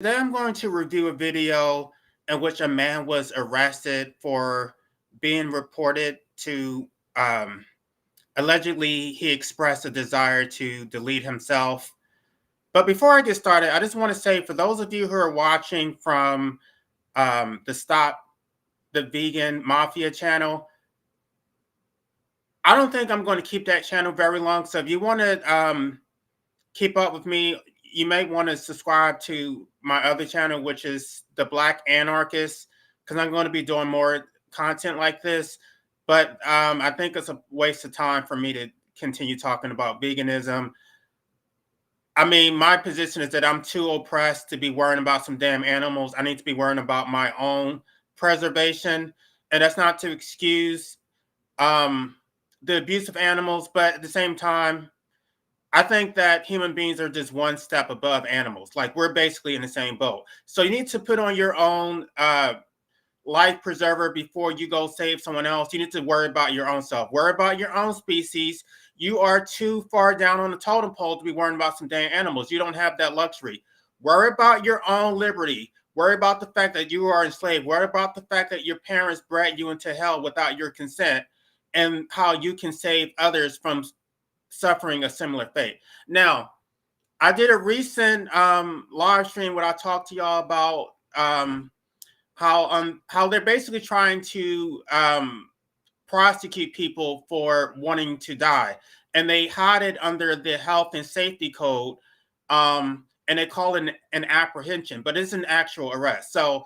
Today I'm going to review a video in which a man was arrested for being reported to allegedly he expressed a desire to delete himself. But before I get started, I just want to say for those of you who are watching from the Stop the Vegan Mafia channel, I don't think I'm going to keep that channel very long. So if you want to keep up with me, you may want to subscribe to my other channel, which is the Black Anarchist, because I'm going to be doing more content like this. But I think it's a waste of time for me to continue talking about veganism. I mean, my position is that I'm too oppressed to be worrying about some damn animals. I need to be worrying about my own preservation. And that's not to excuse um, the abuse of animals, but at the same time, I think that human beings are just one step above animals. Like we're basically in the same boat. So you need to put on your own life preserver before you go save someone else. You need to worry about your own self. Worry about your own species. You are too far down on the totem pole to be worrying about some damn animals. You don't have that luxury. Worry about your own liberty. Worry about the fact that you are enslaved. Worry about the fact that your parents bred you into hell without your consent and how you can save others from suffering a similar fate. Now, I did a recent live stream where I talked to y'all about how they're basically trying to prosecute people for wanting to die, and they hide it under the health and safety code, and they call it an apprehension, but it's an actual arrest. So,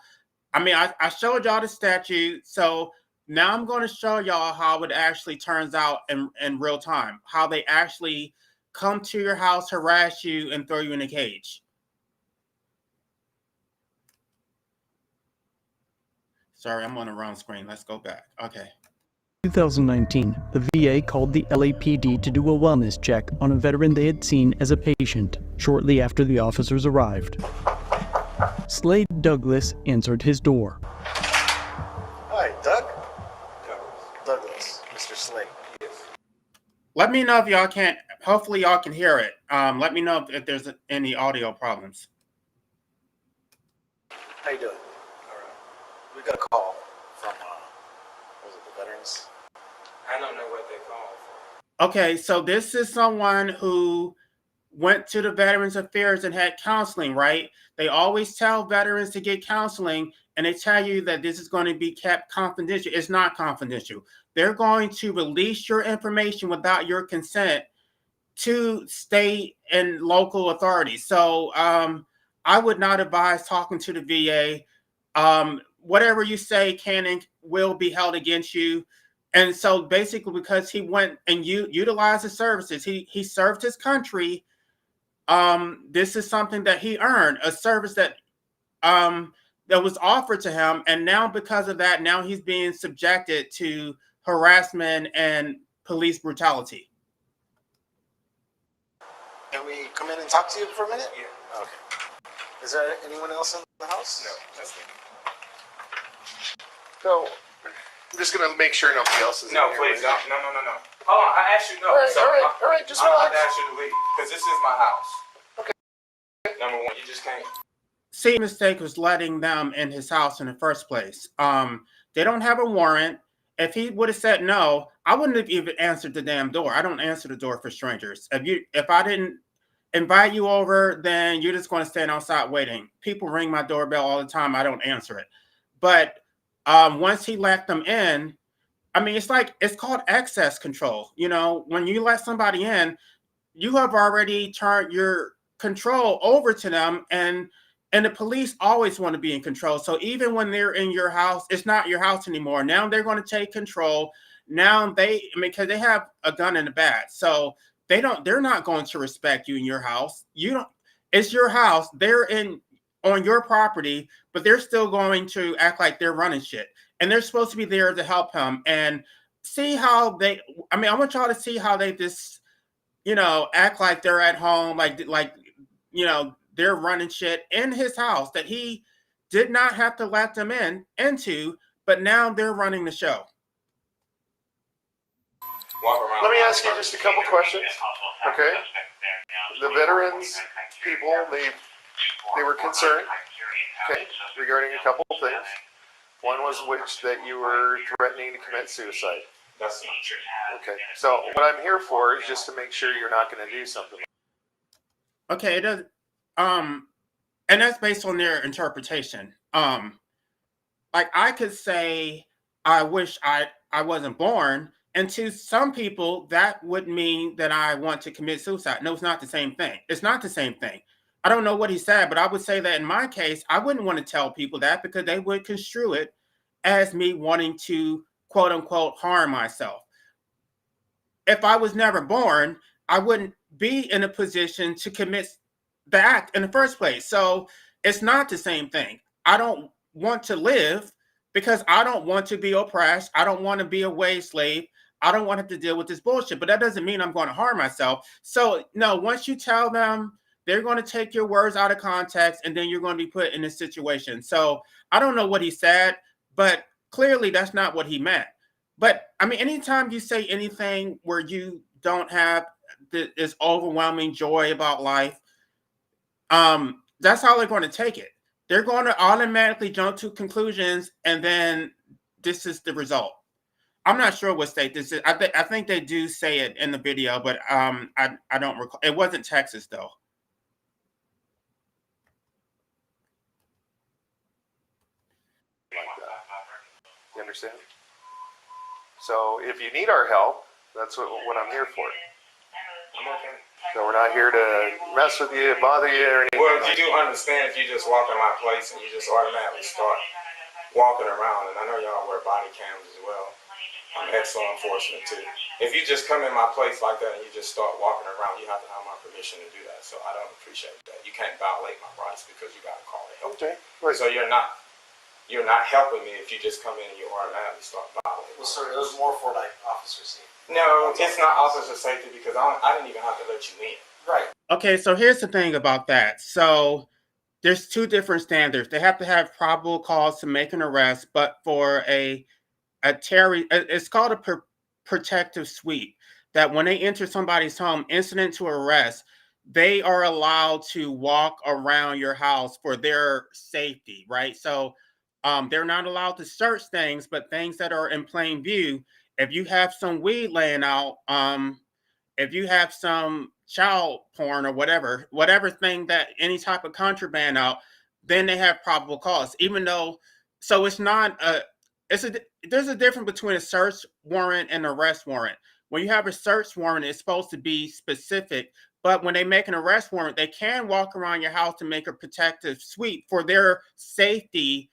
I mean, I showed y'all the statute, so now I'm going to show y'all how it actually turns out in real time, how they actually come to your house, harass you, and throw you in a cage. Sorry, I'm on the wrong screen. Let's go back. Okay. 2019, the VA called the LAPD to do a wellness check on a veteran they had seen as a patient shortly after the officers arrived. Slade Douglas answered his door. Hi, Doug? Douglas, Mr. Slade. Let me know if y'all can't. Hopefully, y'all can hear it. Let me know if there's any audio problems. How you doing? All right. We got a call from, was it the veterans? I don't know what they called for. Okay, so this is someone who went to the Veterans Affairs and had counseling, right? They always tell veterans to get counseling, and they tell you that this is going to be kept confidential. It's not confidential. They're going to release your information without your consent to state and local authorities. So I would not advise talking to the VA. Whatever you say can and will be held against you. And so basically, because he went and utilized the services, he served his country. This is something that he earned, a service that that was offered to him, and now because of that, now he's being subjected to harassment and police brutality. Can we come in and talk to you for a minute? Yeah. Okay. Is there anyone else in the house? No, that's me. So, I'm just gonna make sure nobody else is No, in here. please, don't. No. Hold on, I asked you no. all right, so all right, just I'm about relax. to ask you to leave, because this is my house. Okay. Number one, you just can't. See, mistake was letting them in his house in the first place. They don't have a warrant. If he would have said no, I wouldn't have even answered the damn door. I don't answer the door for strangers. If I didn't invite you over, then you're just going to stand outside waiting. People ring my doorbell all the time. I don't answer it. But once he let them in, I mean, it's called access control. You know, when you let somebody in, you have already turned your control over to them, and the police always want to be in control. So even when they're in your house, it's not your house anymore. Now they're going to take control. Now because they have a gun in the back, so they're not going to respect you in your house. You don't. It's your house. They're on your property, but they're still going to act like they're running shit. And they're supposed to be there to help him and see how they. I mean, I want y'all to see how they just act like they're at home, like they're running shit in his house that he did not have to let them into, but now they're running the show. Walk around. Let me ask you just a couple questions. Okay. The veterans people, they they were concerned, okay, regarding a couple of things. One was that you were threatening to commit suicide. That's not true. Okay, so what I'm here for is just to make sure you're not going to do something. Okay, it does. And that's based on their interpretation. Like I could say, I wish I wasn't born, and to some people that would mean that I want to commit suicide. No, it's not the same thing. It's not the same thing. I don't know what he said, but I would say that in my case, I wouldn't want to tell people that because they would construe it as me wanting to quote unquote harm myself. If I was never born, I wouldn't be in a position to commit the act in the first place. So it's not the same thing. I don't want to live because I don't want to be oppressed. I don't want to be a wage slave. I don't want to have to deal with this bullshit, but that doesn't mean I'm going to harm myself. So no, once you tell them, they're going to take your words out of context and then you're going to be put in this situation. So I don't know what he said, but clearly that's not what he meant. But I mean, anytime you say anything where you don't have this overwhelming joy about life, that's how they're going to take it. They're going to automatically jump to conclusions, and then this is the result. I'm not sure what state this is. I think they do say it in the video, but I don't recall. It wasn't Texas though. Like that. You understand? So if you need our help, that's what I'm here for. I'm okay. So we're not here to mess with you, bother you, or anything. Well, you do understand if you just walk in my place and you just automatically start walking around, and I know y'all wear body cams as well. I'm extra unfortunate too. If you just come in my place like that and you just start walking around, you have to have my permission to do that. So I don't appreciate that. You can't violate my rights because you got to call it help. Okay. Right. So you're not helping me if you just come in and you automatically start violating. Well, sir, it was more for like officer safety. No, it's not officer safety because I didn't even have to let you in. Right. Okay, so here's the thing about that. So there's two different standards. They have to have probable cause to make an arrest, but for a Terry, it's called a protective sweep. That when they enter somebody's home, incident to arrest, they are allowed to walk around your house for their safety, right? So they're not allowed to search things, but things that are in plain view. If you have some weed laying out, if you have some child porn or whatever thing that any type of contraband out, then they have probable cause. Even though, so it's not there's a difference between a search warrant and an arrest warrant. When you have a search warrant, it's supposed to be specific, but when they make an arrest warrant, they can walk around your house to make a protective sweep for their safety.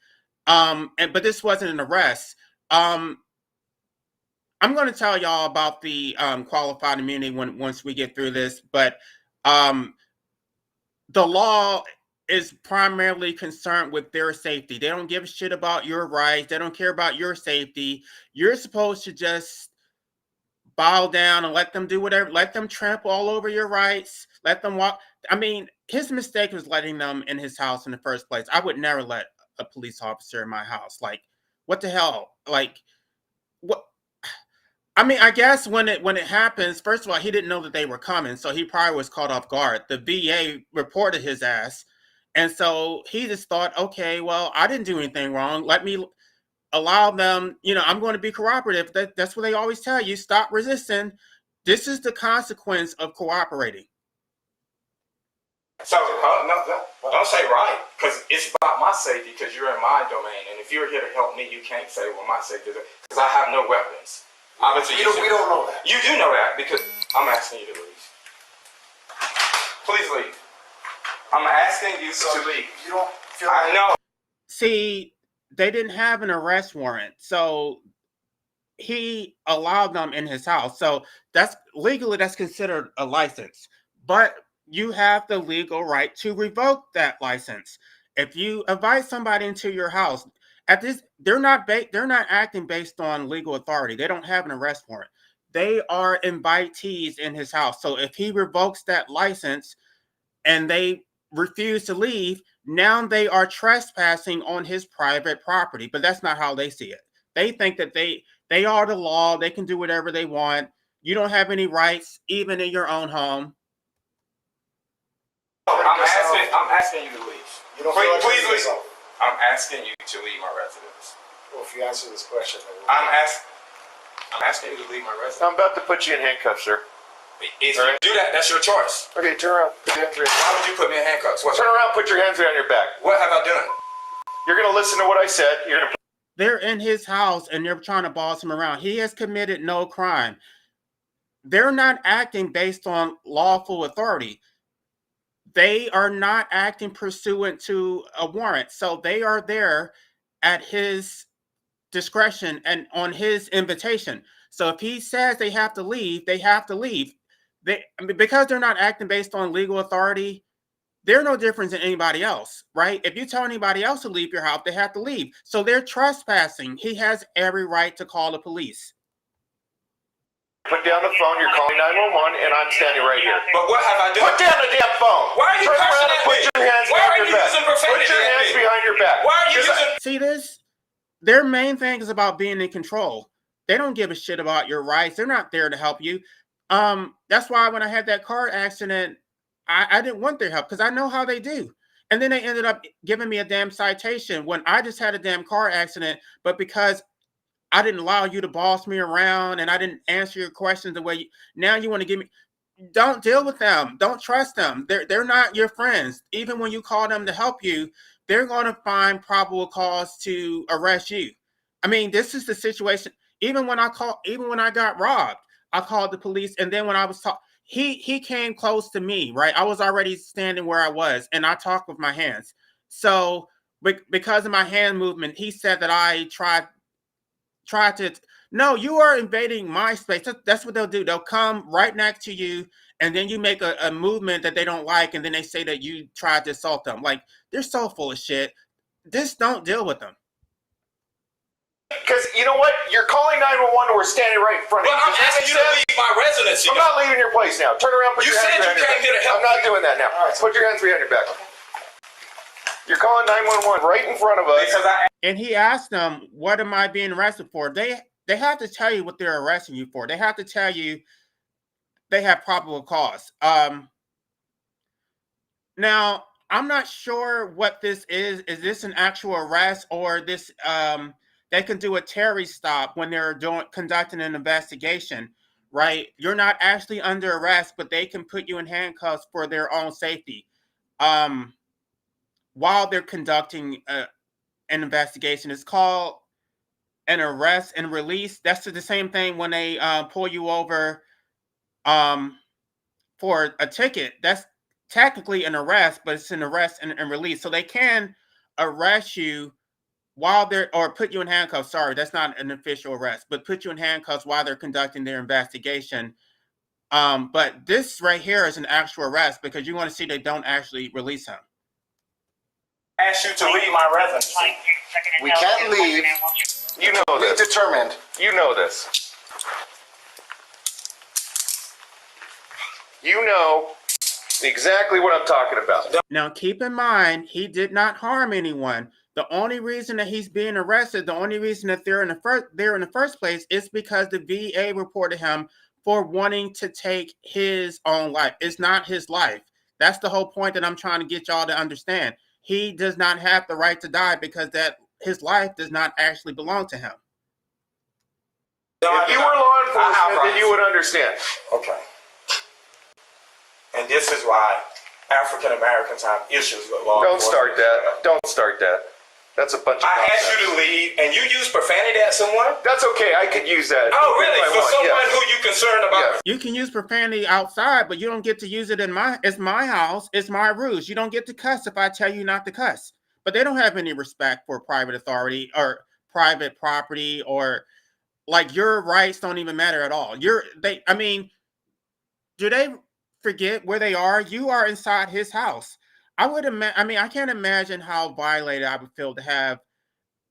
But this wasn't an arrest. I'm going to tell y'all about the qualified immunity once we get through this, but the law is primarily concerned with their safety. They don't give a shit about your rights. They don't care about your safety. You're supposed to just bow down and let them do whatever, let them trample all over your rights, let them walk. I mean, his mistake was letting them in his house in the first place. I would never let a police officer in my house. Like, what the hell? Like, what? I mean, I guess when it happens, first of all, he didn't know that they were coming, so he probably was caught off guard. The VA reported his ass, and so he just thought, okay, well, I didn't do anything wrong. Let me allow them, I'm going to be cooperative. That's what they always tell you. Stop resisting. This is the consequence of cooperating. So, no, don't say right, because it's about my safety, because you're in my domain, and if you're here to help me, you can't say, well, my safety, because I have no weapons. Obviously, We don't know that. You do know that, because I'm asking you to leave. Please leave. I'm asking you to leave. You don't feel I know. See, they didn't have an arrest warrant, so he allowed them in his house. So that's legally, that's considered a license, but you have the legal right to revoke that license. If you invite somebody into your house, at this, they're not acting based on legal authority. They don't have an arrest warrant. They are invitees in his house. So if he revokes that license and they refuse to leave, now they are trespassing on his private property. But that's not how they see it. They think that they are the law. They can do whatever they want. You don't have any rights, even in your own home. I'm asking you to leave. You don't Please, feel like please hurting leave. yourself. I'm asking you to leave my residence. Well, if you answer this question, then I'm asking you to leave my residence. I'm about to put you in handcuffs, sir. If you All right. do that, that's your choice. Okay, turn around. Put your hands behind. Why would you put me in handcuffs? Turn around. Put your hands behind your back. What have I done? You're gonna listen to what I said. You're gonna. They're in his house and they're trying to boss him around. He has committed no crime. They're not acting based on lawful authority. They are not acting pursuant to a warrant. So they are there at his discretion and on his invitation. So if he says they have to leave, they have to leave. Because they're not acting based on legal authority, they're no different than anybody else, right? If you tell anybody else to leave your house, they have to leave. So they're trespassing. He has every right to call the police. Put down the phone. You're calling 911, and I'm standing right here. But what have I done? Put down the damn phone. Why are you Turn cursing around and at put me? your hands Why behind are your you back. using profanity Put your at hands me? behind your back. Why are you using? See this? Their main thing is about being in control. They don't give a shit about your rights. They're not there to help you. That's why when I had that car accident, I didn't want their help because I know how they do. And then they ended up giving me a damn citation when I just had a damn car accident, but because I didn't allow you to boss me around and I didn't answer your questions the way you, now you want to give me. Don't deal with them. Don't trust them. They're not your friends. Even when you call them to help you, they're going to find probable cause to arrest you. I mean, this is the situation. Even when I got robbed, I called the police, and then when I was talking, he came close to me, right? I was already standing where I was, and I talked with my hands. So because of my hand movement, he said that I tried to. No, you are invading my space. That's what they'll do. They'll come right next to you, and then you make a movement that they don't like, and then they say that you tried to assault them. Like, they're so full of shit. Just don't deal with them. Because you know what? You're calling 911. We're standing right in front of But you. I'm asking you to leave my residence. I'm not leaving your place now. Turn around. Put You your hands said you behind your came here to back. help I'm not me. doing that now. Put your hands behind your back. You're calling 911 right in front of us. Because And he asked them, "What am I being arrested for?" They have to tell you what they're arresting you for. They have to tell you they have probable cause. Now, I'm not sure what this is. Is this an actual arrest or this? They can do a Terry stop when they're conducting an investigation, right? You're not actually under arrest, but they can put you in handcuffs for their own safety while they're conducting an investigation. It's called an arrest and release. That's the same thing when they pull you over for a ticket. That's technically an arrest, but it's an arrest and release. So they can arrest you while they're, or put you in handcuffs. Sorry, that's not an official arrest, but put you in handcuffs while they're conducting their investigation. But this right here is an actual arrest because you want to see they don't actually release him. ask you to leave my residence. we can't leave. You know We this. determined. You know this. You know exactly what I'm talking about. Now, keep in mind, he did not harm anyone. The only reason that he's being arrested, the only reason that they're in the first place is because the VA reported him for wanting to take his own life. It's not his life. That's the whole point that I'm trying to get y'all to understand. He does not have the right to die because that his life does not actually belong to him. If you were law enforcement, then you would understand. Okay. And this is why African Americans have issues with law Don't enforcement. start that. Don't start that. That's a bunch of I asked nonsense. you to leave, and you use profanity at someone? That's okay. I could use that. Oh, if really? I For want, someone yes. who you concerned about? Yes. You can use profanity outside, but you don't get to use it it's my house, it's my rules. You don't get to cuss if I tell you not to cuss. But they don't have any respect for private authority or private property, or like your rights don't even matter at all. Do they forget where they are? You are inside his house. I can't imagine how violated I would feel to have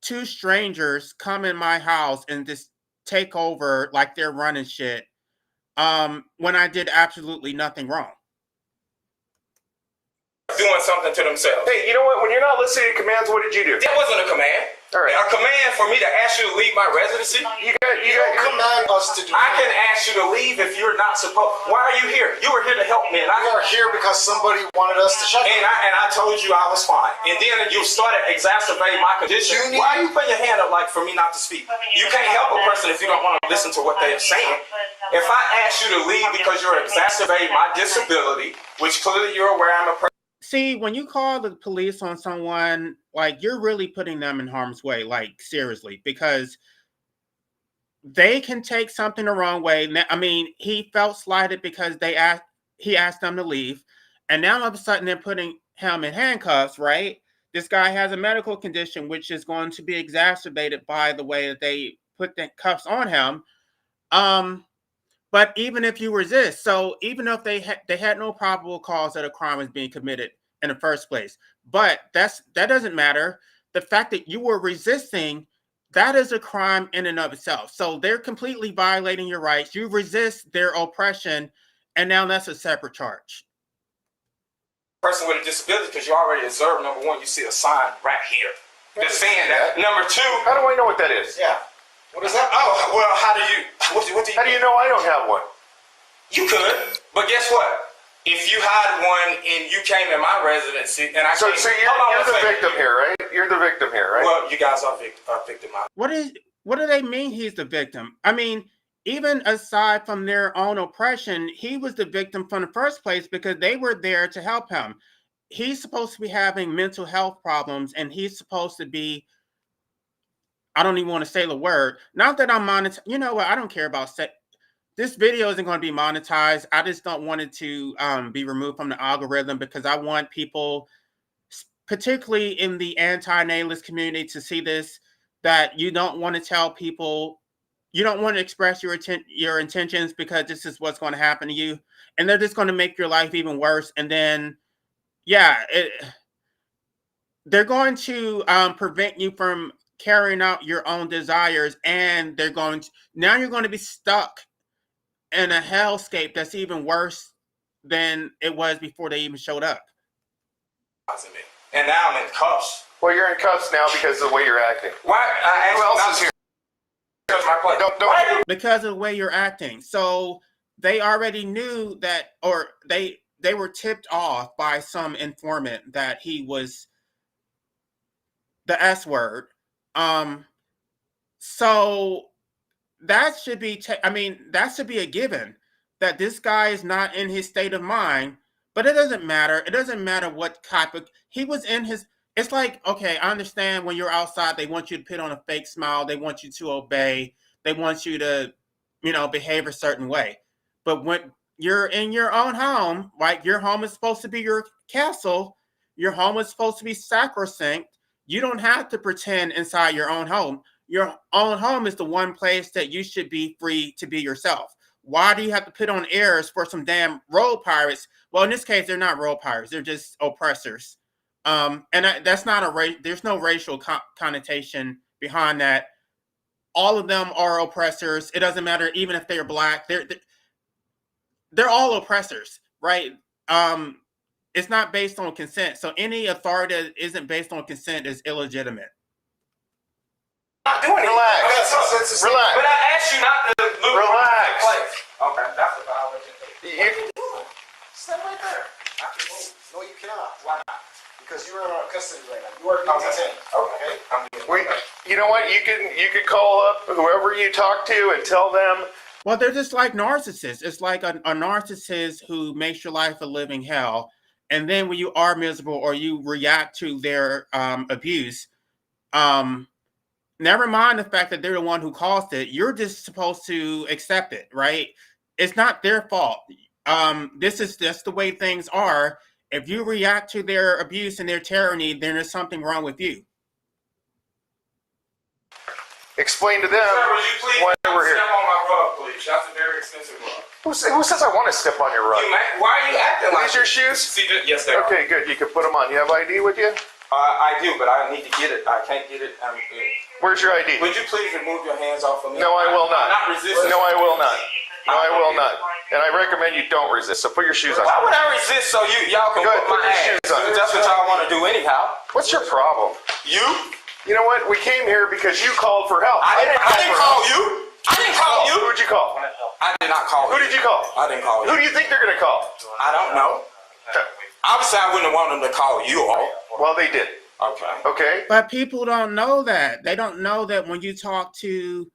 two strangers come in my house and just take over like they're running shit when I did absolutely nothing wrong. doing something to themselves. Hey, you know what? When you're not listening to commands, what did you do? That wasn't a command. All right. A command for me to ask you to leave my residency. You got Command us to do. I can ask you to leave if you're not supposed. Why are you here? You were here to help me, and We are here because somebody wanted us to check. And I told you I was fine. And then you started exacerbating my condition. Why are you putting your hand up like for me not to speak? You can't help a person if you don't want to listen to what they're saying. If I ask you to leave because you're exacerbating my disability, which clearly you're aware I'm a person. See, when you call the police on someone, like you're really putting them in harm's way, like seriously, because they can take something the wrong way. I mean, he felt slighted because he asked them to leave, and now all of a sudden they're putting him in handcuffs, right? This guy has a medical condition which is going to be exacerbated by the way that they put the cuffs on him. But even if you resist, so even if they had no probable cause that a crime was being committed in the first place, but that doesn't matter. The fact that you were resisting, that is a crime in and of itself. So they're completely violating your rights. You resist their oppression, and now that's a separate charge. Person with a disability, because you already observed, number one, you see a sign right here that's saying that. Number two, How do I know what that is? Yeah. What is that? oh well, how do you? How do you know I don't have one? You could, but guess what? If you had one and you came in my residency, and I So came, you're hold on the one second. victim here, right? You're the victim here, right? Well, you guys are victimized. What do they mean he's the victim? I mean, even aside from their own oppression, he was the victim from the first place because they were there to help him. He's supposed to be having mental health problems, and he's supposed to be, I don't even want to say the word. Not that I'm monetized. You know what? I don't care about this video isn't going to be monetized. I just don't want it to be removed from the algorithm because I want people, particularly in the anti-natalist community, to see this, that you don't want to tell people, you don't want to express your intentions because this is what's going to happen to you. And they're just going to make your life even worse. And then, yeah, they're going to prevent you from carrying out your own desires. And they're going to, now you're going to be stuck in a hellscape that's even worse than it was before they even showed up. And now I'm in cuffs. Well, you're in cuffs now because of the way you're acting. Why? Who else is here? My place. Don't. Because of the way you're acting. So they already knew that, or they were tipped off by some informant that he was the S word. So that should be, that should be a given, that this guy is not in his state of mind, but it doesn't matter. It doesn't matter what type of, he was in his, it's like, okay, I understand when you're outside, they want you to put on a fake smile. They want you to obey. They want you to, behave a certain way. But when you're in your own home, like your home is supposed to be your castle, your home is supposed to be sacrosanct. You don't have to pretend inside your own home. Your own home is the one place that you should be free to be yourself. Why do you have to put on airs for some damn road pirates? Well, in this case, they're not road pirates. They're just oppressors. And that's not there's no racial connotation behind that. All of them are oppressors. It doesn't matter, even if they're black. They're all oppressors, right? It's not based on consent. So any authority that isn't based on consent is illegitimate. Not doing it. Relax. Relax. But I asked you not to move. Relax. Okay, that's a violation. Stand right there. I can move. No, you cannot. Why not? Because you're in our custody right now. You are being detained. Okay. You know what? You could call up whoever you talk to and tell them. Well, they're just like narcissists. It's like a narcissist who makes your life a living hell. And then when you are miserable or you react to their abuse, never mind the fact that they're the one who caused it. You're just supposed to accept it, right? It's not their fault. This is just the way things are. If you react to their abuse and their tyranny, then there's something wrong with you. Explain to them Sir, would you please why we're here. step on my rug, please? That's a very expensive rug. Who says I want to step on your rug? Why are you acting like These your shoes? See, yes, they are. Okay, good. You can put them on. You have ID with you? I do, but I need to get it. I can't get it. Where's your ID? Would you please remove your hands off of me? No, I will not. I'm not resisting. No, I will not. No, I will not. And I recommend you don't resist. So put your shoes on. Why would I resist so y'all can Go ahead, whip my put your ass? shoes on. That's what y'all want to do anyhow. What's your problem? You? You know what? We came here because you called for help. I didn't call you. I didn't call you. Who'd you call? I did not call you. Who did you call? I didn't call you. Who do you think they're going to call? I don't know. Obviously, I wouldn't want them to call you all. Well, they did. Okay. Okay. But people don't know that. They don't know that when you talk to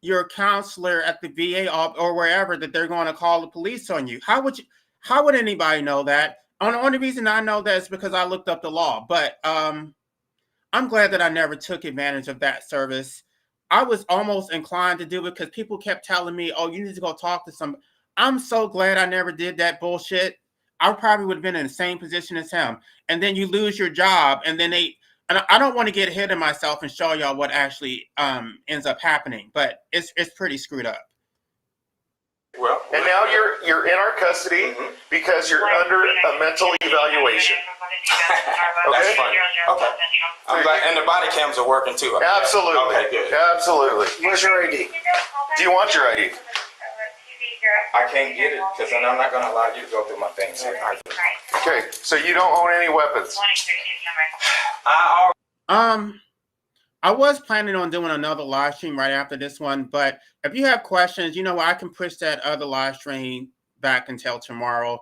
your counselor at the VA or wherever, that they're going to call the police on you. How would anybody know that? The only reason I know that is because I looked up the law. But I'm glad that I never took advantage of that service. I was almost inclined to do it because people kept telling me, "Oh, you need to go talk to somebody." I'm so glad I never did that bullshit. I probably would have been in the same position as him. And then you lose your job, and then and I don't want to get ahead of myself and show y'all what actually ends up happening, but it's pretty screwed up. Well, And now you're in our custody because you're under a mental evaluation. That's Okay. funny. Okay. I'm glad, and the body cams are working too. Absolutely. Okay, good. Absolutely. Where's your ID? Do you want your ID? I can't get it because I'm not going to allow you to go through my things. Okay. So you don't own any weapons. I I was planning on doing another live stream right after this one, but if you have questions, I can push that other live stream back until tomorrow.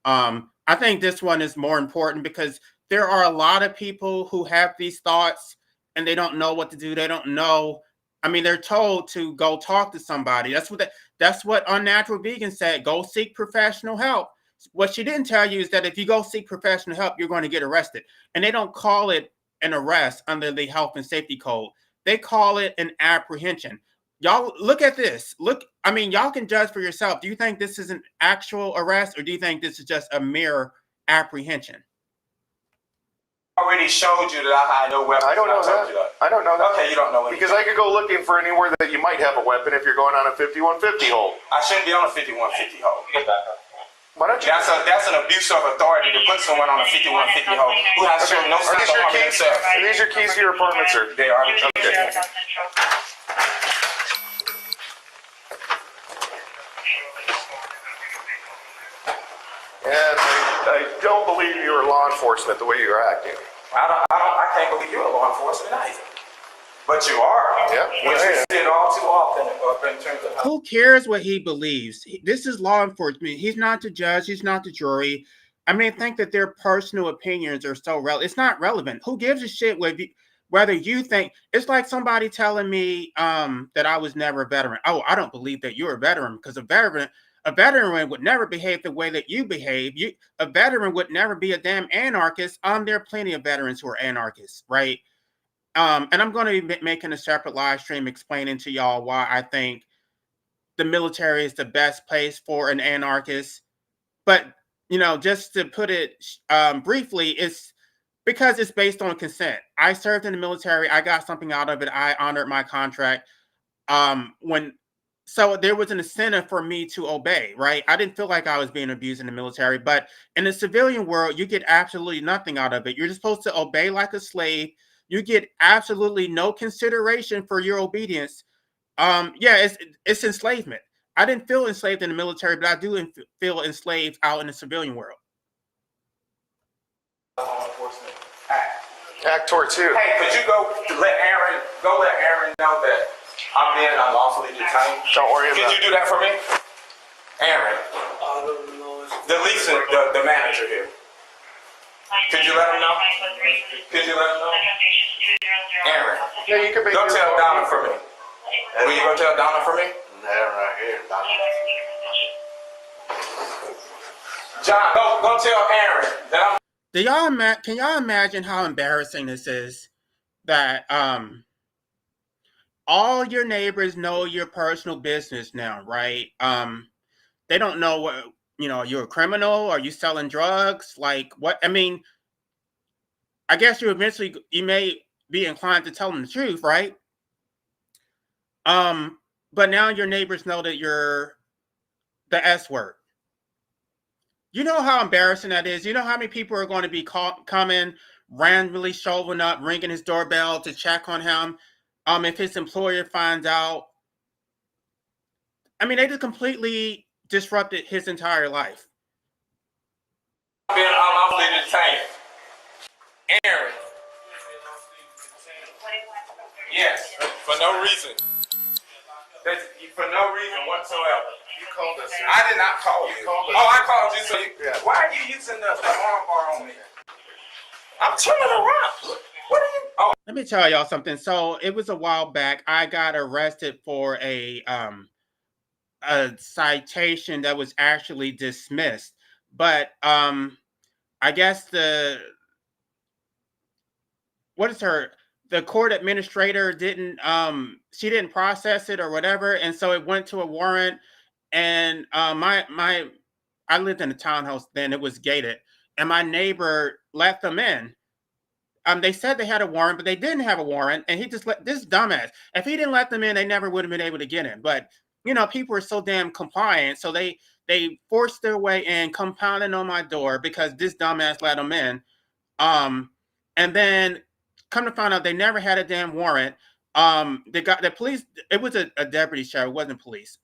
I think this one is more important because there are a lot of people who have these thoughts and they don't know what to do. They don't know. I mean, they're told to go talk to somebody. That's what Unnatural Vegan said. Go seek professional help. What she didn't tell you is that if you go seek professional help, you're going to get arrested. And they don't call it an arrest under the health and safety code. They call it an apprehension. Y'all look at this. Y'all can judge for yourself. Do you think this is an actual arrest or do you think this is just a mere apprehension? already showed you that I had no weapons. I don't know told that. you that. I don't know that. Okay, you don't know anything. Because I could go looking for anywhere that you might have a weapon if you're going on a 5150 hold. I shouldn't be on a 5150 hold. Why don't you? That's an abuse of authority to put someone on a 5150 hold who has shown no Are signs these of your harming keys? themselves. Are these your keys to your apartment, sir? They are the keys. Okay. And I don't believe you are law enforcement the way you're acting. I can't believe you're a law enforcement either. But you are. Yeah. Which we see it all too often in terms of how. Who cares what he believes? This is law enforcement. He's not the judge. He's not the jury. I mean, I think that their personal opinions are so relevant. It's not relevant. Who gives a shit whether you think it's like somebody telling me that I was never a veteran. Oh, I don't believe that you're a veteran because a veteran would never behave the way that you behave. A veteran would never be a damn anarchist. There are plenty of veterans who are anarchists, right? And I'm going to be making a separate live stream explaining to y'all why I think the military is the best place for an anarchist. But, just to put it briefly, it's because it's based on consent. I served in the military. I got something out of it. I honored my contract. So there was an incentive for me to obey, right? I didn't feel like I was being abused in the military, but in the civilian world, you get absolutely nothing out of it. You're just supposed to obey like a slave. You get absolutely no consideration for your obedience. It's enslavement. I didn't feel enslaved in the military, but I do feel enslaved out in the civilian world. Act towards who? Hey, could you go let Aaron know that I'm being unlawfully detained? Don't worry about Could you do that for me? Aaron, I don't know. the manager here. Could you let him know? Could you let him know? Aaron, Yeah, you can make go your tell phone. Donna for me. Will you go tell Donna for me? That right here, John, go tell Aaron that I'm. Can y'all imagine how embarrassing this is? That all your neighbors know your personal business now, right? They don't know what you're a criminal. Are you selling drugs? Like what? I mean, I guess you may be inclined to tell them the truth, right? But now your neighbors know that you're the S word. You know how embarrassing that is? You know how many people are going to be coming, randomly showing up, ringing his doorbell to check on him? If his employer finds out. I mean, they just completely disrupted his entire life. Been unlawfully detained. Aaron. Yes, for no reason. For no reason whatsoever. You called us, sir. I did not call you. called us. Oh, I called you. So you, Yeah. why are you using the arm bar on me? I'm turning around. What are you? Oh, Let me tell y'all something. So it was a while back. I got arrested for a citation that was actually dismissed, but I guess the court administrator didn't she didn't process it or whatever, and so it went to a warrant. And I lived in a townhouse then, it was gated, and my neighbor let them in. They said they had a warrant, but they didn't have a warrant, and he just let this dumbass. If he didn't let them in, they never would have been able to get in. But people are so damn compliant, so they forced their way in, compounding on my door because this dumbass let them in. And then come to find out, they never had a damn warrant. The police. It was a deputy sheriff. It wasn't police.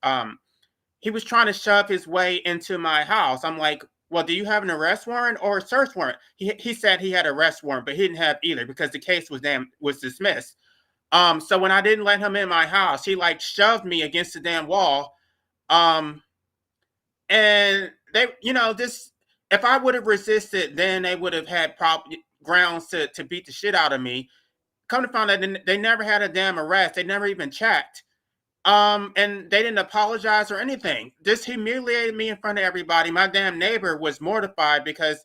He was trying to shove his way into my house. I'm like, well, do you have an arrest warrant or a search warrant? He said he had an arrest warrant, but he didn't have either because the case was dismissed. So when I didn't let him in my house, he like shoved me against the damn wall. And they, this, if I would have resisted, then they would have had grounds to beat the shit out of me. Come to find out, they never had a damn arrest. They never even checked. And they didn't apologize or anything. This humiliated me in front of everybody. My damn neighbor was mortified because,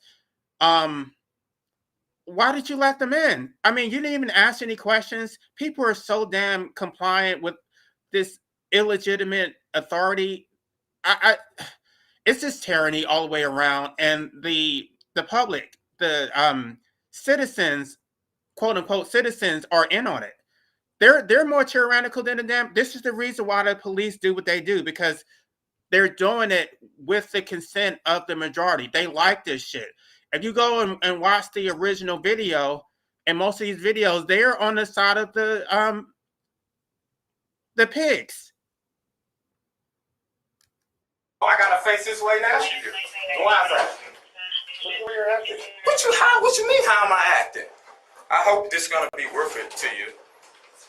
why did you let them in? I mean, you didn't even ask any questions. People are so damn compliant with this illegitimate authority. It's just tyranny all the way around. And the public, the citizens, quote unquote citizens, are in on it. They're more tyrannical than the damn. This is the reason why the police do what they do, because they're doing it with the consent of the majority. They like this shit. If you go and watch the original video, and most of these videos, they're on the side of the pigs. Oh, I gotta face this way now. Why is that? Look where you're acting. What you mean? How am I acting? I hope this is gonna be worth it to you.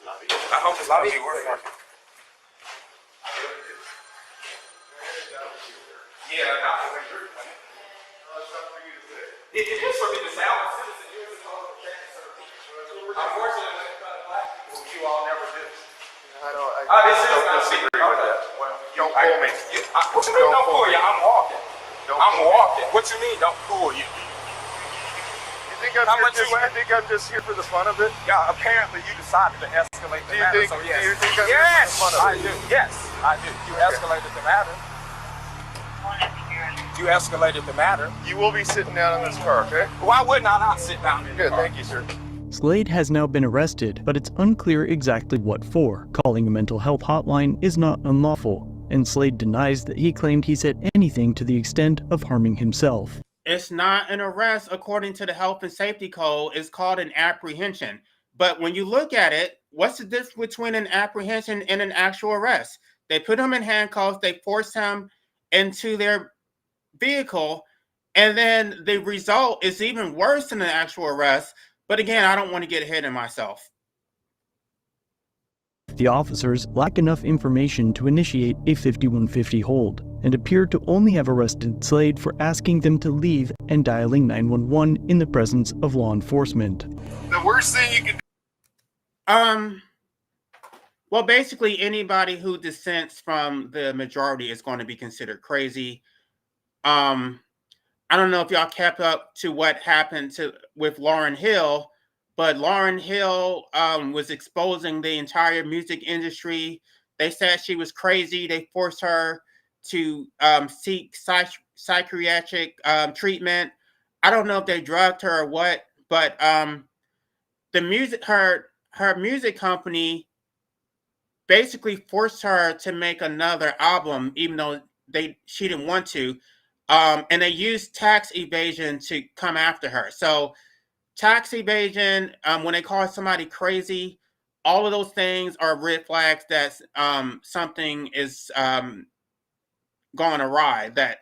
I hope it's gonna be worth it. Yeah, I agree. It is for me to say I'm a citizen years ago. Unfortunately, black people, you all never did. This is not secret. Okay. Well, don't pull me. What you mean don't pull you? I'm walking. I'm walking. What you mean don't pull you? You think I'm just here for the fun of it? Yeah, apparently you decided to escalate the matter. So yes. Do you think I'm here for the fun of it? I do. Yes, I do. You escalated the matter. You escalated the matter. You will be sitting down in this car, okay? Why wouldn't I not sit down in the Good, car? thank you, sir. Slade has now been arrested, but it's unclear exactly what for. Calling a mental health hotline is not unlawful, and Slade denies that he claimed he said anything to the extent of harming himself. It's not an arrest according to the Health and Safety Code. It's called an apprehension. But when you look at it, what's the difference between an apprehension and an actual arrest? They put him in handcuffs, they force him into their vehicle, and then the result is even worse than an actual arrest. But again, I don't want to get ahead of myself. The officers lack enough information to initiate a 5150 hold, and appear to only have arrested Slade for asking them to leave and dialing 911 in the presence of law enforcement. The worst thing you can do. Well, basically anybody who dissents from the majority is going to be considered crazy. I don't know if y'all kept up to what happened with Lauryn Hill, but Lauryn Hill was exposing the entire music industry. They said she was crazy. They forced her to seek psychiatric treatment. I don't know if they drugged her or what, but the music, her music company basically forced her to make another album, even though she didn't want to. And they used tax evasion to come after her. So tax evasion, when they call somebody crazy, all of those things are red flags that something is gone awry. That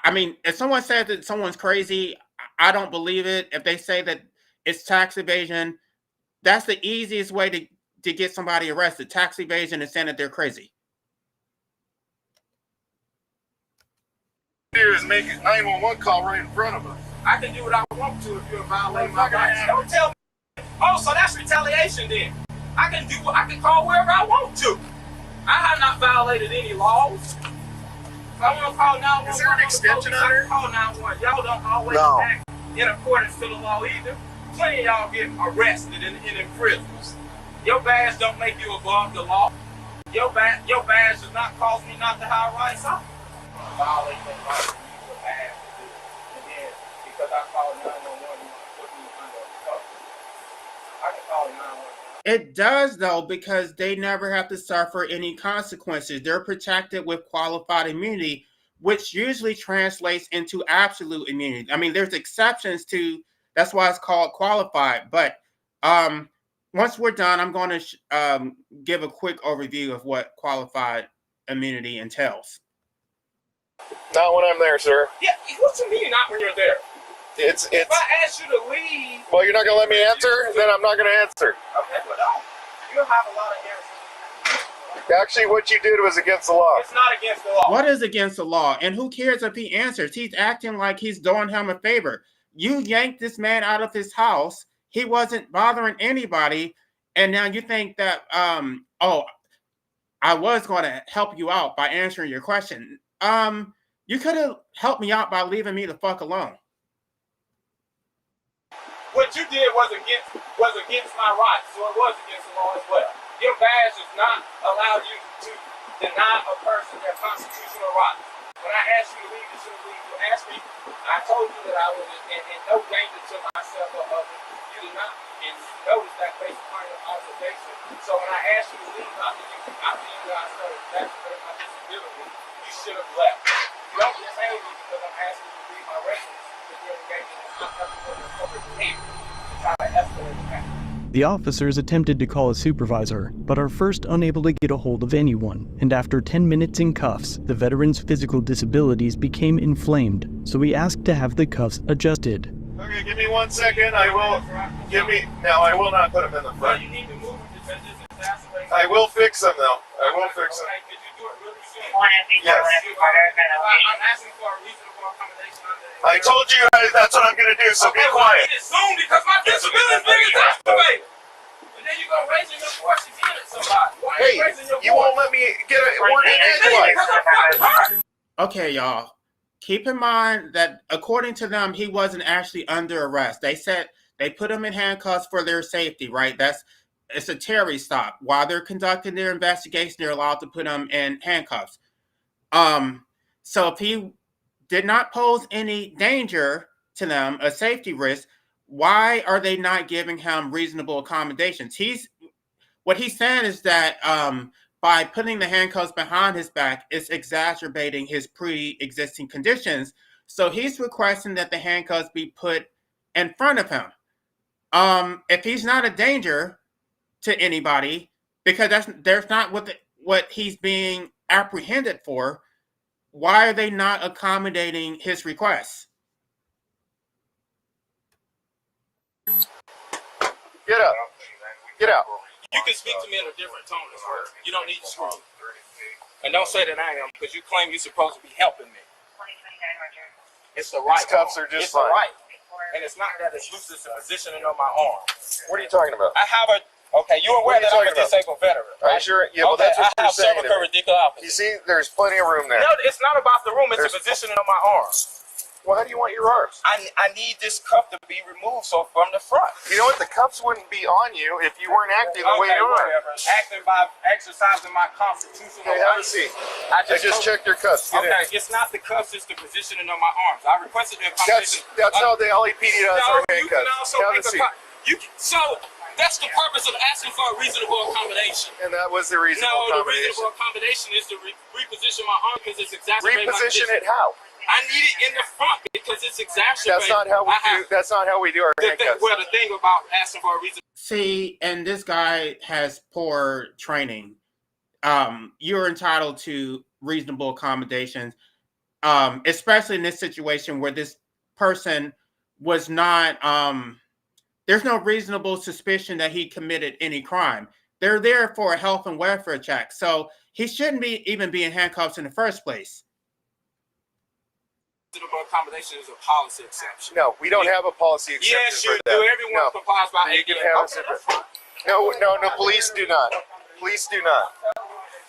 I mean, if someone says that someone's crazy, I don't believe it. If they say that it's tax evasion, that's the easiest way to get somebody arrested. Tax evasion and saying that they're crazy. Here is make a 911 call right in front of us. I can do what I want to if you're violating my rights. Don't tell me. Oh, so that's retaliation then. I can call wherever I want to. I have not violated any laws. If I want to call 911, is there an extension on there? Call 911. Y'all don't always No. act in accordance to the law either. Plenty of y'all get arrested and in prisons. Your badge don't make you above the law. Your badge does not cause me not to have rights. I violate that right for you to have to do. And then because I called 911, you want to put me under cover. I can call 911. It does, though, because they never have to suffer any consequences. They're protected with qualified immunity, which usually translates into absolute immunity. I mean, there's exceptions to, that's why it's called qualified. But once we're done, I'm going to give a quick overview of what qualified immunity entails. Not when I'm there, sir. Yeah, what you mean not when you're there? It's. If I ask you to leave, Well, you're not gonna let me answer. Then I'm not gonna answer. okay, but you'll have a lot of answers. Actually, what you did was against the law. It's not against the law. What is against the law? And who cares if he answers? He's acting like he's doing him a favor. You yanked this man out of his house. He wasn't bothering anybody. And now you think that, I was going to help you out by answering your question. You could have helped me out by leaving me the fuck alone. What you did was against my rights, so it was against the law as well. Your badge does not allow you to deny a person their constitutional rights. When I asked you to leave, you shouldn't leave. You asked me, I told you that I was in no danger to myself or others. You did not, and you noticed that based upon your observation. So when I asked you to leave after you guys started evaluating my disability, you should have left. You don't detain me because I'm asking you to leave my residence because you're engaging in public behavior to try to escalate the matter. The officers attempted to call a supervisor, but are first unable to get a hold of anyone, and after 10 minutes in cuffs, the veteran's physical disabilities became inflamed, so he asked to have the cuffs adjusted. Okay, give me 1 second. I will not put him in the Well, front. you need to move it because this exacerbates. I will fix him though. I will fix him. Okay, could you do it really soon? Yes. I'm asking for a reasonable accommodation under I told you that's what I'm gonna do. So be okay, well, quiet. I need it soon because my disability is being exacerbated. And then you go raising your voice again at somebody. Why are Hey, you raising your you voice? won't let me get a word in edgewise. Because I'm fucking hurt. Okay, y'all. Keep in mind that according to them, he wasn't actually under arrest. They said they put him in handcuffs for their safety, right? It's a Terry stop. While they're conducting their investigation, they're allowed to put him in handcuffs. So if he did not pose any danger to them, a safety risk, why are they not giving him reasonable accommodations? What he's saying is that by putting the handcuffs behind his back, it's exacerbating his pre-existing conditions. So he's requesting that the handcuffs be put in front of him. If he's not a danger to anybody, because there's not what he's being apprehended for, why are they not accommodating his requests? Get up. Get out. You can speak to me in a different tone as well. You don't need to scream. And don't say that I am because you claim you're supposed to be helping me. It's the right. These cuffs are just it's the fine. right. And it's not that it's loose, it's a positioning on my arm. What are you talking about? I have a, okay, you're aware What are you that I'm a talking about? disabled veteran, Are right? you sure? Yeah, well, Okay, that's what I you're have saying. to cervical me. radiculopathy. You see, there's plenty of room there. No, it's not about the room, it's There's- the positioning on my arm. Well, how do you want your arms? I need this cuff to be removed so from the front. You know what? The cuffs wouldn't be on you if you weren't acting the way Okay, you are. whatever. Acting by exercising my constitutional Okay, have a rights. seat. I I just told- checked your cuffs. Get Okay, in. it's not the cuffs, it's the positioning of my arms. I requested the accommodation. That's how the LAPD does our No, you can handcuffs. also Have a make a seat. so that's the purpose of asking for a reasonable accommodation. And that was the reasonable No, the accommodation. reasonable accommodation is to reposition my arm because it's exacerbating my Reposition condition. it how? I need it in the front because it's exacerbating. That's not how we I do. have- That's not how we do our handcuffs. Well, the thing about asking for a reason. See, and this guy has poor training. you're entitled to reasonable accommodations, especially in this situation where this person was not. There's no reasonable suspicion that he committed any crime. They're there for a health and welfare check, so he shouldn't even be in handcuffs in the first place. Reasonable accommodation is a policy exception. No, we don't have a policy exception Yes, for you that. do. Everyone No. complies by You can ADA. have a No, police do not. Police do not.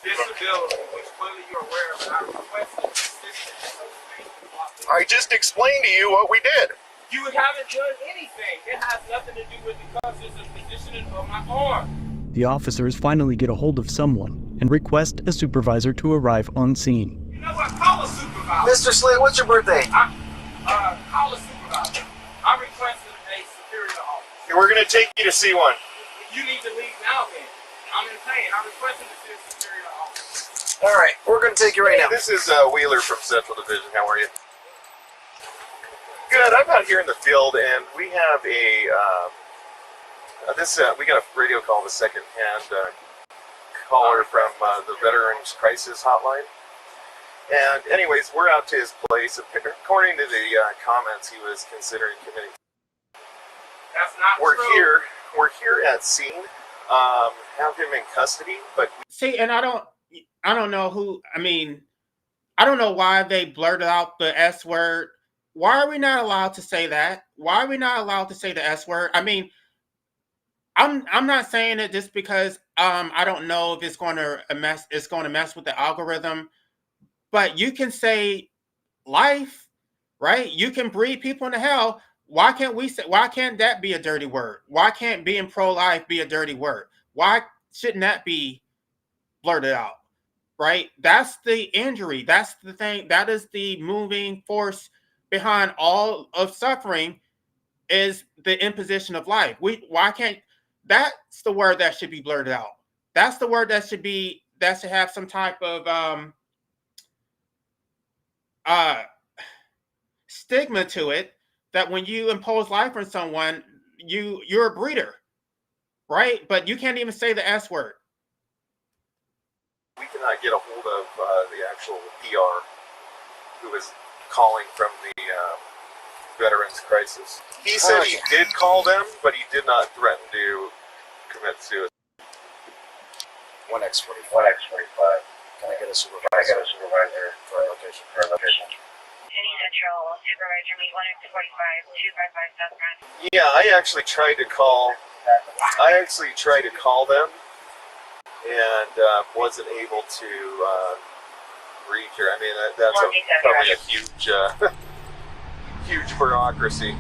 Disability, which clearly you're aware of, and I requested assistance. I just explained to you what we did. You haven't done anything. It has nothing to do with the conscious of positioning of my arm. The officers finally get a hold of someone and request a supervisor to arrive on scene. You know what? Call a supervisor. Mr. Slade, what's your birthday? Call a supervisor. I requested a superior officer. We're going to take you to C1. You need to leave now then. I'm in pain. I requested to see a superior officer. All right, we're going to take you right now. This is Wheeler from Central Division. How are you? Good. I'm out here in the field, and we have we got a radio call, the second-hand caller from the Veterans Crisis Hotline. And anyways, we're out to his place. According to the comments, he was considering committing. That's not true. We're here at scene. Have him in custody, but See, and I don't know who. I mean, I don't know why they blurted out the S word. Why are we not allowed to say that? Why are we not allowed to say the S word? I mean, I'm not saying it just because I don't know if it's going to mess with the algorithm. But you can say life, right? You can breed people into hell. Why can't that be a dirty word? Why can't being pro-life be a dirty word? Why shouldn't that be blurted out? Right? That's the injury. That's the thing. That is the moving force behind all of suffering, is the imposition of life. Why can't that's the word that should be blurted out. That's the word that should have some type of stigma to it, that when you impose life on someone, you're a breeder, right? But you can't even say the S word. we cannot get a hold of the actual PR who was calling from the Veterans Crisis. He said he did call them, but he did not threaten to commit suicide. 1X45. 1X45. Can I get a supervisor? For a location. City Central Supervisor Meet 1X45 255 South Front. Yeah, I actually tried to call them and wasn't able to reach her. I mean, that's probably a huge, huge bureaucracy.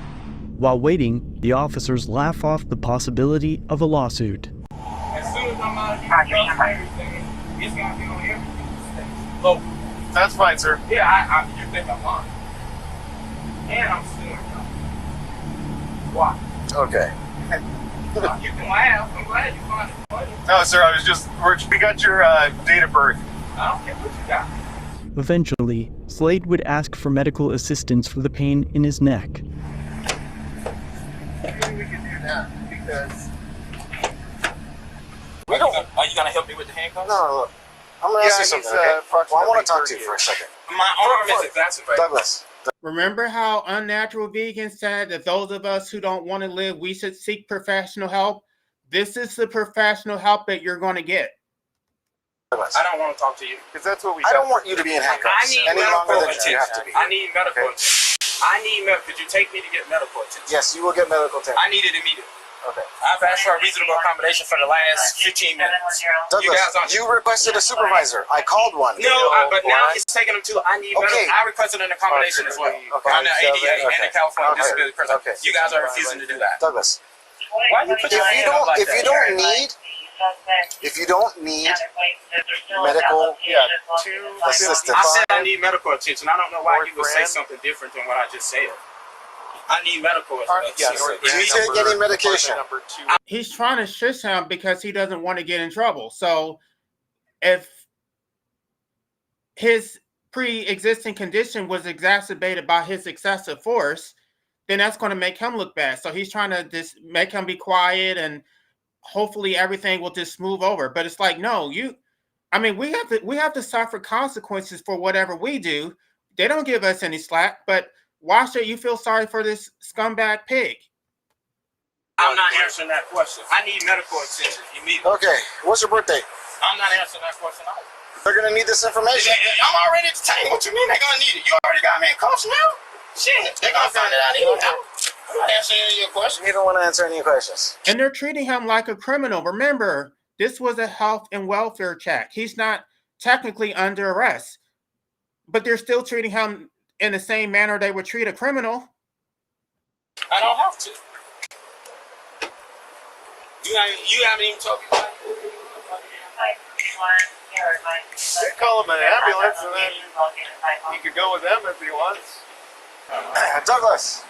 While waiting, the officers laugh off the possibility of a lawsuit. As soon as I'm out of here, everything, it's going to be on everything. Local. That's fine, sir. Yeah, you think I'm lying. And I'm suing you. Why? Okay. You can laugh. I'm glad you find it funny. No, sir, we got your date of birth. I don't care what you got. Eventually, Slade would ask for medical assistance for the pain in his neck. Maybe we can do that because We don't. Are you gonna help me with the handcuffs? No, look. I'm going to ask you he's, something, okay? Well, I approximately want to talk to you 30 for a second. My arm is exacerbated. Douglas. Remember how Unnatural Vegan said that those of us who don't want to live, we should seek professional help? This is the professional help that you're going to get. Douglas. I don't want to talk to you. because that's what we. I don't want you to be in I handcuffs need any longer medical than you attention. have to be. I need medical Okay. attention. I need medical. Could you take me to get medical attention? Yes, you will get medical attention. I need it immediately. Okay. I've asked for a reasonable accommodation for the last 15 minutes. Douglas, guys aren't- you requested a supervisor. I called one. No, but now Why? he's taking them to. I need Okay. medical. I requested an accommodation as well. Okay. On the ADA and the California Okay. Disability Person. Okay. You guys are refusing to do that. Douglas, Why you put your hand up like if you that? don't need medical assistance, I said I need medical attention. I don't know why you would say something different than what I just said. I need medical Yes, attention. If you take any medication. Number 2. He's trying to shush him because he doesn't want to get in trouble. So if his pre-existing condition was exacerbated by his excessive force, then that's going to make him look bad. So he's trying to just make him be quiet, and hopefully everything will just smooth over. But it's like, no, I mean, we have to suffer consequences for whatever we do. They don't give us any slack, but why should you feel sorry for this scumbag pig? I'm not answering that question. I need medical attention immediately. Okay, what's your birthday? I'm not answering that question either. They're gonna need this information. I'm already detained. What you mean they gonna need it? You already got me in cuffs now? Shit, they gonna find it out anyway. I'm not answering any of your questions. You don't want to answer any questions. And they're treating him like a criminal. Remember, this was a health and welfare check. He's not technically under arrest, but they're still treating him in the same manner they would treat a criminal. I don't have to. You haven't even told me why. Call him an ambulance, and then he could go with them if he wants. Douglas.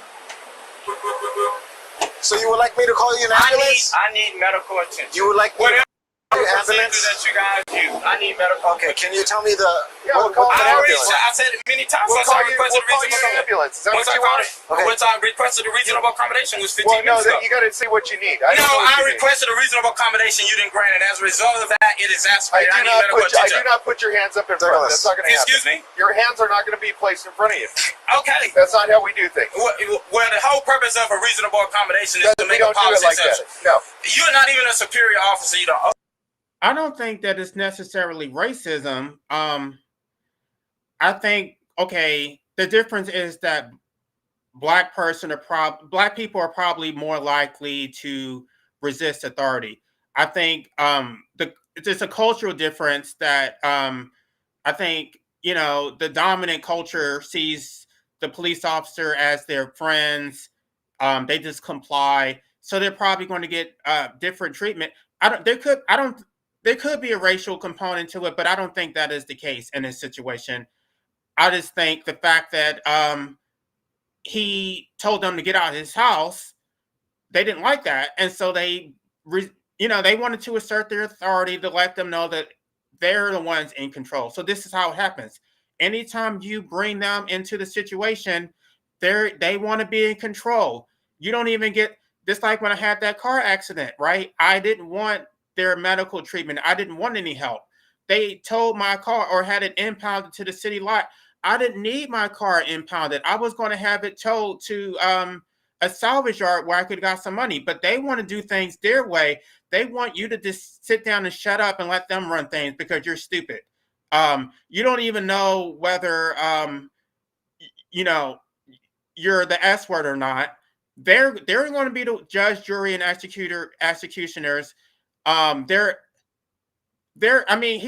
So you would like me to call you an ambulance? I need medical attention. You would like me to call you an Procedure ambulance? that you guys use. I need medical. Okay, can you tell me the... Yeah, we'll call what an I already ambulance? I said it many times. We'll Since call I you requested an ambulance. Is that what you want? Okay. Once I requested a reasonable accommodation was 15 Well, no, minutes ago. you got to say what you need. No, know what I you need. requested a reasonable accommodation. You didn't grant it. As a result of that, it is I aspirated. I do need not medical put. I attention. do not put your hands up in front. Douglas. That's not going to happen. Excuse me? Your hands are not going to be placed in front of you. Okay. That's not how we do things. Well, the whole purpose of a reasonable accommodation is to We make a don't do it policy like that. exception. No. You're not even a superior officer. You don't. I don't think that it's necessarily racism. I think, okay, the difference is that black people are probably more likely to resist authority. I think it's a cultural difference that I think, you know, the dominant culture sees the police officer as their friends. They just comply, so they're probably going to get different treatment. There could be a racial component to it, but I don't think that is the case in this situation. I just think the fact that he told them to get out of his house, they didn't like that, and so they wanted to assert their authority to let them know that they're the ones in control. So this is how it happens. Anytime you bring them into the situation, they want to be in control. You don't even get, just like when I had that car accident, right? I didn't want their medical treatment. I didn't want any help. They towed my car or had it impounded to the city lot. I didn't need my car impounded. I was going to have it towed to a salvage yard where I could have got some money, but they want to do things their way. They want you to just sit down and shut up and let them run things because you're stupid. You don't even know whether, you're the S word or not. They're going to be the judge, jury, and executioners. He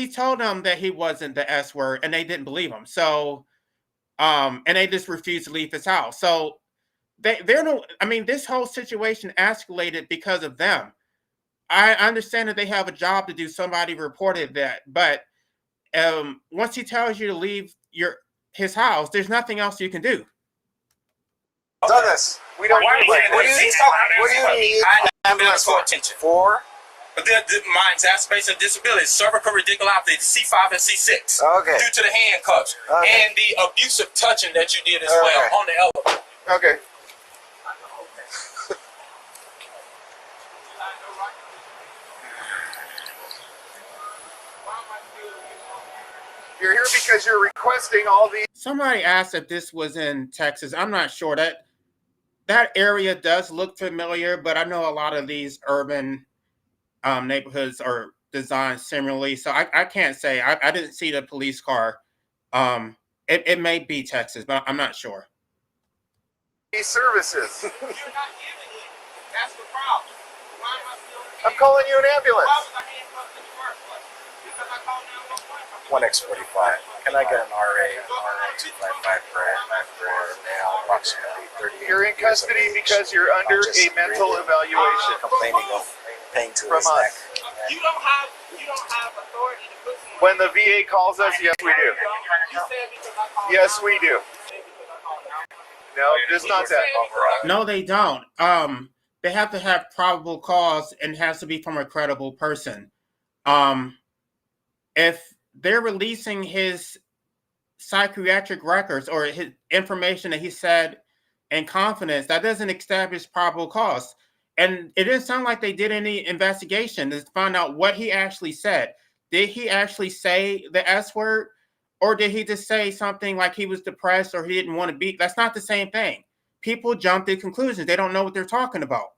told them that he wasn't the S word and they didn't believe him. So, and they just refused to leave his house. So this whole situation escalated because of them. I understand that they have a job to do. Somebody reported that, but once he tells you to leave his house, there's nothing else you can do. Douglas, We don't. Why do it like what do that. you need I need ambulance medical for? attention. For? But my exacerbation of disability, cervical radiculopathy, C5 and C6, Okay. due to the handcuffs Okay. and the abusive touching that you did as Okay. well on the elevator. Okay. You're here because you're requesting all these. Somebody asked if this was in Texas. I'm not sure. That area does look familiar, but I know a lot of these urban neighborhoods are designed similarly. So I can't say. I didn't see the police car. It may be Texas, but I'm not sure. These services. You're not giving it. That's the problem. Why am I still I'm calling you an ambulance. Why was I handcuffed in the first place? Because I called 911. 1X45. Can I get an RA 255 for male, approximately 30? You're in custody because you're under a mental evaluation. Complaining of pain to From his us. neck. You don't have authority to put someone. When the VA calls us, yes, we do. You said because I called Yes, we do. 911. No, just not that. No, they don't. They have to have probable cause and has to be from a credible person. If they're releasing his psychiatric records or his information that he said in confidence, that doesn't establish probable cause. And it didn't sound like they did any investigation to find out what he actually said. did he actually say the S word, or did he just say something like he was depressed or he didn't want to be? That's not the same thing. People jump to conclusions. They don't know what they're talking about.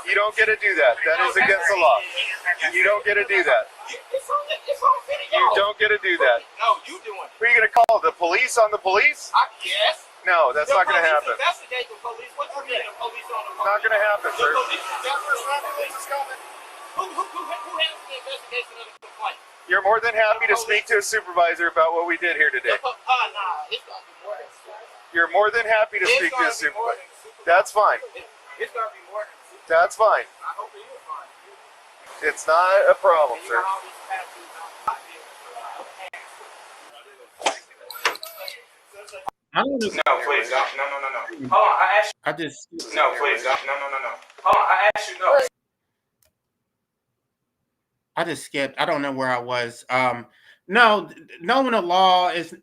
You don't get to do that. That is against the law. You don't get to do that. You don't get to do that. No, you doing it. Who are you going to call? The police on the police? I guess. No, that's not going to happen. Investigate the police. What you mean the police on the Not going to happen, The sir. police. That's where the police is coming. Who handles the investigation of the complaint? You're more than happy to speak to a supervisor about what we did here today. Nah, it's gotta be more than supervisor. You're more than happy to speak to a supervisor. That's fine. It's gotta be more than supervisor. That's fine. I hope it is fine. It's not a problem, You sir. know all these tattoos on I don't know. No, please don't. No. Hold on, I asked I just you. No, please don't. No. Hold on, I asked you. No. I just skipped. I don't know where I was. No, knowing the law is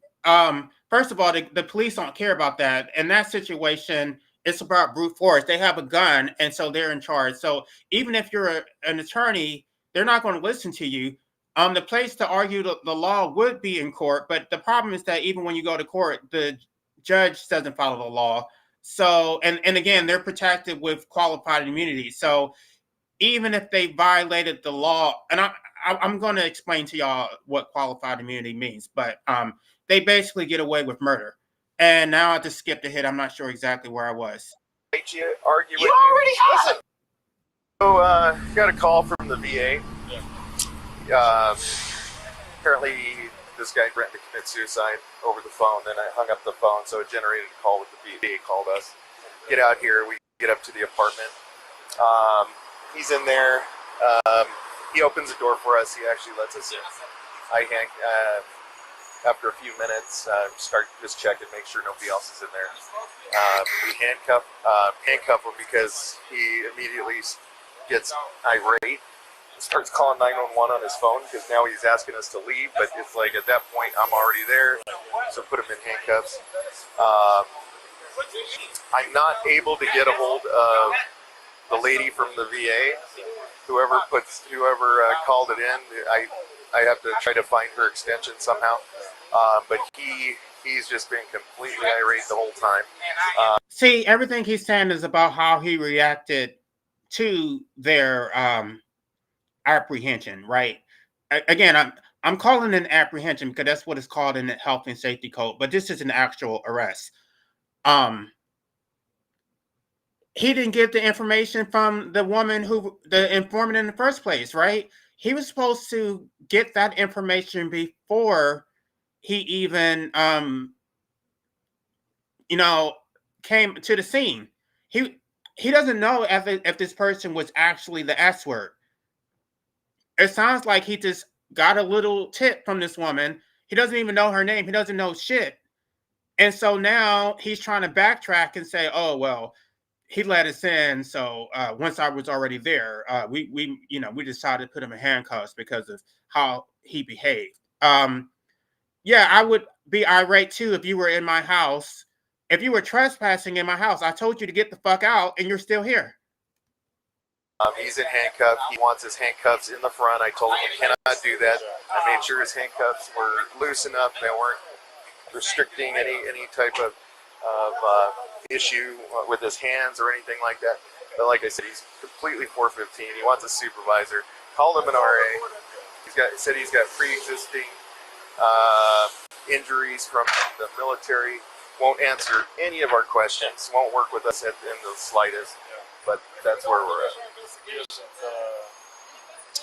first of all, the police don't care about that. In that situation, it's about brute force. They have a gun, and so they're in charge. So even if you're an attorney, they're not going to listen to you. The place to argue the law would be in court, but the problem is that even when you go to court, the judge doesn't follow the law. So, and again, they're protected with qualified immunity. So even if they violated the law, and I'm going to explain to y'all what qualified immunity means, but they basically get away with murder. And now I just skipped ahead. I'm not sure exactly where I was. Argue with You already have it. So, got a call from the VA. Apparently, this guy threatened to commit suicide over the phone. Then I hung up the phone, so it generated a call with the VA. Called us. Get out here. We get up to the apartment. He's in there. He opens the door for us. He actually lets us in. After a few minutes, start just checking, make sure nobody else is in there. We handcuff him because he immediately gets irate. Starts calling 911 on his phone because now he's asking us to leave. But it's like at that point, I'm already there, so put him in handcuffs. I'm not able to get a hold of the lady from the VA. Whoever called it in, I have to try to find her extension somehow. But he's just been completely irate the whole time. See, everything he's saying is about how he reacted to their apprehension, right? Again, I'm calling it an apprehension because that's what it's called in the health and safety code, but this is an actual arrest. He didn't get the information from the woman the informant in the first place, right? He was supposed to get that information before he even, came to the scene. He doesn't know if this person was actually the S word. It sounds like he just got a little tip from this woman. He doesn't even know her name. He doesn't know shit. And so now he's trying to backtrack and say, oh, well, he let us in. So once I was already there, we decided to put him in handcuffs because of how he behaved. Yeah, I would be irate too if you were in my house. If you were trespassing in my house, I told you to get the fuck out and you're still here. He's in handcuffs. He wants his handcuffs in the front. I told him he cannot do that. I made sure his handcuffs were loose enough. They weren't restricting any type of issue with his hands or anything like that. But like I said, he's completely 415. He wants a supervisor. Called him an RA. Said he's got pre-existing injuries from the military. Won't answer any of our questions. Won't work with us in the slightest. But that's where we're at.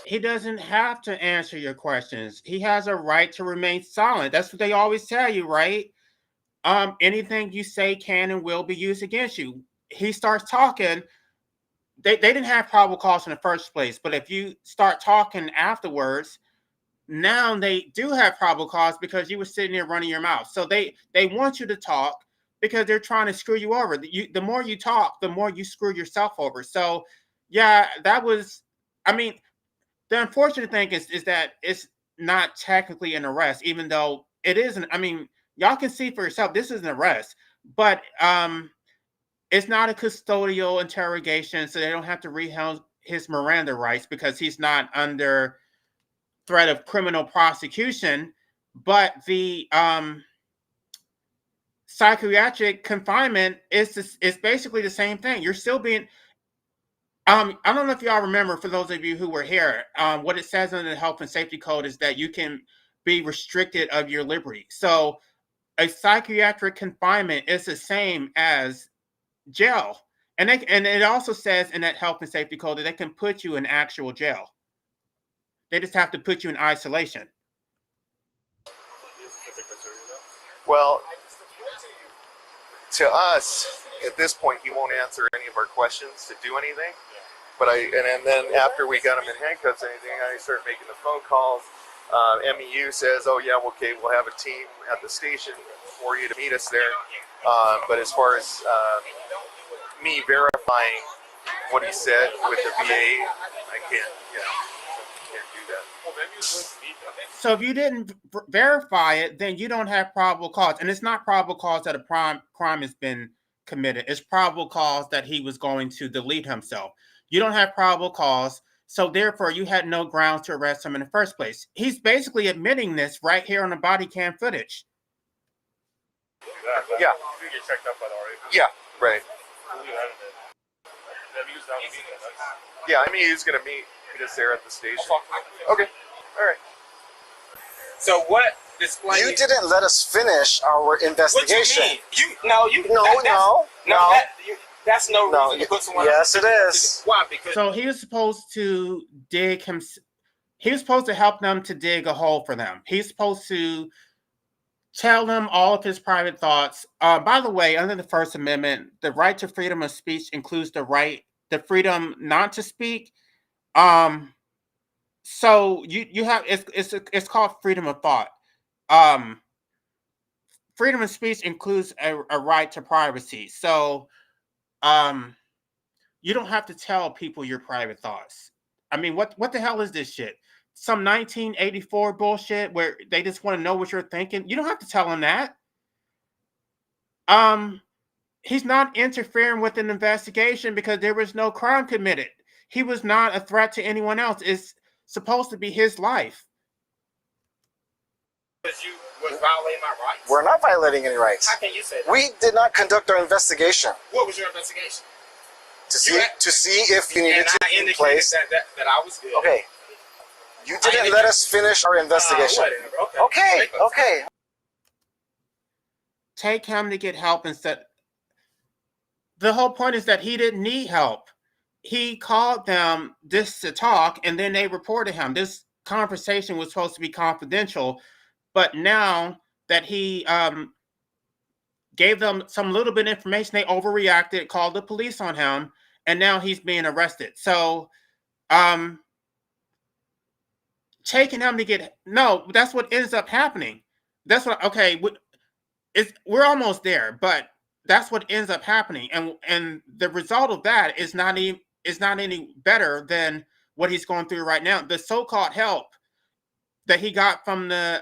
He doesn't have to answer your questions. He has a right to remain silent. That's what they always tell you, right? Anything you say can and will be used against you. He starts talking. They didn't have probable cause in the first place, but if you start talking afterwards, now they do have probable cause because you were sitting there running your mouth. So they want you to talk because they're trying to screw you over. The more you talk, the more you screw yourself over. So yeah, that was, I mean, the unfortunate thing is that it's not technically an arrest, even though it isn't. I mean, y'all can see for yourself, this is an arrest, but it's not a custodial interrogation, so they don't have to his Miranda rights because he's not under threat of criminal prosecution. But the psychiatric confinement is basically the same thing. You're still being I don't know if y'all remember, for those of you who were here, what it says in the Health and Safety Code is that you can be restricted of your liberty. So a psychiatric confinement is the same as jail. And it also says in that Health and Safety Code that they can put you in actual jail. They just have to put you in isolation. Well, to us, at this point, he won't answer any of our questions to do anything. But and then after we got him in handcuffs and anything, I started making the phone calls. MEU says, oh yeah, okay, we'll have a team at the station for you to meet us there. But as far as me verifying what he said with the VA, I can't, can't do that. So if you didn't verify it, then you don't have probable cause. And it's not probable cause that a crime has been committed. It's probable cause that he was going to delete himself. You don't have probable cause, so therefore you had no grounds to arrest him in the first place. He's basically admitting this right here on the body cam footage. Yeah. Yeah, right. Yeah, I mean, he's going to meet us there at the station. Okay, all right. So what display? You didn't let us finish our investigation. What you mean? No. That's no No, reason to put someone. yes, it is. Why? Because So he was supposed to dig him. He was supposed to help them to dig a hole for them. He's supposed to tell them all of his private thoughts. By the way, under the First Amendment, the right to freedom of speech includes the freedom not to speak. So you have it's called freedom of thought. Freedom of speech includes a right to privacy. So you don't have to tell people your private thoughts. I mean, what the hell is this shit? Some 1984 bullshit where they just want to know what you're thinking. You don't have to tell them that. He's not interfering with an investigation because there was no crime committed. He was not a threat to anyone else. It's supposed to be his life. you was violating my rights. We're not violating any rights. How can you say that? We did not conduct our investigation What was your investigation? to see if you needed And to I be in indicated place. that I was good. Okay. You didn't let us finish our investigation. Whatever. Okay. Okay. Take him to get help instead. The whole point is that he didn't need help. He called them this to talk, and then they reported him. This conversation was supposed to be confidential, but now that he gave them some little bit of information, they overreacted, called the police on him, and now he's being arrested. So, taking him to get that's what ends up happening. That's what we're almost there, but that's what ends up happening, and the result of that is not any better than what he's going through right now. The so-called help that he got from the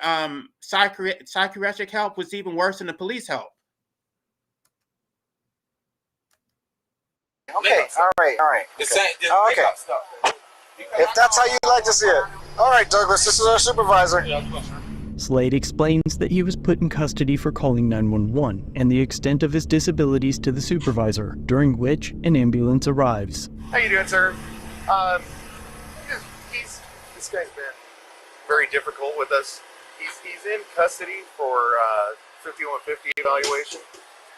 psychiatric help was even worse than the police help. Okay. All right. Okay. Okay. If that's how you like to see it. All right, Douglas. This is our supervisor. Slade explains that he was put in custody for calling 911 and the extent of his disabilities to the supervisor, during which an ambulance arrives. How you doing, sir? This guy's been very difficult with us. He's in custody for 5150 evaluation.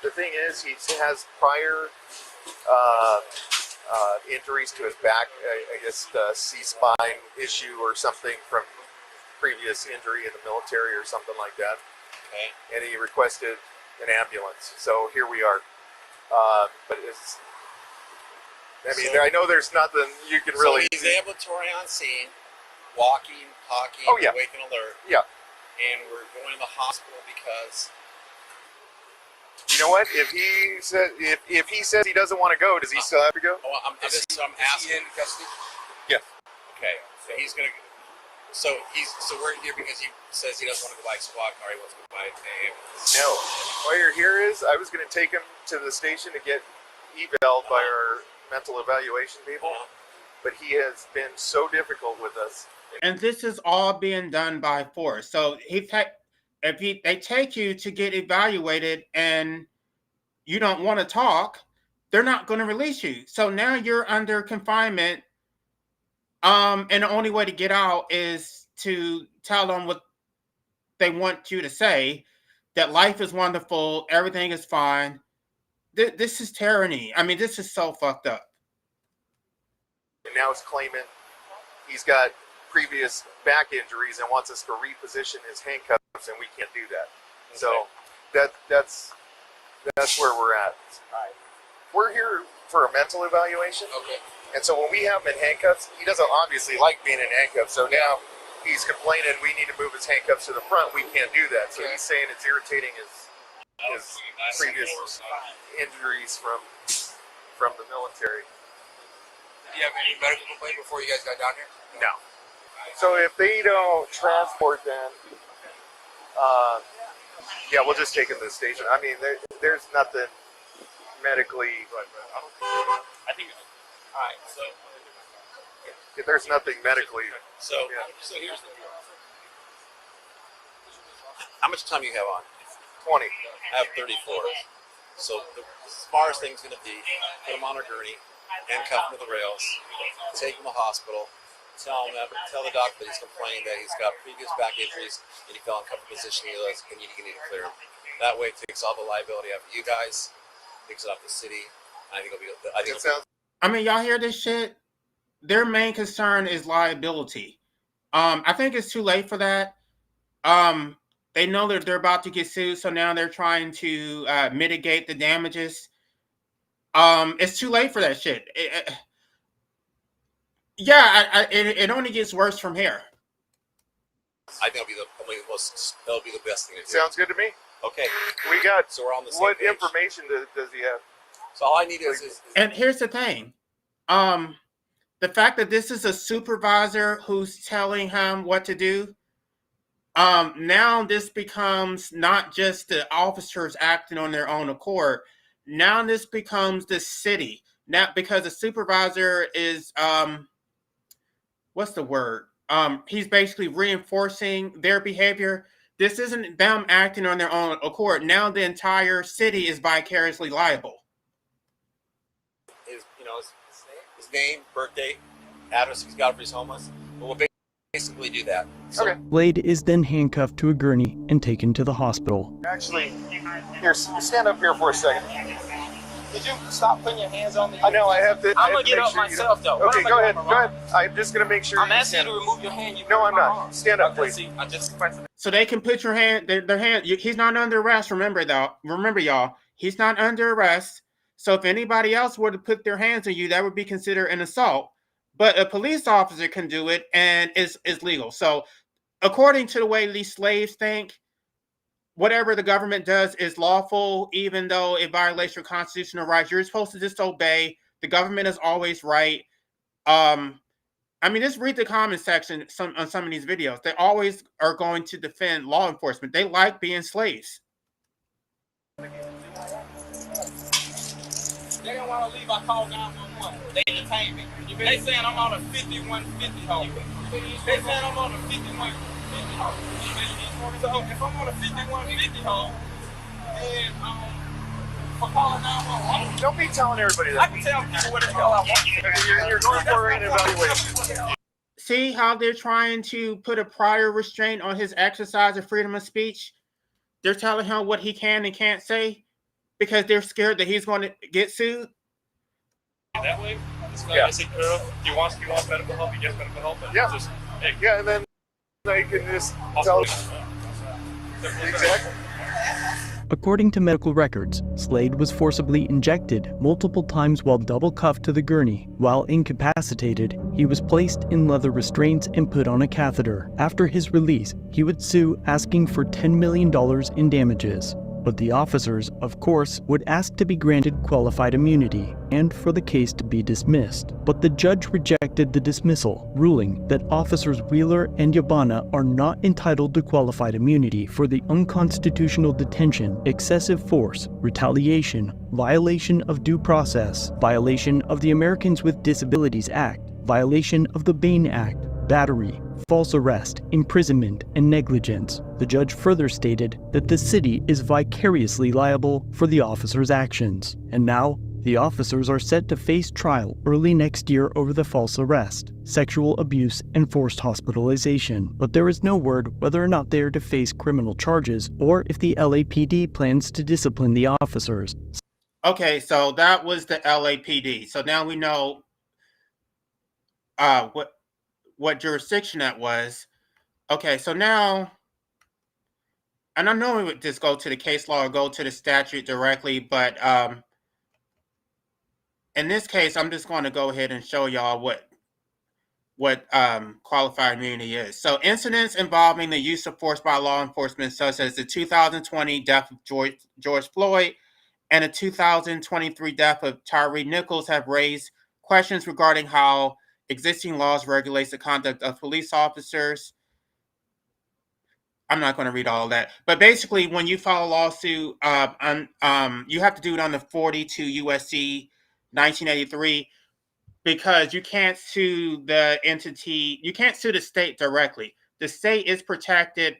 The thing is, he has prior injuries to his back. I guess C-spine issue or something from previous injury in the military or something like that. Okay. And he requested an ambulance. So here we are. But it's, I know there's nothing you can really. So he's ambulatory on scene, walking, talking, Oh, yeah. awake and alert. Yeah. And we're going to the hospital because You know what? If he says he doesn't want to go, does he still have to go? I'm asking. in custody? Yes. Okay, so he's gonna. So we're here because he says he doesn't want to go by squad car. He wants to go by ambulance. No. Why you're here is I was going to take him to the station to get eval'd by our mental evaluation people. but he has been so difficult with us. And this is all being done by force. So they take you to get evaluated and you don't want to talk, they're not going to release you. So now you're under confinement. And the only way to get out is to tell them what they want you to say, that life is wonderful, everything is fine. This is tyranny. I mean, this is so fucked up. And now he's claiming he's got previous back injuries and wants us to reposition his handcuffs, and we can't do that. So that's where we're at. We're here for a mental evaluation. Okay. And so when we have him in handcuffs, he doesn't obviously like being in handcuffs. So now he's complaining we need to move his handcuffs to the front. We can't do that. So he's saying it's irritating his previous injuries from the military. Did you have any medical complaint before you guys got down here? No. So if they don't transport them, yeah, we'll just take him to the station. I mean, there's nothing medically. I think. All right. So. If there's nothing medically. So here's the deal. How much time you have on? 20. I have 34. So the smartest thing's going to be put him on a gurney, handcuff him to the rails, take him to the hospital, tell the doctor that he's complaining that he's got previous back injuries and he fell in comfortable position. You need to clear him. That way, it takes all the liability off you guys, takes it off the city. I think it'll be. I mean, y'all hear this shit? Their main concern is liability. I think it's too late for that. They know that they're about to get sued, so now they're trying to mitigate the damages. It's too late for that shit. It only gets worse from here. I think that'll be the best thing to do. Sounds good to me. Okay. We got. So we're on the same What page. information does he have? So all I need is. And here's the thing. The fact that this is a supervisor who's telling him what to do, now this becomes not just the officers acting on their own accord. Now this becomes the city. Now, because the supervisor is, what's the word? He's basically reinforcing their behavior. This isn't them acting on their own accord. Now the entire city is vicariously liable. His name, birthday, address he's got for his homeless. We'll basically do that. So, Okay. Slade is then handcuffed to a gurney and taken to the hospital. Actually, here, stand up here for a second. Did you stop putting your hands on me? I know I have to. I'm gonna get up myself though. Okay, go ahead. Go ahead. I'm just gonna make sure. I'm asking you to remove your hand. No, I'm not. Stand up, please. I just. So they can put your hand, their hand. He's not under arrest. Remember, y'all. He's not under arrest. So if anybody else were to put their hands on you, that would be considered an assault. But a police officer can do it, and is legal. So according to the way these slaves think, whatever the government does is lawful, even though it violates your constitutional rights. You're supposed to just obey. The government is always right. I mean, just read the comment section on some of these videos. They always are going to defend law enforcement. They like being slaves. They don't want to leave. I called 911. They detained me. They saying I'm on a 5150 home. They saying I'm on a 5150 home. So if I'm on a 5150 home, then for calling 911, Don't be telling everybody I that. can tell people what the hell I want. You're going for an evaluation. See how they're trying to put a prior restraint on his exercise of freedom of speech? They're telling him what he can and can't say because they're scared that he's going to get sued. That way, this guy Yeah. is taken care of. He wants medical help. He gets medical help. And Yeah. Just, hey, Yeah, and then they can just tell. Exactly. According to medical records, Slade was forcibly injected multiple times while double cuffed to the gurney. While incapacitated, he was placed in leather restraints and put on a catheter. After his release, he would sue, asking for $10 million in damages. But the officers, of course, would ask to be granted qualified immunity and for the case to be dismissed. But the judge rejected the dismissal, ruling that officers Wheeler and Yabana are not entitled to qualified immunity for the unconstitutional detention, excessive force, retaliation, violation of due process, violation of the Americans with Disabilities Act, violation of the Bain Act, battery, false arrest, imprisonment, and negligence. The judge further stated that the city is vicariously liable for the officers' actions. And now, the officers are set to face trial early next year over the false arrest, sexual abuse, and forced hospitalization. But there is no word whether or not they are to face criminal charges or if the LAPD plans to discipline the officers. Okay, so that was the LAPD. So now we know what jurisdiction that was. Okay, so now, and I know we would just go to the case law or go to the statute directly, but in this case, I'm just going to go ahead and show y'all what qualified immunity is. So incidents involving the use of force by law enforcement, such as the 2020 death of George Floyd and the 2023 death of Tyree Nichols, have raised questions regarding how existing laws regulate the conduct of police officers. I'm not going to read all of that, but basically, when you file a lawsuit, you have to do it under 42 USC 1983, because you can't sue the entity, you can't sue the state directly. The state is protected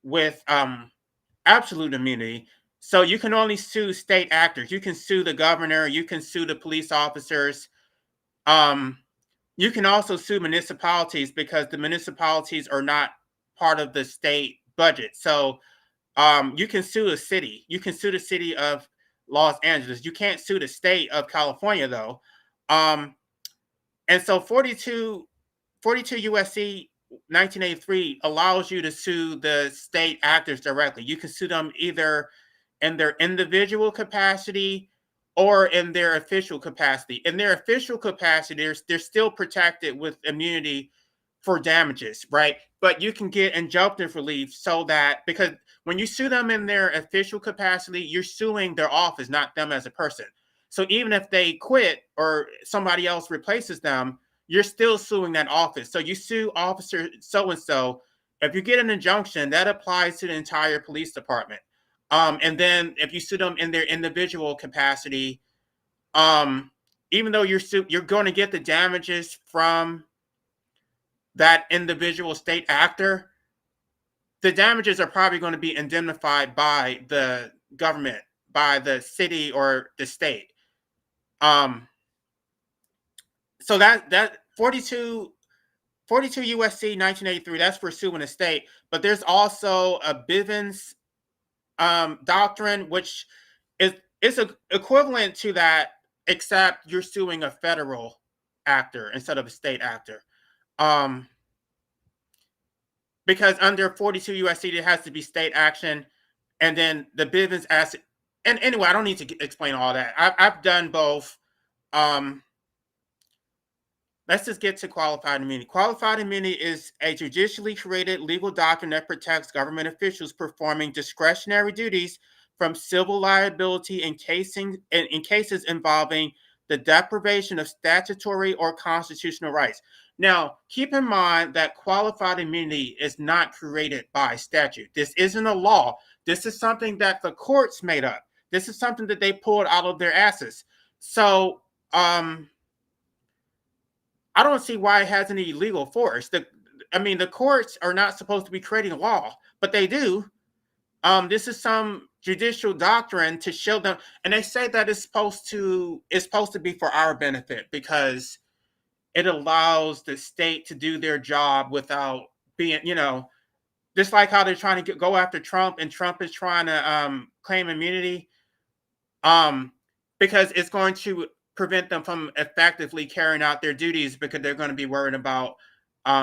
with absolute immunity, so you can only sue state actors. You can sue the governor, you can sue the police officers. You can also sue municipalities because the municipalities are not part of the state budget. So you can sue a city. You can sue the city of Los Angeles. You can't sue the state of California, though. And so 42 USC 1983 allows you to sue the state actors directly. You can sue them either in their individual capacity or in their official capacity. In their official capacity, they're still protected with immunity for damages, right? But you can get injunctive relief so that, because when you sue them in their official capacity, you're suing their office, not them as a person. So even if they quit or somebody else replaces them, you're still suing that office. So you sue officer so-and-so. If you get an injunction, that applies to the entire police department. And then if you sue them in their individual capacity, even though you're going to get the damages from that individual state actor, the damages are probably going to be indemnified by the government, by the city or the state. So that 42 USC 1983, that's for suing a state. But there's also a Bivens doctrine, which is equivalent to that, except you're suing a federal actor instead of a state actor. Because under 42 USC, it has to be state action, and then the Bivens asset. And anyway, I don't need to explain all that. I've done both. Let's just get to qualified immunity. Qualified immunity is a judicially created legal doctrine that protects government officials performing discretionary duties from civil liability in cases involving the deprivation of statutory or constitutional rights. Now, keep in mind that qualified immunity is not created by statute. This isn't a law. This is something that the courts made up. This is something that they pulled out of their asses. So, I don't see why it has any legal force. The courts are not supposed to be creating a law, but they do. This is some judicial doctrine to show them, and they say that it's supposed to be for our benefit because it allows the state to do their job without being, just like how they're trying to go after Trump, and Trump is trying to claim immunity, because it's going to prevent them from effectively carrying out their duties because they're going to be worried about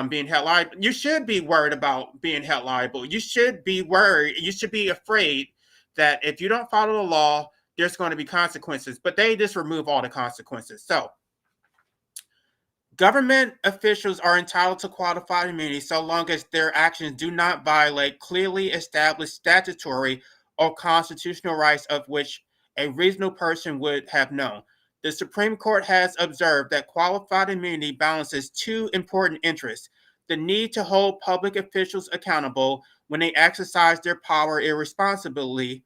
being held liable. You should be worried about being held liable. You should be worried. You should be afraid that if you don't follow the law, there's going to be consequences. But they just remove all the consequences. So government officials are entitled to qualified immunity so long as their actions do not violate clearly established statutory or constitutional rights of which a reasonable person would have known. The Supreme Court has observed that qualified immunity balances two important interests: the need to hold public officials accountable when they exercise their power irresponsibly,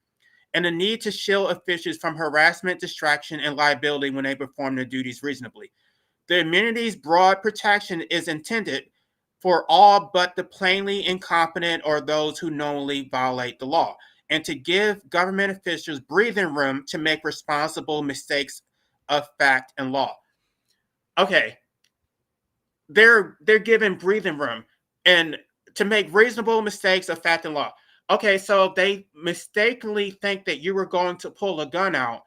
and the need to shield officials from harassment, distraction, and liability when they perform their duties reasonably. The immunity's broad protection is intended for all but the plainly incompetent or those who knowingly violate the law, and to give government officials breathing room to make responsible mistakes of fact and law. Okay, they're given breathing room and to make reasonable mistakes of fact and law. Okay, so if they mistakenly think that you were going to pull a gun out,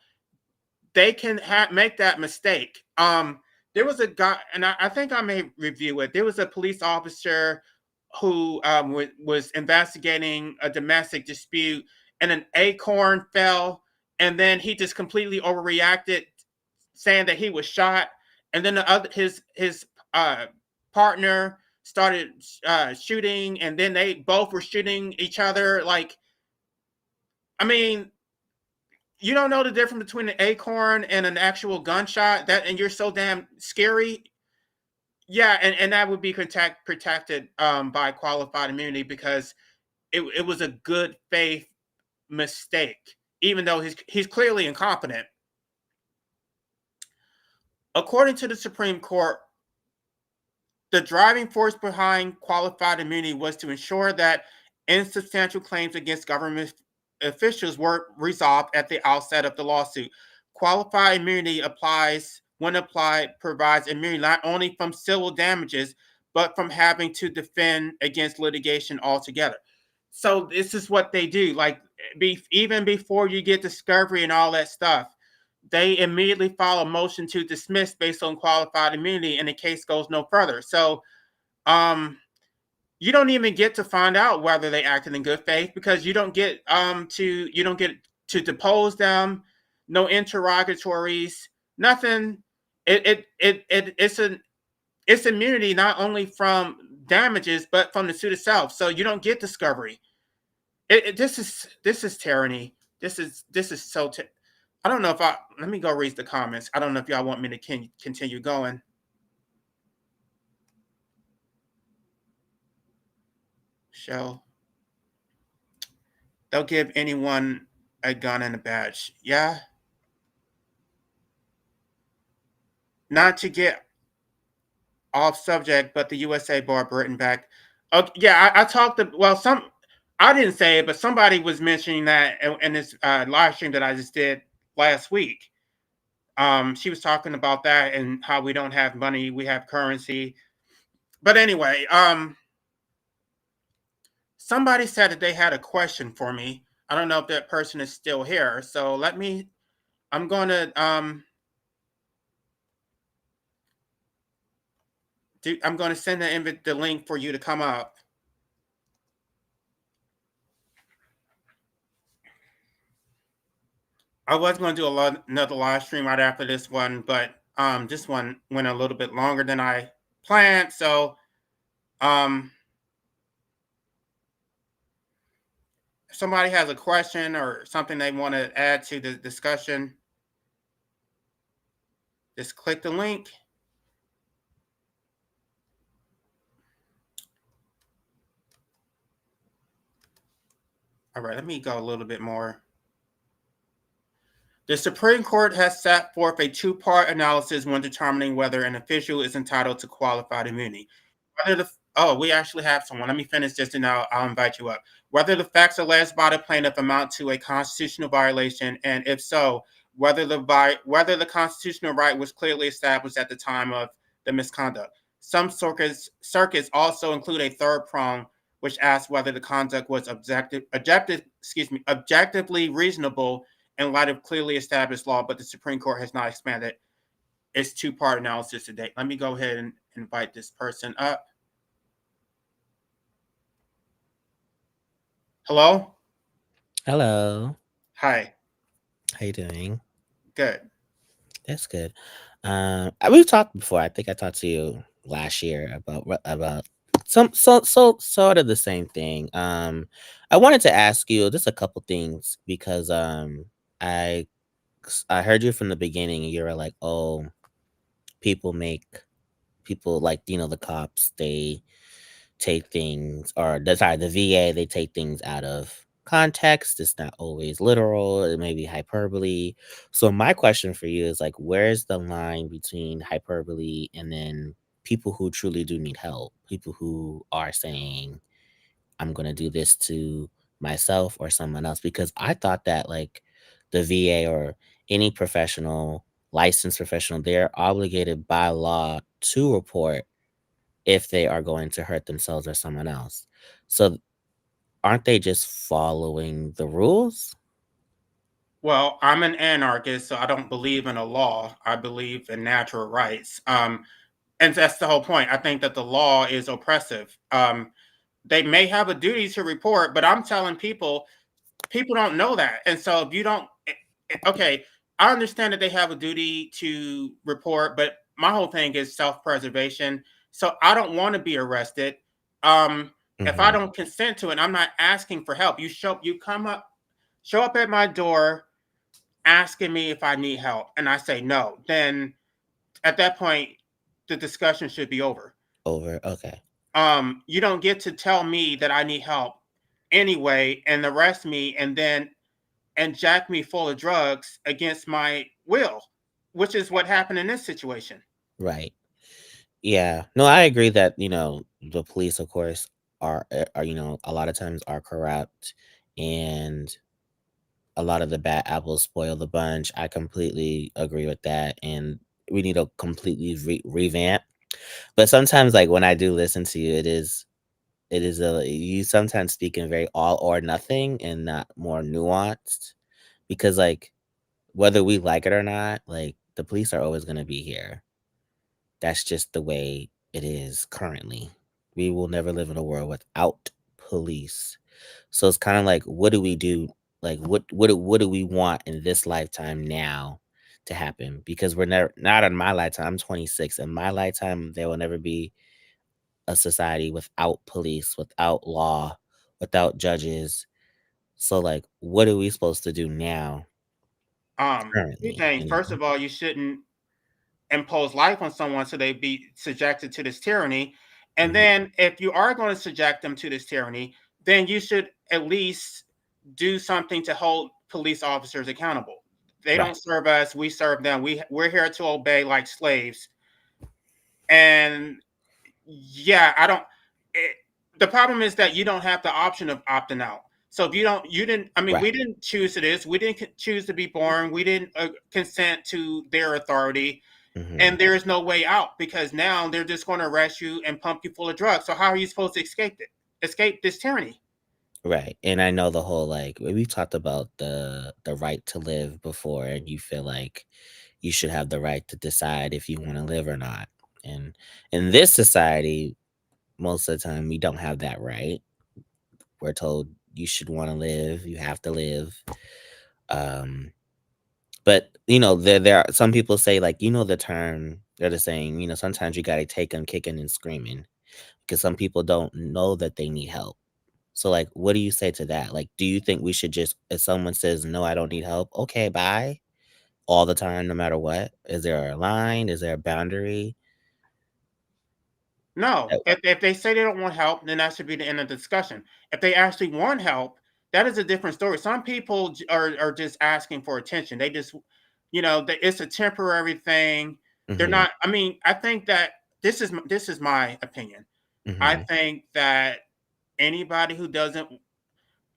they can make that mistake. There was a guy, and I think I may review it. There was a police officer who was investigating a domestic dispute, and an acorn fell, and then he just completely overreacted, saying that he was shot, and then his partner started shooting, and then they both were shooting each other. Like, I mean, you don't know the difference between an acorn and an actual gunshot, and you're so damn scary. Yeah, and that would be protected by qualified immunity because it was a good faith mistake, even though he's clearly incompetent. According to the Supreme Court, the driving force behind qualified immunity was to ensure that insubstantial claims against government officials were resolved at the outset of the lawsuit. Qualified immunity applies when applied, provides immunity not only from civil damages, but from having to defend against litigation altogether. So this is what they do. Like, even before you get discovery and all that stuff, they immediately file a motion to dismiss based on qualified immunity, and the case goes no further. So, you don't even get to find out whether they acted in good faith because you don't get to depose them. No interrogatories, nothing. It's immunity not only from damages but from the suit itself. So you don't get discovery. This is tyranny. This is so. I don't know if let me go read the comments. I don't know if y'all want me to continue going. Show. They'll give anyone a gun and a badge. Yeah. Not to get off subject, but the USA brought Britain back. Yeah, I talked to, well, I didn't say it, but somebody was mentioning that in this live stream that I just did last week. She was talking about that and how we don't have money, we have currency. But anyway, somebody said that they had a question for me. I don't know if that person is still here. So I'm going to send the link for you to come up. I was going to do another live stream right after this one, but this one went a little bit longer than I planned. So if somebody has a question or something they want to add to the discussion, just click the link. All right, let me go a little bit more. The Supreme Court has set forth a two-part analysis when determining whether an official is entitled to qualified immunity. We actually have someone. Let me finish this and I'll invite you up. Whether the facts alleged by the plaintiff amount to a constitutional violation, and if so, whether the constitutional right was clearly established at the time of the misconduct. Some circuits also include a third prong, which asks whether the conduct was objectively reasonable in light of clearly established law, but the Supreme Court has not expanded its two-part analysis to date. Let me go ahead and invite this person up. Hello? Hello. Hi. How you doing? Good. That's good. We've talked before. I think I talked to you last year about some sort of the same thing. I wanted to ask you just a couple things because I heard you from the beginning. You were like, oh, people like, the cops, they take things, or the VA, they take things out of context. It's not always literal. It may be hyperbole. So my question for you is like, where's the line between hyperbole and then people who truly do need help? People who are saying, I'm going to do this to myself or someone else, because I thought that like the VA or any professional, licensed professional, they're obligated by law to report if they are going to hurt themselves or someone else. So aren't they just following the rules? Well, I'm an anarchist, so I don't believe in a law. I believe in natural rights. And that's the whole point. I think that the law is oppressive. They may have a duty to report, but I'm telling people don't know that. And so if you don't, okay, I understand that they have a duty to report, but my whole thing is self-preservation. So I don't want to be arrested. If I don't consent to it, I'm not asking for help. You show up at my door asking me if I need help, and I say no, then at that point, the discussion should be over. Okay. You don't get to tell me that I need help anyway and arrest me and jack me full of drugs against my will, which is what happened in this situation. Right. Yeah. No, I agree that, the police, of course, are a lot of times are corrupt, and a lot of the bad apples spoil the bunch. I completely agree with that. And we need to completely revamp. But sometimes, like when I do listen to you, you sometimes speak in very all or nothing and not more nuanced, because like whether we like it or not, like the police are always going to be here. That's just the way it is currently. We will never live in a world without police. So it's kind of like, what do we do? Like, what do we want in this lifetime now to happen? Because we're never, not in my lifetime. I'm 26. In my lifetime, there will never be a society without police, without law, without judges. So, like, what are we supposed to do now? Currently, First of all, you shouldn't impose life on someone so they be subjected to this tyranny. And then if you are going to subject them to this tyranny, then you should at least do something to hold police officers accountable. They don't serve us, we serve them. We're here to obey like slaves. And yeah, the problem is that you don't have the option of opting out. So if we didn't choose this. We didn't choose to be born. We didn't consent to their authority. And there is no way out, because now they're just going to arrest you and pump you full of drugs. So how are you supposed to escape this tyranny? Right. And I know the whole, like, we talked about the right to live before, and you feel like you should have the right to decide if you want to live or not. And in this society, most of the time, we don't have that right. We're told you should want to live, you have to live. But there are some people say, like, the term, they're just saying, sometimes you got to take them kicking and screaming, because some people don't know that they need help. So, like, what do you say to that? Like, do you think we should just, if someone says, no, I don't need help, okay, bye, all the time, no matter what? Is there a line? Is there a boundary? No. If they say they don't want help, then that should be the end of the discussion. If they actually want help, that is a different story. Some people are just asking for attention. They just, it's a temporary thing. They're not. I mean, I think that this is my opinion. I think that anybody who doesn't,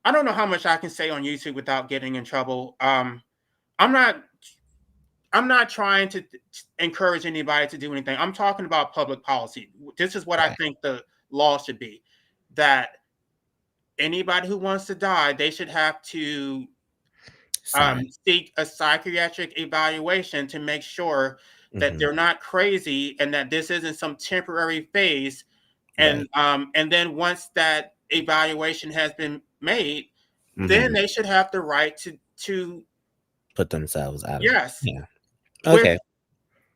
I don't know how much I can say on YouTube without getting in trouble. I'm not trying to encourage anybody to do anything. I'm talking about public policy. This is what I think the law should be, that anybody who wants to die, they should have to seek a psychiatric evaluation to make sure that they're not crazy and that this isn't some temporary phase. And then once that evaluation has been made, then they should have the right to put themselves out. Yes. Yeah. Okay.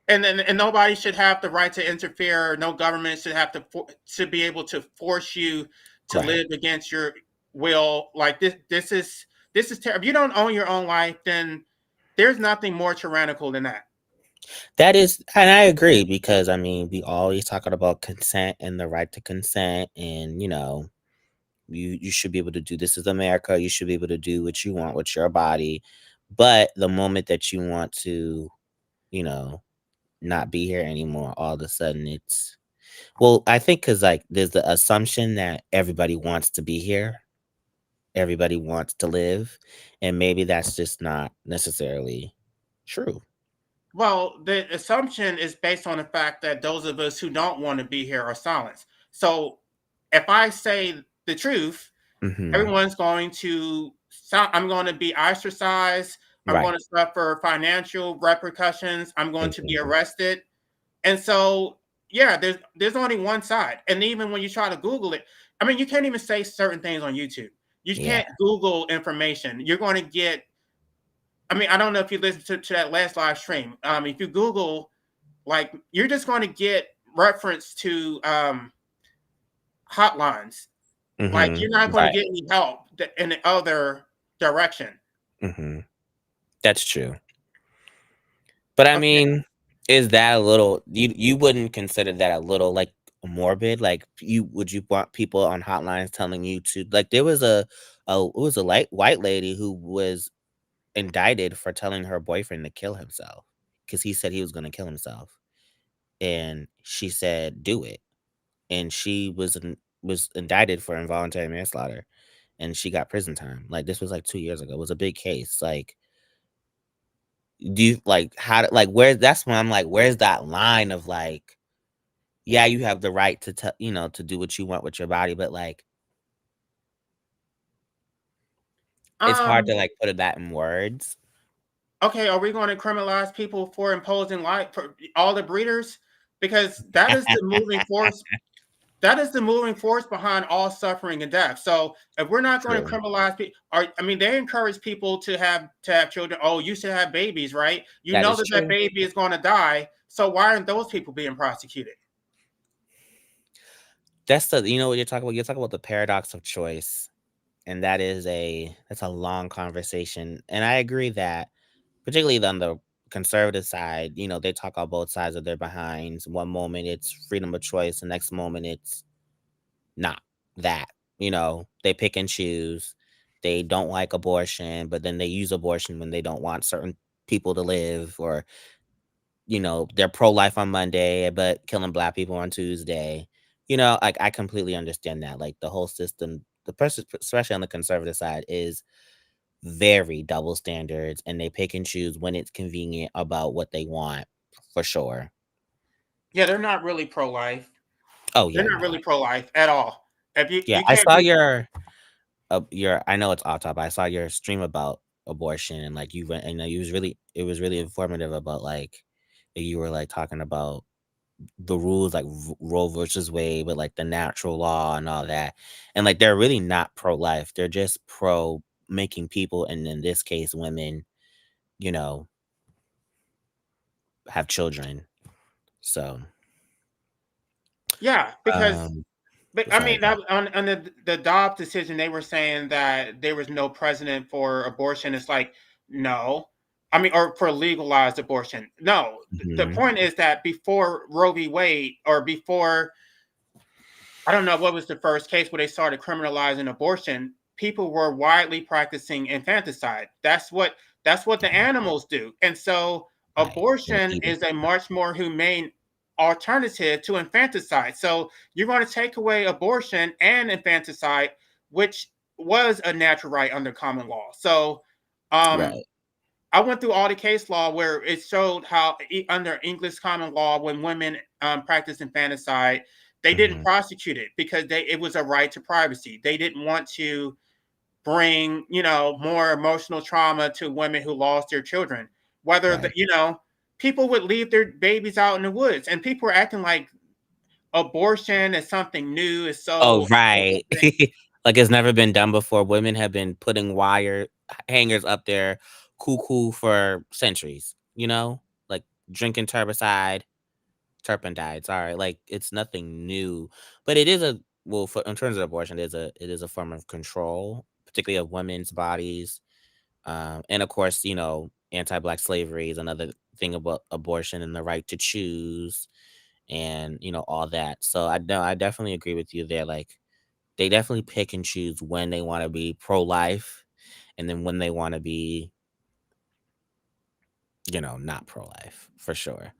And nobody should have the right to interfere. No government should have to be able to force you to live against your will. Like this is terrible. If you don't own your own life, then there's nothing more tyrannical than that. That is, and I agree, because I mean, we always talk about consent and the right to consent, and you should be able to do this is America. You should be able to do what you want with your body. But the moment that you want to, you know, not be here anymore, all of a sudden it's I think because like there's the assumption that everybody wants to be here, everybody wants to live, and maybe that's just not necessarily true. Well, the assumption is based on the fact that those of us who don't want to be here are silenced. So if I say the truth, Hmm. everyone's going to, I'm going to be ostracized. I'm going Right. to suffer financial repercussions. I'm going to be Hmm. arrested. And so, yeah, there's only one side. And even when you try to Google it, I mean, you can't even say certain things on YouTube. You Yeah. can't Google information. You're going to get, I mean, I don't know if you listened to that last live stream. If you Google, like, you're just going to get reference to hotlines. Like, Hmm. you're not going to Right. get any help in the other direction. Hmm. That's true. But I Okay. mean, is that a little you wouldn't consider that a little like morbid? Like you want people on hotlines telling you to like there was a it was a light white lady who was indicted for telling her boyfriend to kill himself because he said he was gonna kill himself. And she said, do it. And she was indicted for involuntary manslaughter and she got prison time. Like this was like 2 years ago. It was a big case. Like do you like like where that's when I'm like, where's that line of like, yeah, you have the right to to do what you want with your body, but like it's hard to Um, like put that in words. okay, are we going to criminalize people for imposing life for all the breeders? Because that is the moving force. That is the moving force behind all suffering and death. So if we're not going to True. criminalize people, I mean, they encourage people to have children. Oh, you should have babies, right? You That know is that that true. baby is going to die. So why aren't those people being prosecuted? That's the what you're talking about. You're talking about the paradox of choice. And that's a long conversation. And I agree that particularly on the conservative side, they talk on both sides of their behinds. One moment it's freedom of choice, the next moment it's not that. They pick and choose. They don't like abortion, but then they use abortion when they don't want certain people to live, or they're pro-life on Monday, but killing black people on Tuesday. Like I completely understand that. Like the whole system, the person, especially on the conservative side, is very double standards, and they pick and choose when it's convenient about what they want, for sure. Yeah, they're not really pro-life. Oh They're yeah, not no, really pro-life at all. If yeah. you I can't saw be, your. I know it's off top. I saw your stream about abortion, and like you went, and it was really informative about like you were like talking about the rules like Roe versus Wade, but like the natural law and all that. And like they're really not pro life. They're just pro making people, and in this case, women, you know, have children. So, yeah, because um, but I sorry. mean, that, on the Dobbs decision, they were saying that there was no precedent for abortion. It's like, no, I mean, or for legalized abortion. No, the Mhm. point is that before Roe v. Wade, or before, I don't know what was the first case where they started criminalizing abortion, people were widely practicing infanticide. That's what the animals do, and so Right. They're abortion eating. is a much more humane alternative to infanticide. So you're going to take away abortion and infanticide, which was a natural right under common law. So um, Right. I went through all the case law where it showed how under English common law, when women practiced infanticide, they didn't Hmm. prosecute it because it was a right to privacy. They didn't want to bring more emotional trauma to women who lost their children. Whether Right. people would leave their babies out in the woods, and people were acting like abortion is something new. Is Oh, so right. Like it's never been done before. Women have been putting wire hangers up their cuckoo for centuries, like drinking turpentine. Sorry, like it's nothing new, but it is in terms of abortion, it is a form of control, particularly of women's bodies. And of course, anti-black slavery is another thing about abortion and the right to choose, and all that. So I know I definitely agree with you there. Like they definitely pick and choose when they want to be pro-life and then when they want to be, not pro-life, for sure.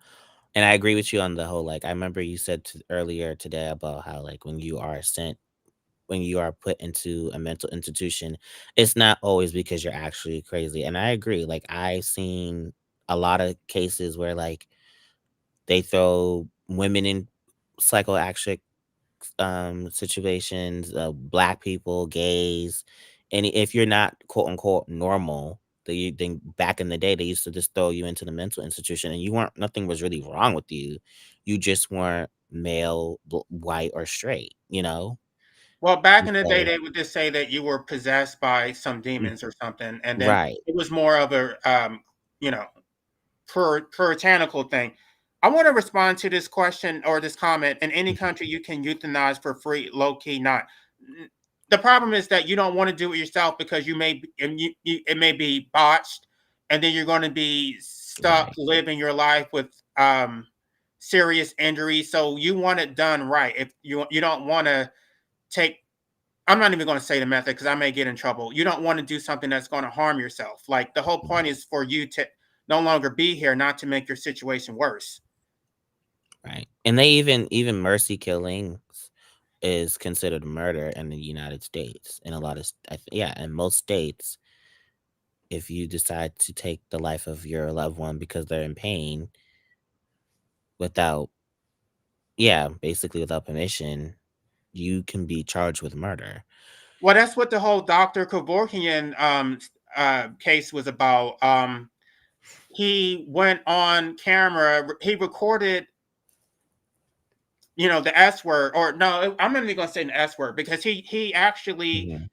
And I agree with you on the whole, like, I remember you said earlier today about how, like, when you are put into a mental institution, it's not always because you're actually crazy. And I agree. Like, I've seen a lot of cases where, like, they throw women in psychoactive situations, black people, gays, and if you're not quote unquote normal, then back in the day they used to just throw you into the mental institution, and you weren't nothing was really wrong with you. You just weren't male, white, or straight. Well, back And in the day, so, they would just say that you were possessed by some mm, demons or something, and then right. it was more of a, you know, puritanical thing. I want to respond to this question or this comment. In any Mhm. country, you can euthanize for free, low key, not. The problem is that you don't want to do it yourself because it may be botched, and then you're going to be stuck Right. living your life with serious injuries. So you want it done right. If you don't want to take, I'm not even going to say the method because I may get in trouble. You don't want to do something that's going to harm yourself. Like the whole point is for you to no longer be here, not to make your situation worse. Right. And they even mercy killings is considered murder in the United States. In a lot of yeah, in most states, if you decide to take the life of your loved one because they're in pain without, yeah, basically without permission, you can be charged with murder. Well, that's what the whole Dr. Kevorkian case was about. He went on camera, he recorded, the S word, or no, I'm not even going to say the S word because he actually, Mhm.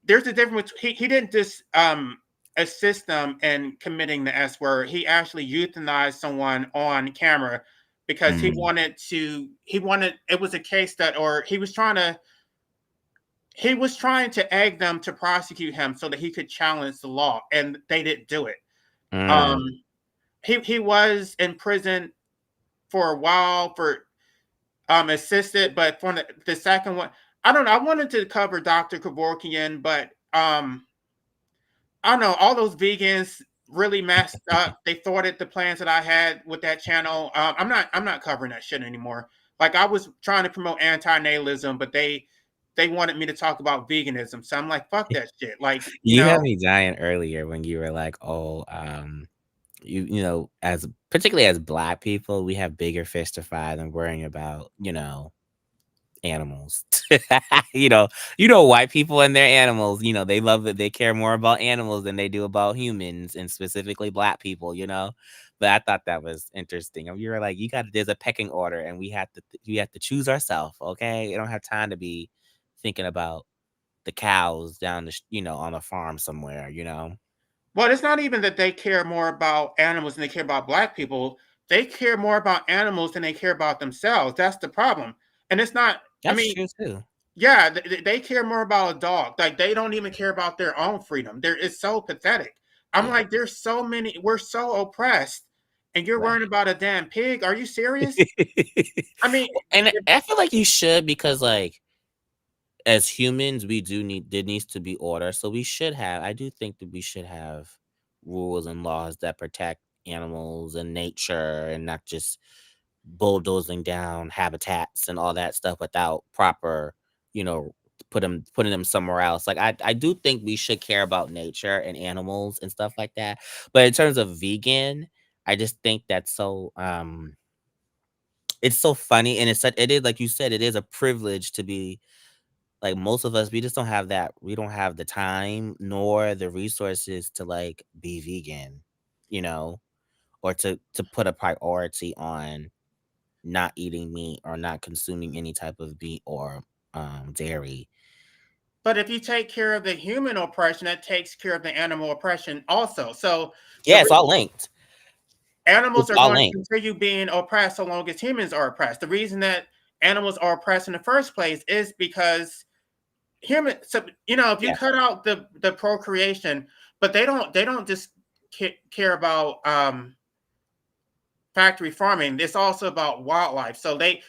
there's a difference. He didn't just assist them in committing the S word. He actually euthanized someone on camera because Mhm. it was a case that, or he was trying to egg them to prosecute him so that he could challenge the law, and they didn't do it. Um, Mm. he was in prison for a while for assisted, but for the second one, I don't know. I wanted to cover Dr. Kevorkian, but I don't know. All those vegans really messed up. They thwarted the plans that I had with that channel. I'm not covering that shit anymore. Like I was trying to promote anti-natalism, but they wanted me to talk about veganism. So I'm like, fuck that shit. Like, You had me dying earlier when you were like, "Oh, as particularly as Black people, we have bigger fish to fry than worrying about, animals." You know, white people and their animals, they love it. They care more about animals than they do about humans, and specifically Black people. But I thought that was interesting. You were like, there's a pecking order, and we have to choose ourselves. Okay, you don't have time to be thinking about the cows down on a farm somewhere. Well, it's not even that they care more about animals than they care about Black people. They care more about animals than they care about themselves. That's the problem. And it's not, I That's mean, true too. yeah, they care more about a dog. Like they don't even care about their own freedom. It's so pathetic. I'm Yeah. like, we're so oppressed, and you're Right. worrying about a damn pig. Are you serious? I mean, And I feel like you should, because, like, as humans, there needs to be order. So I do think that we should have rules and laws that protect animals and nature, and not just bulldozing down habitats and all that stuff without proper, you know, putting them somewhere else. Like, I do think we should care about nature and animals and stuff like that. But in terms of vegan, I just think that's it's so funny, and it is, like you said, it is a privilege to be, like, most of us, we don't have the time nor the resources to, like, be vegan, you know, or to put a priority on not eating meat or not consuming any type of meat or dairy. but if you take care of the human oppression, that takes care of the animal oppression also. So the Yeah, it's all linked. animals It's are all going to linked. continue being oppressed so long as humans are oppressed. The reason that animals are oppressed in the first place is because so if you Yeah. cut out the procreation, but they don't just care about factory farming, it's also about wildlife. So they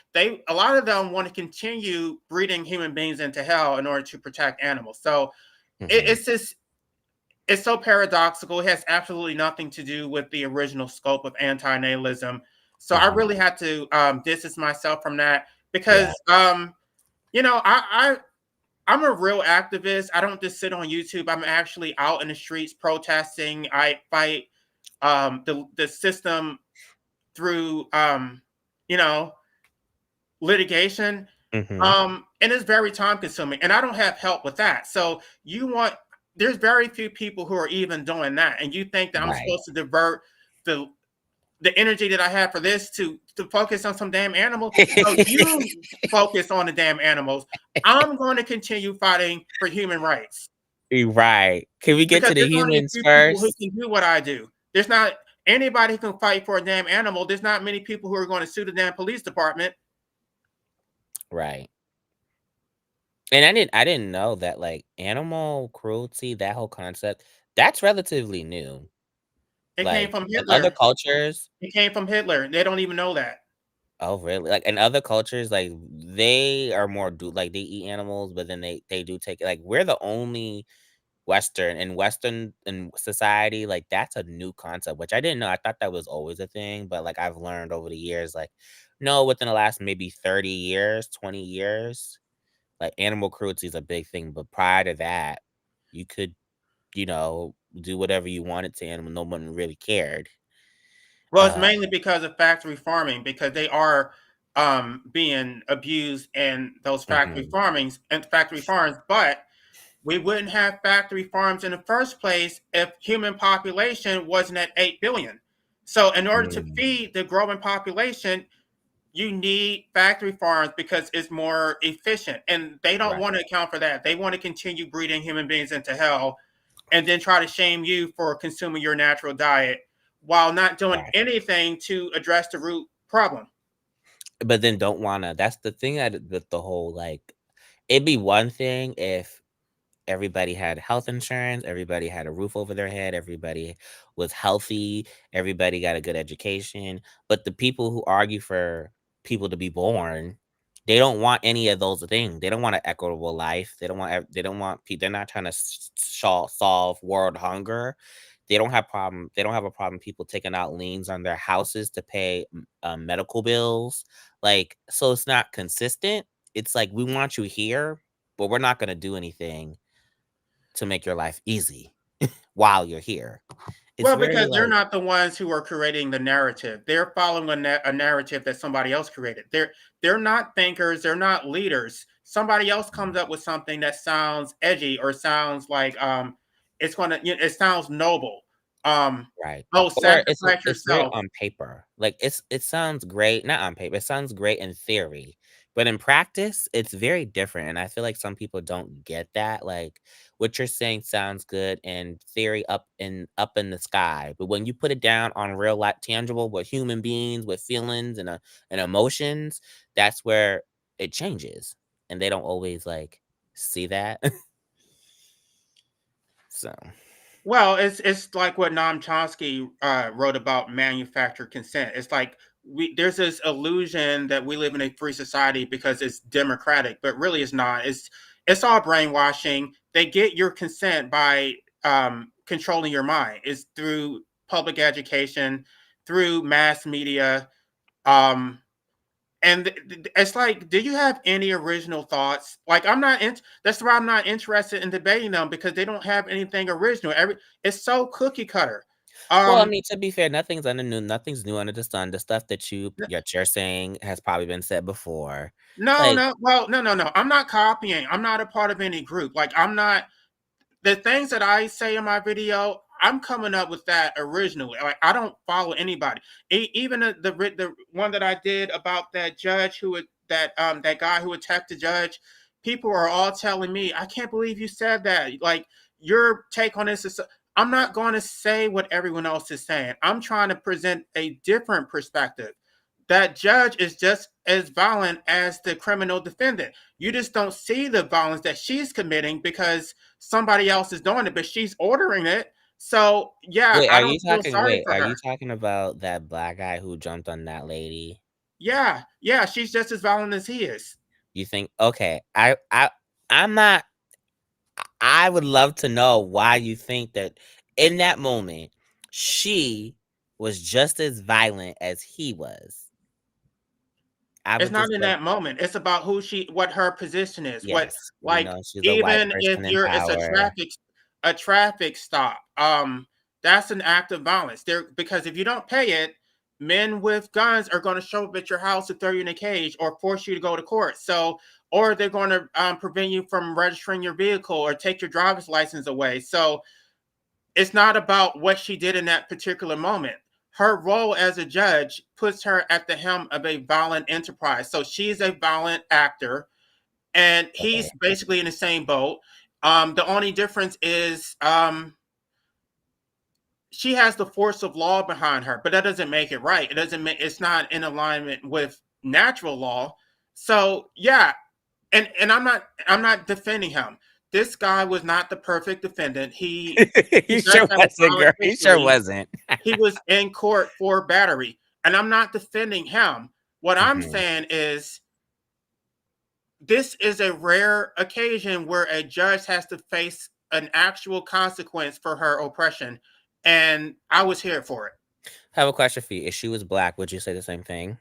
a lot of them want to continue breeding human beings into hell in order to protect animals. So it's just it's so paradoxical. It has absolutely nothing to do with the original scope of anti-natalism. So I really had to distance myself from that because you know I'm a real activist. I don't just sit on YouTube. I'm actually out in the streets protesting. I fight the system through you know litigation. And it's very time consuming, and I don't have help with that. So there's very few people who are even doing that, and you think that I'm Right. supposed to divert the energy that I have for this to focus on some damn animal? No, you focus on the damn animals. I'm going to continue fighting for human rights Right. Can we get because to the there's only a humans few people who first? can do what I do. There's not anybody who can fight for a damn animal. There's not many people who are going to sue the damn police department. Right. And I didn't know that like animal cruelty, that whole concept, that's relatively new. It came Like from in other Hitler. cultures, It came from Hitler. They don't even know that. oh really? Like in other cultures, like they are more like they eat animals, but then they do take like we're the only Western in society, like that's a new concept, which I didn't know. I thought that was always a thing, but like I've learned over the years, like no, within the last maybe 30 years, 20 years, like animal cruelty is a big thing. But prior to that, you could, do whatever you wanted to animal. No one really cared. Well, it's Uh, mainly because of factory farming, because they are being abused in those factory mhm, farmings and factory farms. But we wouldn't have factory farms in the first place if human population wasn't at 8 billion. So in order to mm, feed the growing population, you need factory farms because it's more efficient. And they don't right, want to account for that. They want to continue breeding human beings into hell and then try to shame you for consuming your natural diet while not doing right. anything to address the root problem. But then don't wanna. That's the thing with the whole like. It'd be one thing if everybody had health insurance, everybody had a roof over their head, everybody was healthy, everybody got a good education. But the people who argue for people to be born, they don't want any of those things. They don't want an equitable life. They don't want people. They're not trying to solve world hunger. They don't have a problem people taking out liens on their houses to pay medical bills. Like, so it's not consistent. It's like we want you here, but we're not going to do anything to make your life easy while you're here. It's Well, very because they're like, not the ones who are creating the narrative. They're following a narrative that somebody else created. They're not thinkers. They're not leaders. Somebody else comes up with something that sounds edgy or sounds like it's gonna. It sounds noble. right. Oh, Or sacrifice it's great yourself. on paper. Like it sounds great, not on paper. It sounds great in theory, but in practice, it's very different. And I feel like some people don't get that. Like what you're saying sounds good in theory up in the sky, but when you put it down on real life, tangible with human beings with feelings and emotions, that's where it changes. And they don't always like see that. So Well, it's like what Noam Chomsky wrote about manufactured consent. It's like there's this illusion that we live in a free society because it's democratic, but really it's not. It's all brainwashing. They get your consent by controlling your mind. It's through public education, through mass media, um, and it's like, do you have any original thoughts? Like, I'm not. That's why I'm not interested in debating them because they don't have anything original. It's so cookie cutter. well, I Um, mean, to be fair, nothing's new under the sun. The stuff you're saying has probably been said before. no, Like, no. Well, no, no, no. I'm not copying. I'm not a part of any group. Like, I'm not. The things that I say in my video, I'm coming up with that originally. Like, I don't follow anybody. Even the one that I did about that judge that guy who attacked the judge. People are all telling me, I can't believe you said that. Like, your take on this is. I'm not going to say what everyone else is saying. I'm trying to present a different perspective. That judge is just as violent as the criminal defendant. You just don't see the violence that she's committing because somebody else is doing it, but she's ordering it. So yeah, Wait, I don't feel sorry for are you her. talking about that black guy who jumped on that lady? Yeah, yeah, she's just as violent as he is. You think okay, I'm not I would love to know why you think that in that moment she was just as violent as he was. I It's would not just in like that moment. It's about what her position is. What yes, we like know she's a white even if person in you're it's power. a traffic stop. That's an act of violence. There because if you don't pay it, men with guns are going to show up at your house to throw you in a cage or force you to go to court. So or they're going to prevent you from registering your vehicle or take your driver's license away. So it's not about what she did in that particular moment. Her role as a judge puts her at the helm of a violent enterprise. So she's a violent actor, and Okay. he's basically in the same boat. The only difference is she has the force of law behind her, but that doesn't make it right. It doesn't make it's not in alignment with natural law. So yeah, and I'm not defending him. This guy was not the perfect defendant. He He does sure have a wasn't, violent girl. He sure history. wasn't. He was in court for battery, and I'm not defending him. What I'm Mhm. saying is this is a rare occasion where a judge has to face an actual consequence for her oppression, and I was here for it. I have a question for you. If she was black, would you say the same thing?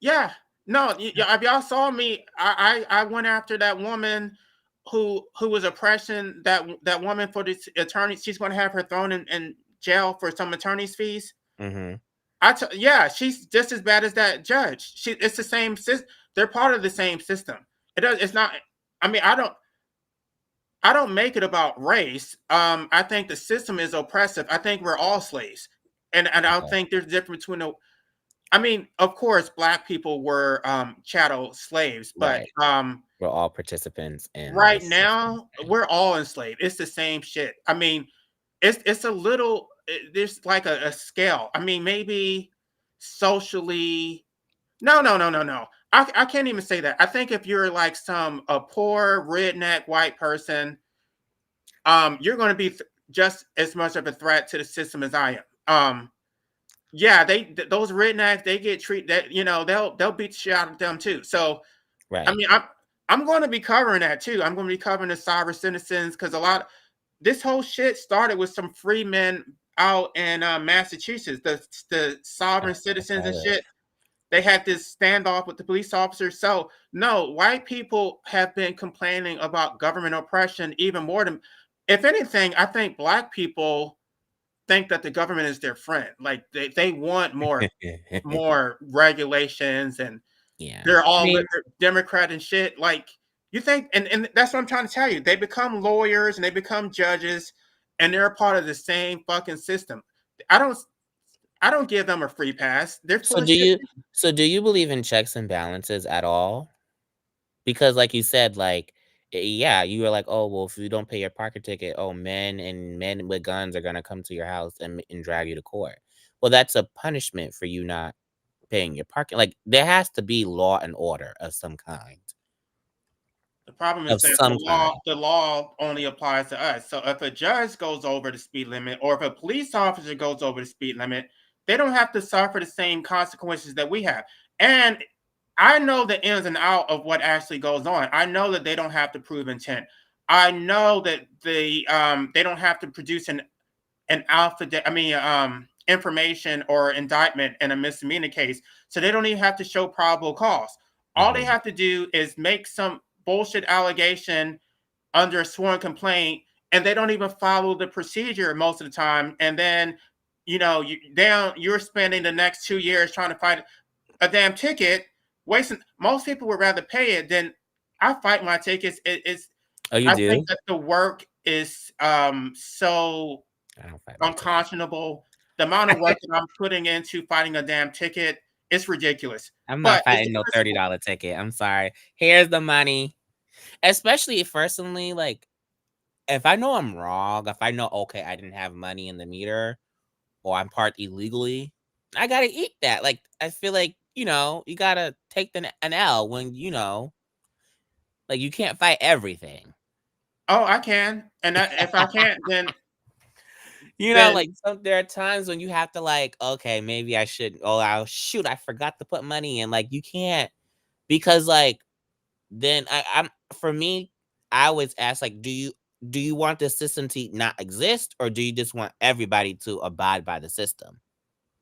Yeah, no, if y'all saw me, I went after that woman who was oppressing that woman for this attorney. She's going to have her thrown in jail for some attorney's fees. Mhm. Yeah, she's just as bad as that judge. It's the same system. They're part of the same system. It's not. I mean, I don't make it about race. I think the system is oppressive. I think we're all slaves, and I don't Okay. think there's a difference between the. I mean, of course, black people were chattel slaves, but Right. We're all participants in right this system. now we're all enslaved. It's the same shit. I mean, it's a little. There's like a scale. I mean, maybe socially. No, no, no, no, no. I can't even say that. I think if you're like a poor redneck white person, you're going to be just as much of a threat to the system as I am. Yeah, those rednecks they get treated that they'll beat the shit out of them too. So I Right. mean I'm going to be covering that too. I'm going to be covering the sovereign citizens because this whole shit started with some free men out in Massachusetts. The I sovereign citizens and heard it. shit. They had this standoff with the police officers. So no, white people have been complaining about government oppression even more than, if anything, I think black people think that the government is their friend. Like they want more regulations, and Yeah. they're I all mean, Democrat and shit. Like you think, and that's what I'm trying to tell you. They become lawyers and they become judges, and they're a part of the same fucking system. I don't I don't give them a free pass. They're full so of do shit. you so do you believe in checks and balances at all? Because like you said, like, yeah, you were like, "Oh, well, if you don't pay your parking ticket, oh, men with guns are gonna come to your house and drag you to court." Well, that's a punishment for you not paying your parking. Like, there has to be law and order of some kind. The problem is Of that some kind. the law only applies to us. So if a judge goes over the speed limit or if a police officer goes over the speed limit, they don't have to suffer the same consequences that we have. And I know the ins and out of what actually goes on. I know that they don't have to prove intent. I know that they don't have to produce an information or indictment in a misdemeanor case. So they don't even have to show probable cause. All they Mhm. have to do is make some bullshit allegation under a sworn complaint, and they don't even follow the procedure most of the time. And then, you're spending the next 2 years trying to fight a damn ticket, wasting. Most people would rather pay it than I fight my tickets. Oh, you I think do? that the work is so I don't fight my ticket. unconscionable. The amount of work that I'm putting into fighting a damn ticket is ridiculous. I'm not But it's the fighting no principle. $30 ticket. I'm sorry. Here's the money. Especially if personally, like, if I know I'm wrong, if I know, okay, I didn't have money in the meter or I'm parked illegally, I gotta eat that. Like, I feel like, you gotta take an L when, like, you can't fight everything. Oh, I can, and if I can't, then then like there are times when you have to like, okay, maybe I should. Oh, shoot, I forgot to put money in. Like you can't because like then I'm for me, I always ask like, do you want the system to not exist or do you just want everybody to abide by the system?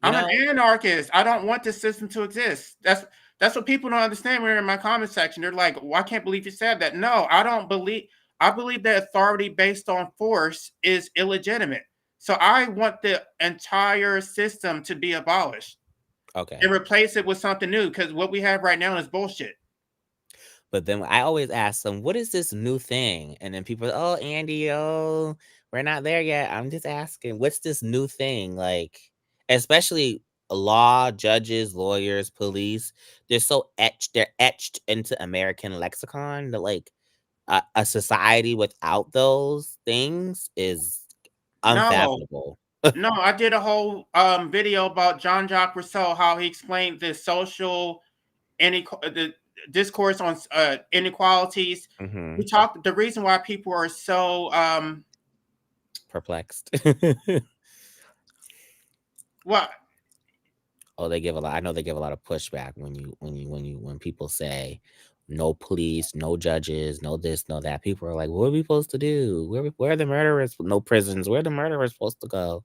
You I'm an know? anarchist. I don't want this system to exist. That's what people don't understand when they're in my comment section. They're like, well, I can't believe you said that. No, I don't believe I believe that authority based on force is illegitimate. So I want the entire system to be abolished Okay. and replace it with something new because what we have right now is bullshit. But then I always ask them, what is this new thing? And then people, oh, Andy, oh, we're not there yet. I'm just asking, what's this new thing? Like, especially law, judges, lawyers, police, they're etched into American lexicon that like a society without those things is No, unfathomable. no, I did a whole video about Jean-Jacques Rousseau, how he explained the social the discourse on inequalities. Hmm. We talked the reason why people are so Perplexed. what Oh, they give a lot. I know they give a lot of pushback when people say no police, no judges, no this, no that. People are like, what are we supposed to do? Where are the murderers? No prisons. Where are the murderers supposed to go?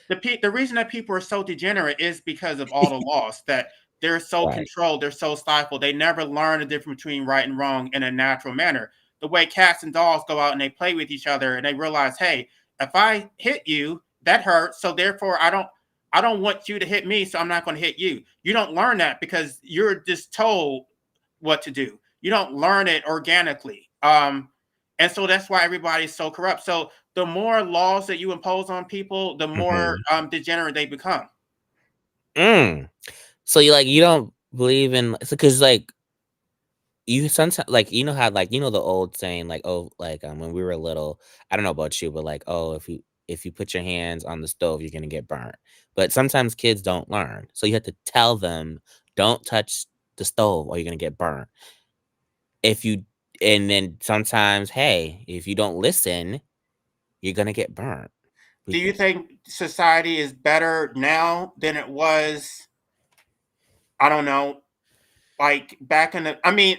the reason that people are so degenerate is because of all the laws that they're so Right. controlled, they're so stifled. They never learn the difference between right and wrong in a natural manner. The way cats and dogs go out and they play with each other and they realize, hey, if I hit you, that hurts. So therefore, I don't want you to hit me, so I'm not going to hit you. You don't learn that because you're just told what to do. You don't learn it organically. And so that's why everybody's so corrupt. So the more laws that you impose on people, the more degenerate they become. So you don't believe in because like you sometimes like how like the old saying like oh like when we were little, I don't know about you, but like oh if you put your hands on the stove you're gonna get burnt. But sometimes kids don't learn, so you have to tell them don't touch the stove or you're gonna get burnt. If you and then sometimes hey if you don't listen you're gonna get burnt. Do you think society is better now than it was? I don't know, like back in the. I mean,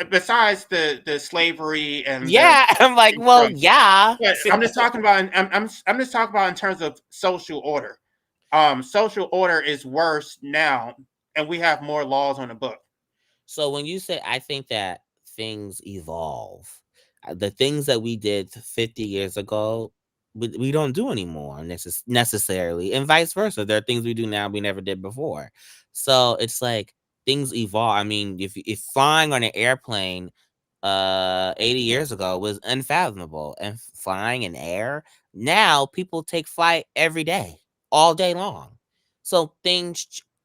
besides the slavery and Yeah, I'm like, well, yeah. But I'm just talking about. I'm just talking about in terms of social order. Social order is worse now, and we have more laws on the book. So when you say, I think that things evolve, the things that we did 50 years ago, we don't do anymore necessarily, and vice versa. There are things we do now we never did before. So it's like things evolve. I mean, if flying on an airplane 80 years ago was unfathomable, and flying in air now people take flight every day, all day long. So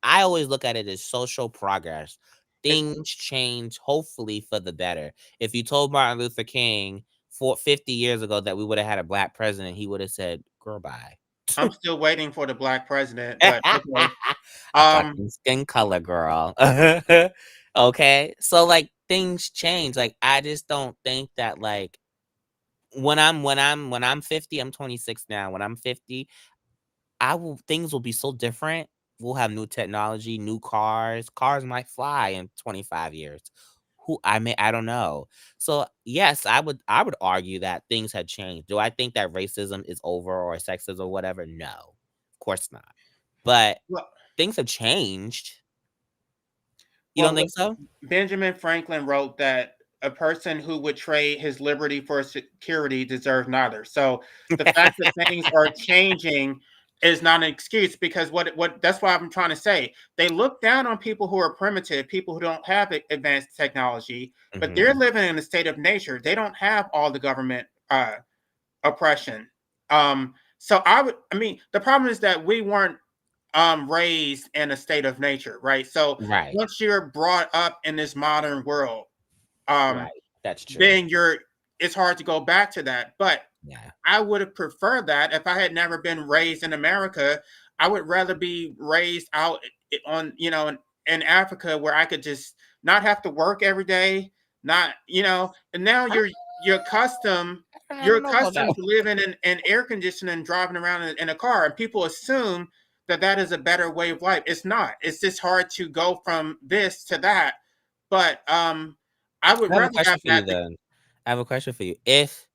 I always look at it as social progress. Things change, hopefully for the better. If you told Martin Luther King 50 years ago that we would have had a black president, he would have said, girl, bye. I'm still waiting for the black president, but okay. Fucking skin color, girl. Okay. So like things change. Like I just don't think that like when I'm 50, I'm 26 now. When I'm 50, things will be so different. We'll have new technology, new cars. Cars might fly in 25 years. I don't know. So yes, I would argue that things had changed. Do I think that racism is over or sexism or whatever? No, of course not. But things have changed. You don't think so? Benjamin Franklin wrote that a person who would trade his liberty for security deserves neither. So the fact that things are changing is not an excuse because what that's why I'm trying to say. They look down on people who are primitive, people who don't have advanced technology, but they're living in a state of nature. They don't have all the government oppression. So I mean, the problem is that we weren't raised in a state of nature, right? So once you're brought up in this modern world, that's true. then it's hard to go back to that. But I would have preferred that if I had never been raised in America. I would rather be raised out on, in Africa where I could just not have to work every day, not, and now you're accustomed I you're don't know about that accustomed one. to living in air conditioning, driving around in a car, and people assume that that is a better way of life. It's not. It's just hard to go from this to that. But I would I have a rather question have for you that. then. I have a question for you. If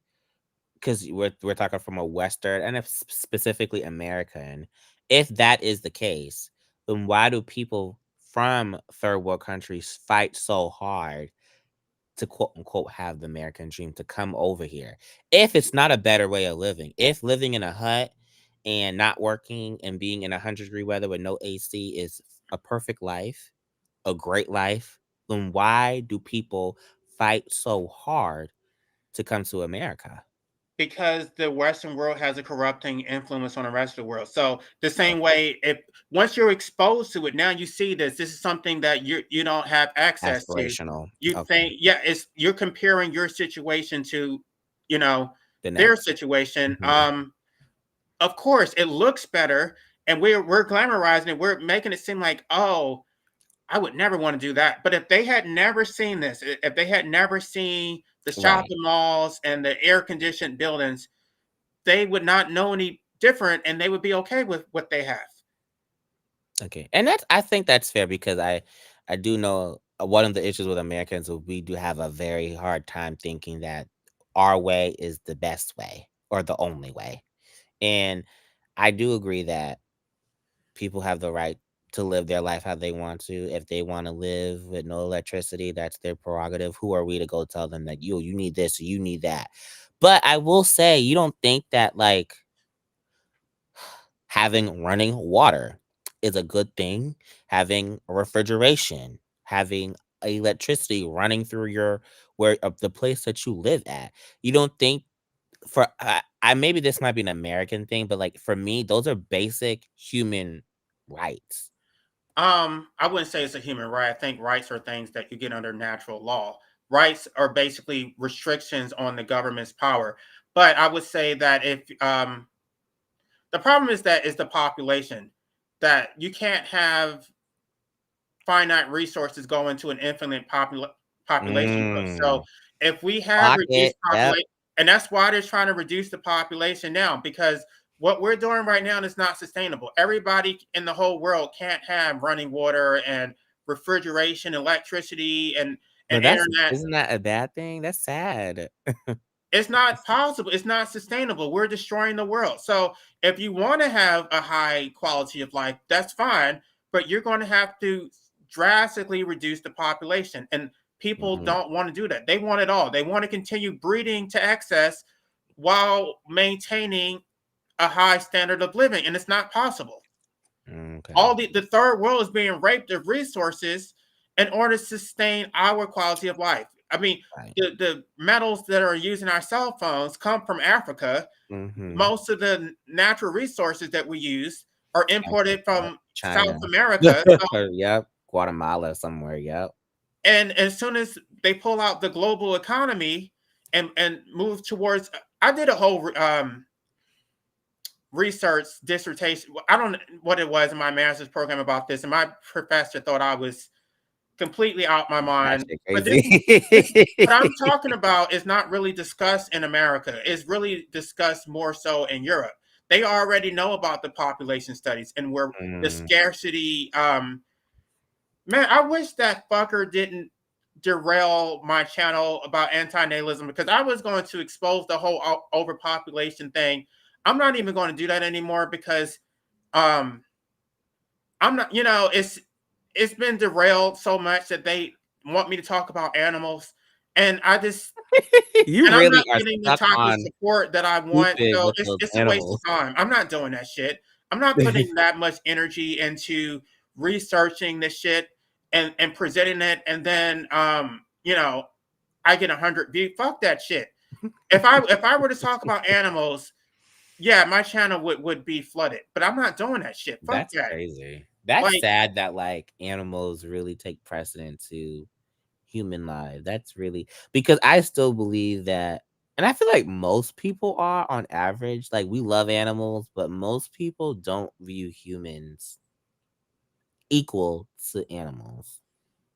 because we're talking from a Western and if specifically American, if that is the case, then why do people from third world countries fight so hard to quote unquote have the American dream to come over here? If it's not a better way of living, if living in a hut and not working and being in 100-degree weather with no AC is a perfect life, a great life, then why do people fight so hard to come to America? Because the Western world has a corrupting influence on the rest of the world. So the same way, if once you're exposed to it, now you see this. This is something that you don't have access to. Aspirational. You Okay. think, yeah, it's you're comparing your situation to, you know, The their next. situation. Mhm. Of course, it looks better, and we're glamorizing it. We're making it seem like, oh, I would never want to do that. But if they had never seen this, if they had never seen the Right. shopping malls and the air conditioned buildings, they would not know any different and they would be okay with what they have. Okay. And that's I think that's fair because I do know one of the issues with Americans is we do have a very hard time thinking that our way is the best way or the only way. And I do agree that people have the right to live their life how they want to. If they want to live with no electricity, that's their prerogative. Who are we to go tell them that you need this or you need that? But I will say, you don't think that like having running water is a good thing, having refrigeration, having electricity running through your where the place that you live at. You don't think for I maybe this might be an American thing, but like for me, those are basic human rights. I wouldn't say it's a human right. I think rights are things that you get under natural law. Rights are basically restrictions on the government's power. But I would say that if the problem is that is the population, that you can't have finite resources go into an infinite population growth. So Mm. if we have Clock reduced it. Yep. population, and that's why they're trying to reduce the population now, because what we're doing right now is not sustainable. Everybody in the whole world can't have running water and refrigeration, electricity, and But that's internet. isn't that a bad thing? That's sad. It's not possible. It's not sustainable. We're destroying the world. So if you want to have a high quality of life, that's fine, but you're going to have to drastically reduce the population. And people Mhm. don't want to do that. They want it all. They want to continue breeding to excess while maintaining a high standard of living, and it's not possible. Okay. All the third world is being raped of resources in order to sustain our quality of life. I mean, Right. the metals that are used in our cell phones come from Africa. Mhm. Most of the natural resources that we use are imported Africa, from South China. America. So, Yep. Guatemala somewhere. Yep. and as soon as they pull out the global economy and move towards, I did a whole research dissertation. I don't know what it was in my master's program about this, and my professor thought I was completely out my That mind. shit But crazy. what I'm talking about is not really discussed in America. It's really discussed more so in Europe. They already know about the population studies and where the Mm. scarcity. Man, I wish that fucker didn't derail my channel about anti-natalism, because I was going to expose the whole overpopulation thing. I'm not even going to do that anymore because um I'm not, it's been derailed so much that they want me to talk about animals, and You I'm really not are getting the stuck type of on support that I want. stupid So with it's those it's a waste animals. of time. I'm not doing that shit. I'm not putting that much energy into researching this shit and presenting it, and then I get 100 views. Fuck that shit. If I were to talk about animals, yeah, my channel would be flooded. But I'm not doing that shit. Fuck That's that. crazy. That's Like, sad that like animals really take precedent to human life. That's really because I still believe that, and I feel like most people are on average, like we love animals, but most people don't view humans equal to animals.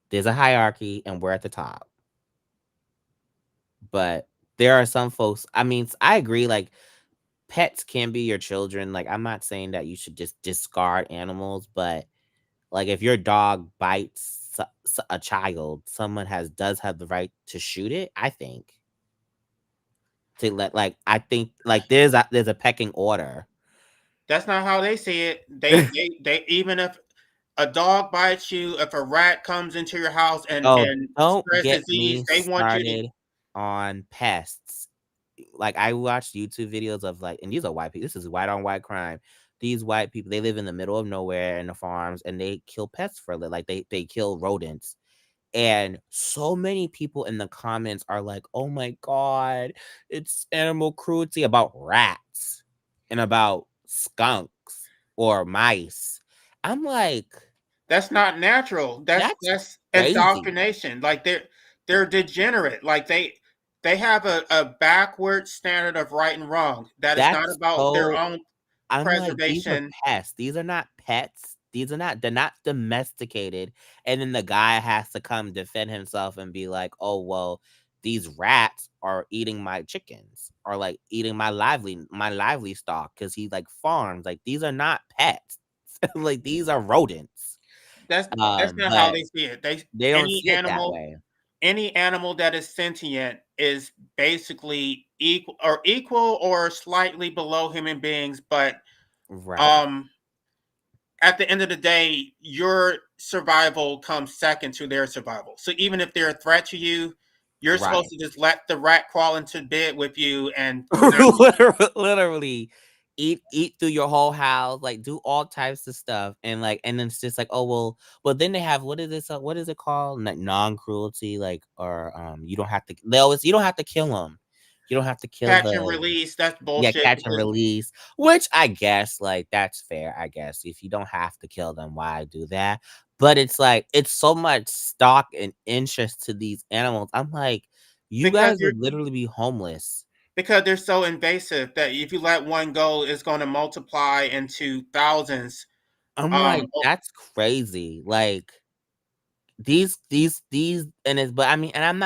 There's a hierarchy and we're at the top. But there are some folks. I mean, I agree. Like pets can be your children. Like I'm not saying that you should just discard animals, but like if your dog bites a child, someone does have the right to shoot it. I think to let like I think like there's a pecking order. That's not how they see it. They even if a dog bites you, if a rat comes into your house and Oh, don't spreads get disease, me they want you to. started on pests. Like I watched YouTube videos of like, and these are white people. This is white on white crime. These white people, they live in the middle of nowhere in the farms, and they kill pets for like they kill rodents. And so many people in the comments are like, "Oh my god, it's animal cruelty about rats and about skunks or mice." I'm like, That's not natural. that's That's crazy. indoctrination. Like they're degenerate. Like they have a backward standard of right and wrong. That is not That's about their so own I'm like, these are preservation. pests. These are not pets. They're not domesticated. And then the guy has to come defend himself and be like, oh, well, these rats are eating my chickens or like eating my lively stock because he like farms. Like these are not pets. Like these are rodents. That's not how But they see it. They they don't any see it that animal way. any animal that is sentient is basically equal or slightly below human beings, but Right. um at the end of the day, your survival comes second to their survival. So even if they're a threat to you, you're supposed Right. to just let the rat crawl into bed with you and Literally eat through your whole house, like do all types of stuff, and like and then it's just like, oh well, but then they have what is it called, like non-cruelty, like or you don't have to you don't have to kill them, you don't have to kill catch and the release. That's yeah, bullshit catch and because release, which I guess like that's fair. I guess if you don't have to kill them, why do that? But it's like it's so much stock and interest to these animals. I'm like, you because guys would literally be homeless. they're so invasive that if you let one go, it's going to multiply into thousands. I'm Um, like, that's crazy. Like these and it's but I mean, and I'm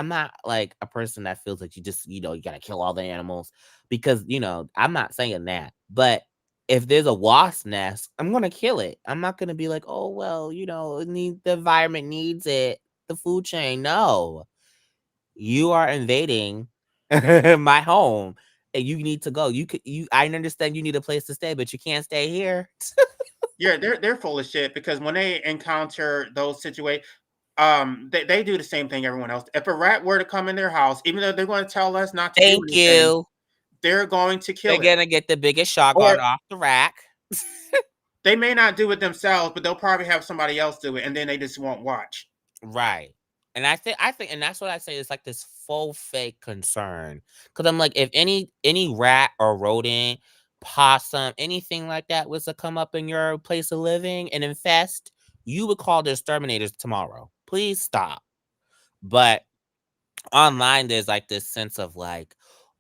not like a person that feels like you just, you know, you gotta kill all the animals because you know, I'm not saying that. But if there's a wasp nest, I'm gonna kill it. I'm not gonna be like, oh well, you know, the environment needs it, the food chain. No. You are invading my home and you need to go. I understand you need a place to stay, but you can't stay here. yeah, they're full of shit because when they encounter those situations, they do the same thing everyone else. If a rat were to come in their house, even though they're going to tell us not to do Thank anything, you. they're going to They're kill it. gonna get the biggest shotgun Or off the rack. they may not do it themselves, but they'll probably have somebody else do it, and then they just won't watch. Right. And I think, and that's what I say. It's like this full fake concern. Cause I'm like, if any rat or rodent, possum, anything like that was to come up in your place of living and infest, you would call the exterminators tomorrow. Please stop. But online, there's like this sense of like,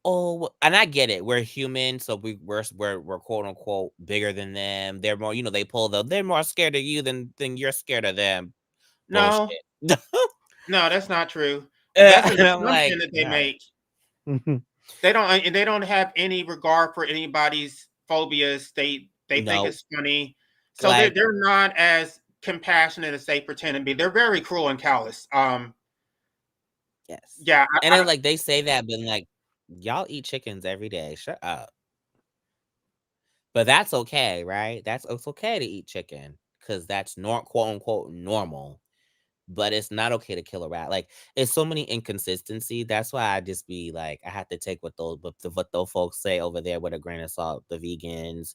oh, and I get it. We're human, so we're quote unquote bigger than them. They're more, you know, they're more scared of you than you're scared of them. No, Bullshit. no, that's not true. That's an And I'm like, assumption that they no. make. They don't have any regard for anybody's phobias. They think No, it's funny, so like they're not as compassionate as they pretend to be. They're very cruel and callous. yes. Yeah, And then like they say that, but like y'all eat chickens every day. Shut up. But that's okay, right? It's okay to eat chicken because that's quote unquote normal. But it's not okay to kill a rat. Like it's so many inconsistency. That's why I just be like, I have to take what those folks say over there with a grain of salt. The vegans,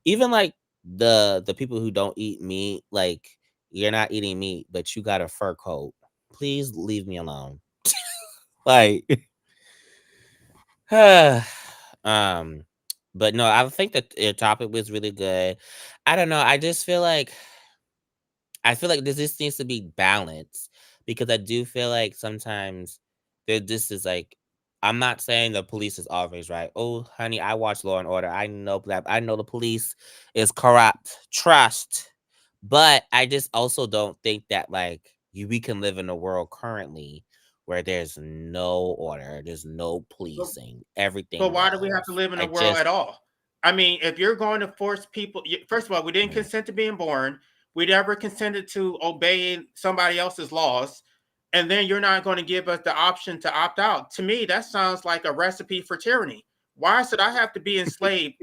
even like the people who don't eat meat. Like you're not eating meat, but you got a fur coat. Please leave me alone. Like, um, but no, I think that the topic was really good. I don't know. I feel like this just needs to be balanced because I do feel like sometimes this is like I'm not saying the police is always right. Oh, honey, I watch Law and Order. I know the police is corrupt. Trust. But I just also don't think that like we can live in a world currently where there's no order, there's no policing, everything But why do we have to goes. live in a I world just at all? I mean, if you're going to force people, first of all, we didn't Mhm. consent to being born. We never consented to obeying somebody else's laws. And then you're not going to give us the option to opt out. To me, that sounds like a recipe for tyranny. Why should I have to be enslaved?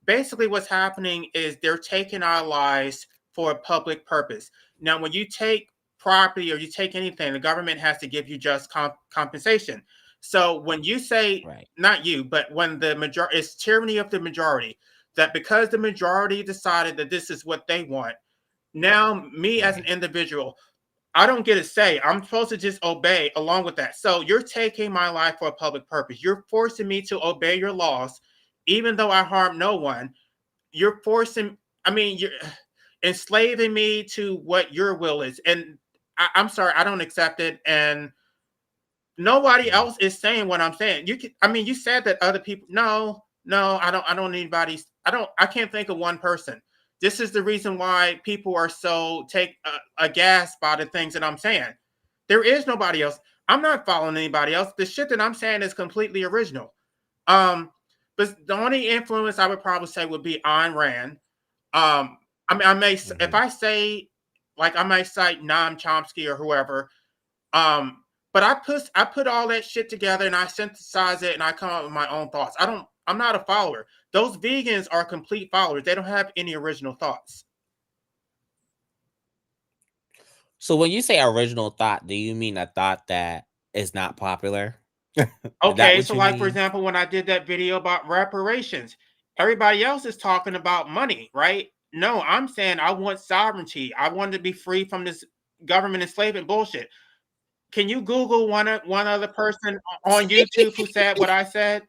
Basically, what's happening is they're taking our lives for a public purpose. Now, when you take property or you take anything, the government has to give you just compensation. So when you say, right. not you, but when the majority, it's tyranny of the majority, that because the majority decided that this is what they want, now me as an Right. individual, I don't get a say. I'm supposed to just obey along with that. So you're taking my life for a public purpose. You're forcing me to obey your laws, even though I harm no one. You're forcing, I mean, you're enslaving me to what your will is. And I'm sorry, I don't accept it. And nobody Mhm. else is saying what I'm saying. You can, I mean, you said that other people, no, I don't need anybody. I can't think of one person. This is the reason why people are so aghast by the things that I'm saying. There is nobody else. I'm not following anybody else. The shit that I'm saying is completely original. Um, but the only influence I would probably say would be Ayn Rand. I mean, if Mhm. I say, like, I might cite Noam Chomsky or whoever. But I put all that shit together and I synthesize it and I come up with my own thoughts. I'm not a follower. Those vegans are complete followers. They don't have any original thoughts. So when you say original thought, do you mean a thought that is not popular? Is that Okay, what so you like for mean? example, when I did that video about reparations, everybody else is talking about money, right? No, I'm saying I want sovereignty. I want to be free from this government enslavement bullshit. Can you Google one other person on YouTube who said what I said?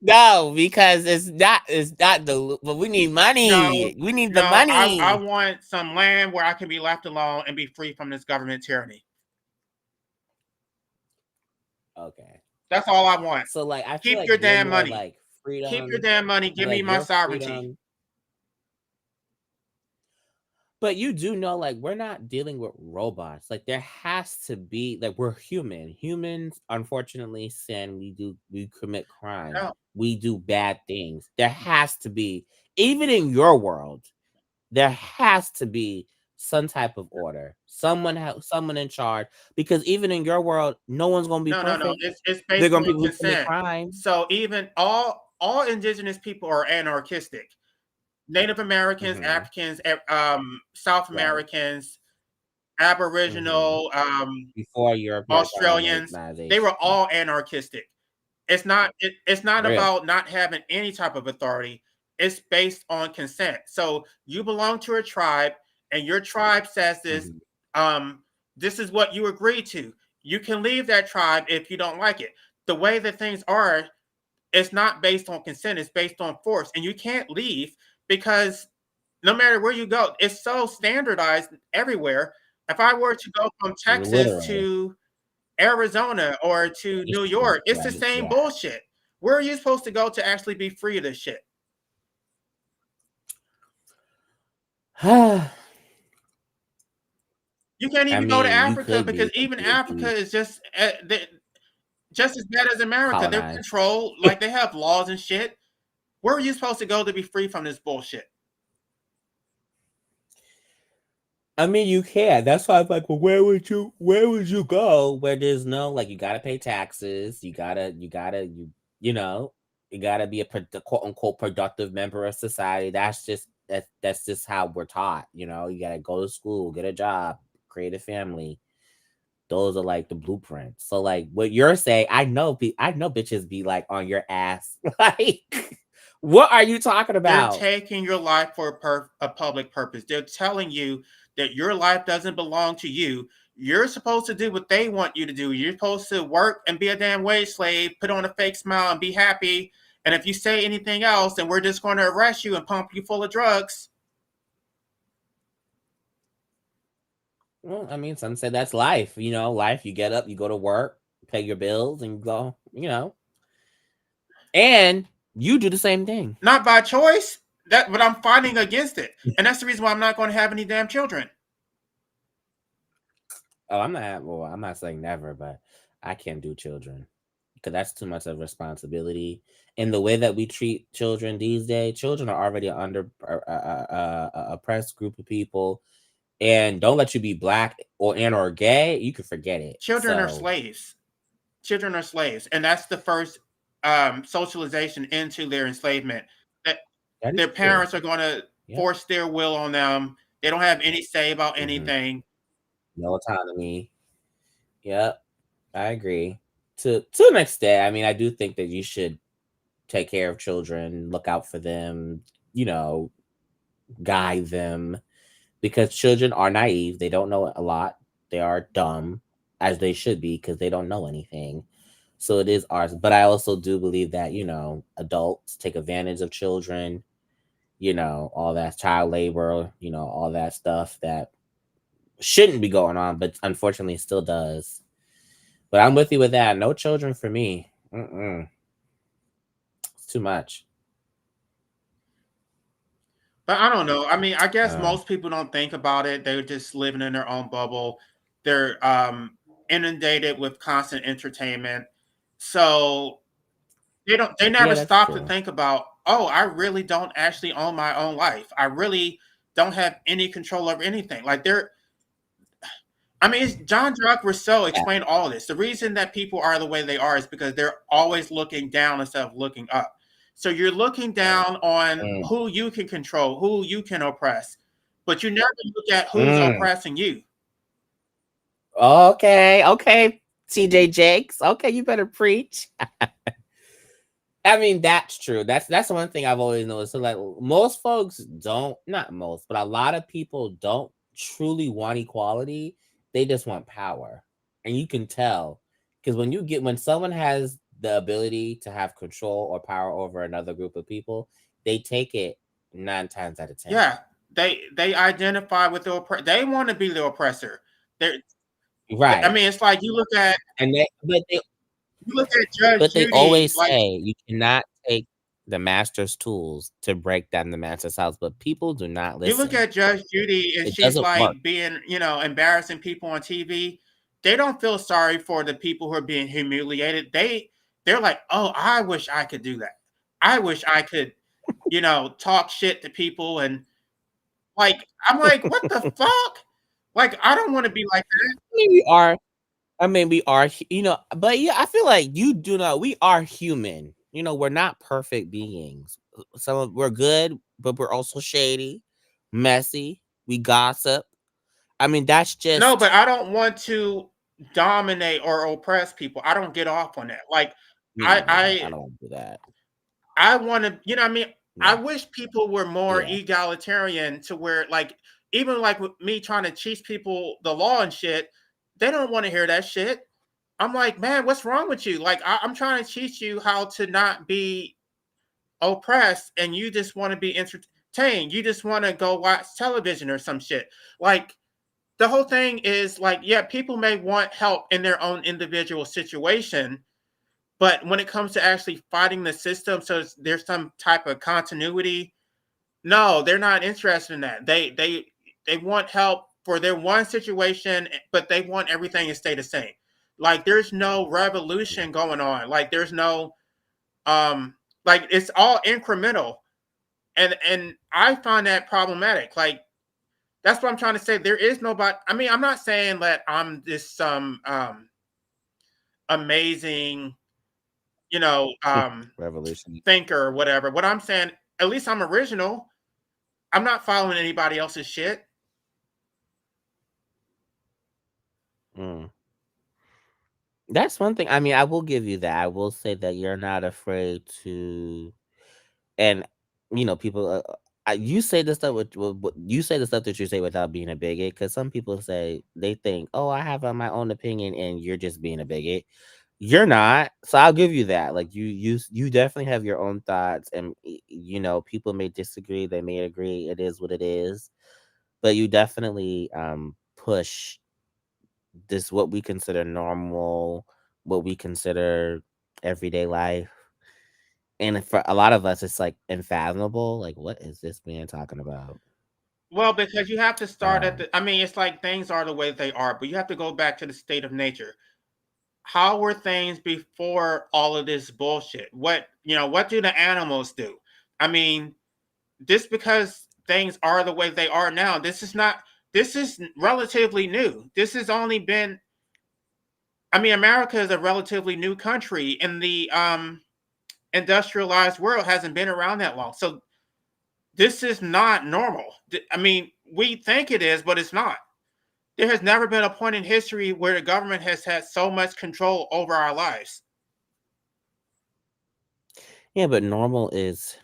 No, because it's not the but we need No, money. We need the no, I money. want some land where I can be left alone and be free from this government tyranny. Okay. That's all I want. So like I feel Keep like your you're damn more money. like Keep your freedom, damn money. Give me like my your sovereignty. freedom. But you do know, like, we're not dealing with robots. Like, there has to be, like, we're human. Humans, unfortunately, sin. We commit crime. No, We do bad things. There has to be, even in your world, there has to be some type of order. Someone in charge. Because even in your world, no one's gonna be no. perfect. It's They're based gonna be on people who commit consent. crime. So even all indigenous people are anarchistic. Native Americans, Hmm. Africans, South Right. Americans, Hmm. Aboriginal, Before European Australians, they colonization. were all anarchistic. It's not Real. about not having any type of authority. It's based on consent. So you belong to a tribe, and your tribe says this. Mhm. This is what you agree to. You can leave that tribe if you don't like it. The way that things are, it's not based on consent. It's based on force, and you can't leave because no matter where you go, it's so standardized everywhere. If I were to go from Texas Literally. to Arizona or to New Michigan, York, it's the right? same bullshit. Where are you supposed to go to actually be free of this shit? Yeah. You can't I even go to mean, you Africa could because be, but even you would Africa be is just as bad as America. They're colonized. controlled, like they have laws and shit. Where are you supposed to go to be free from this bullshit? I mean, you can. That's why I'm like, well, where would you go where there's no, like, you gotta pay taxes, you gotta be a quote unquote productive member of society. That's just how we're taught. You gotta go to school, get a job, create a family. Those are like the blueprints. So like what you're saying, I know bitches be like on your ass. Like, what are you talking They're about? taking your life for a public purpose. They're telling you that your life doesn't belong to you. You're supposed to do what they want you to do. You're supposed to work and be a damn wage slave, put on a fake smile and be happy. And if you say anything else, then we're just going to arrest you and pump you full of drugs. Well, I mean, some say that's life. Life, you get up, you go to work, pay your bills, and you go. And you do the same thing. Not by choice. But I'm fighting against it. And that's the reason why I'm not going to have any damn children. Oh, I'm not saying never, but I can't do children because that's too much of responsibility. And the way that we treat children these days, children are already under oppressed group of people, and don't let you be black or gay, you can forget it. Children are So slaves. Children are slaves, and that's the first socialization into their enslavement. That that is their true. parents are going to Yep. force their will on them. They don't have any say about Mhm. anything. No autonomy. Yep, I agree. To an extent, I mean, I do think that you should take care of children, look out for them, you know, guide them because children are naive. They don't know a lot. They are dumb as they should be because they don't know anything. So it is ours. But I also do believe that, adults take advantage of children, all that child labor, all that stuff that shouldn't be going on, but unfortunately it still does. But I'm with you with that. No children for me. It's too much. But I don't know. I mean, I guess Um, most people don't think about it. They're just living in their own bubble. They're inundated with constant entertainment. So they yeah, never that's stop to true. think about, oh, I really don't actually own my own life. I really don't have any control over anything. Like I mean, Jean-Jacques Rousseau Yeah. explained all this. The reason that people are the way they are is because they're always looking down instead of looking up. So you're looking down on Mm, who you can control, who you can oppress, but you never look at who's mm. oppressing you. Okay, TJ Jakes. Okay, you better preach. I mean, that's true. That's one thing I've always noticed. So, like, most folks don't, not most, but a lot of people don't truly want equality. They just want power, and you can tell because when someone has the ability to have control or power over another group of people, they take it 9 times out of 10. Yeah, they identify with they want to be the oppressor. They're, I Right, mean, it's like and you look at Judge but they Judy, always like say you cannot take the master's tools to break down the master's house, but people do not you look listen. at Judge Judy and It she's doesn't work. like being, embarrassing people on TV. They don't feel sorry for the people who are being humiliated. They're like, "Oh, I wish I could do that. I wish I could, talk shit to people." And like I'm like, "What the fuck?" Like I don't want to be like that. I mean, we are. I mean, we are. But yeah, I feel like you do not. We are human. We're not perfect beings. We're good, but we're also shady, messy. We gossip. I mean, that's No, just but I don't want to dominate or oppress people. I don't get off on that. Like me I neither. I I don't want to do that. I want to, what I mean, I Yeah, wish people were more yeah. egalitarian to where, like, even like with me trying to teach people the law and shit, they don't want to hear that shit. I'm like, man, what's wrong with you? Like, I'm trying to teach you how to not be oppressed, and you just want to be entertained. You just want to go watch television or some shit. Like, the whole thing is like, yeah, people may want help in their own individual situation, but when it comes to actually fighting the system, so there's some type of continuity, no, they're not interested in that. They want help for their one situation, but they want everything to stay the same. Like there's no revolution going on. Like there's no like it's all incremental. And I find that problematic. Like that's what I'm trying to say. There is nobody. I mean, I'm not saying that I'm this some amazing, Revolution. thinker or whatever. What I'm saying, at least I'm original. I'm not following anybody else's shit. Mm. That's one thing. I mean, I will give you that. I will say that you're not afraid to, and people. You say the stuff you say the stuff that you say without being a bigot. Because some people say they think, "Oh, I have my own opinion," and you're just being a bigot. You're not. So I'll give you that. Like you definitely have your own thoughts, and people may disagree. They may agree. It is what it is. But you definitely push this what we consider normal, what we consider everyday life. And for a lot of us, it's like unfathomable. Like, what is this man talking about? Well, because you have to start at Um, the. I mean, it's like things are the way they are, but you have to go back to the state of nature. How were things before all of this bullshit? What do the animals do? I mean, just because things are the way they are now, this is relatively new. This has only been, I mean, America is a relatively new country, and the industrialized world hasn't been around that long. So this is not normal. I mean, we think it is, but it's not. There has never been a point in history where the government has had so much control over our lives. yeah, but normal it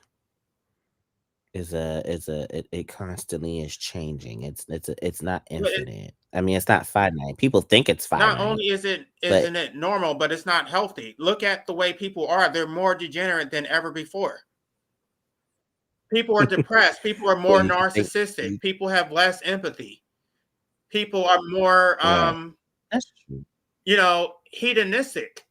constantly is changing. It's not But infinite. I mean, it's not finite. People think it's not finite, only is it but isn't it normal, but it's not healthy. Look at the way people are. They're more degenerate than ever before. People are depressed. People are well, more narcissistic. you People have less empathy. People are more yeah, that's true. hedonistic.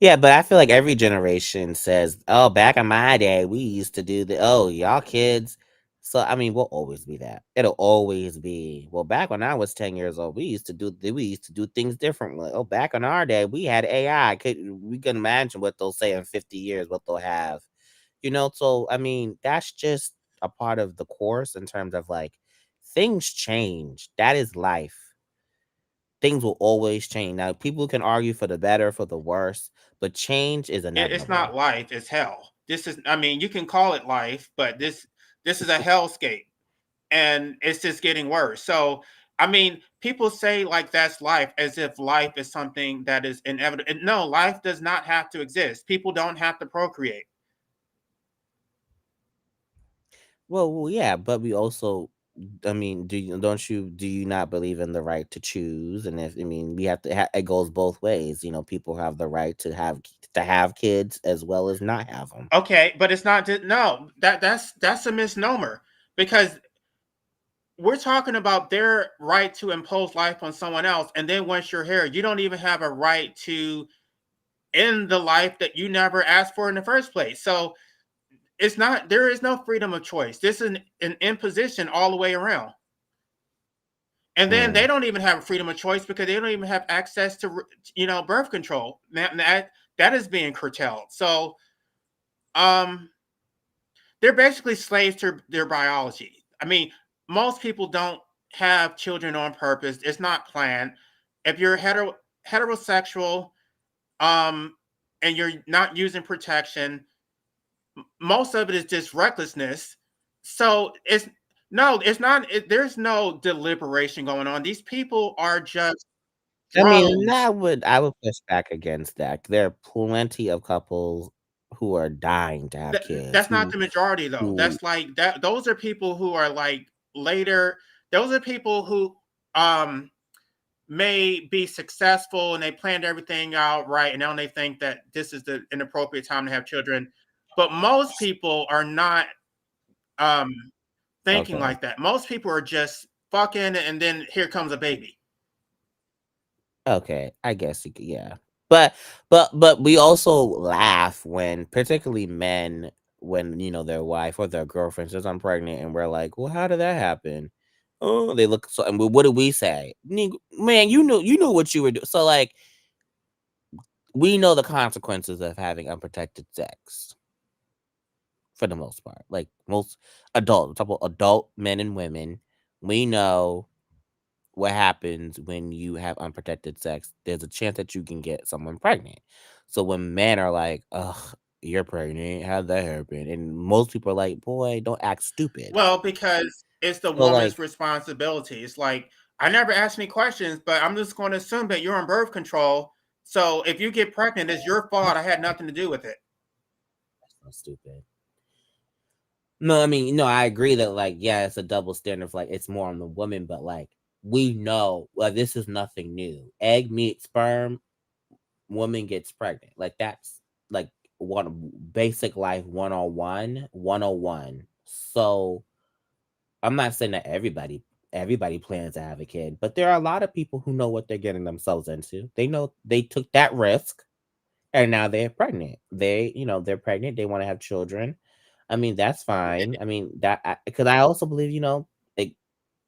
Yeah, but I feel like every generation says, "Oh, back in my day, we used to do the oh, y'all kids." So I mean, we'll always be that. It'll always be, well, back when I was 10 years old, we used to do things differently. Oh, back in our day, we had AI. We can imagine what they'll say in 50 years, what they'll have. So I mean, that's just a part of the course in terms of like things change. That is life. Things will always change. Now, people can argue for the better, for the worse, but change is It's not inevitable. life, it's hell. This is, I mean, you can call it life, but this is a hellscape, and it's just getting worse. So, I mean, people say like that's life as if life is something that is inevitable. No, life does not have to exist. People don't have to procreate. Well, yeah, but we also, I mean, do you not believe in the right to choose? And if I mean, we have to, it goes both ways. People have the right to have kids as well as not have them. Okay, but it's not no, that's a misnomer, because we're talking about their right to impose life on someone else, and then once you're here, you don't even have a right to end the life that you never asked for in the first place. So it's not, there is no freedom of choice. This is an imposition all the way around. And then they Mm, don't even have freedom of choice because they don't even have access to birth control. That is being curtailed. So um they're basically slaves to their biology. I mean, most people don't have children on purpose. It's not planned. If you're heterosexual, um, and you're not using protection, most of it is just recklessness. So it's not. There's no deliberation going on. These people are just I mean, drones. I would push back against that. There are plenty of couples who are dying to have kids, That's not the majority though. who That's like that. Those are people who are like later. Those are people who um may be successful and they planned everything out right, and now they think that this is the inappropriate time to have children. But most people are not um thinking okay. like that. Most people are just fucking, and then here comes a baby. Okay, I guess you could, yeah. But we also laugh when, particularly men, when their wife or their girlfriend says I'm pregnant, and we're like, well, how did that happen? Oh, they look so, and what do we say? Man, you knew what you were doing. So like, we know the consequences of having unprotected sex for the most part. Like most adult men and women, we know what happens when you have unprotected sex. There's a chance that you can get someone pregnant. So when men are like, "Ugh, you're pregnant. How'd that happen?" And most people are like, "Boy, don't act stupid." Well, because it's the So like, woman's responsibility. It's like, I never asked any questions, but I'm just going to assume that you're on birth control. So if you get pregnant, it's your fault. I had nothing to do with it. that's so stupid. No, I mean, no, I agree that like, yeah, it's a double standard. Like, it's more on the woman, but like, we know, well, this is nothing new. Egg meets sperm, woman gets pregnant. Like that's like one basic life 101, 101. So I'm not saying that everybody plans to have a kid, but there are a lot of people who know what they're getting themselves into. They know they took that risk and now they're pregnant. They're pregnant, they want to have children. I mean, that's fine. I mean, that because I also believe, like,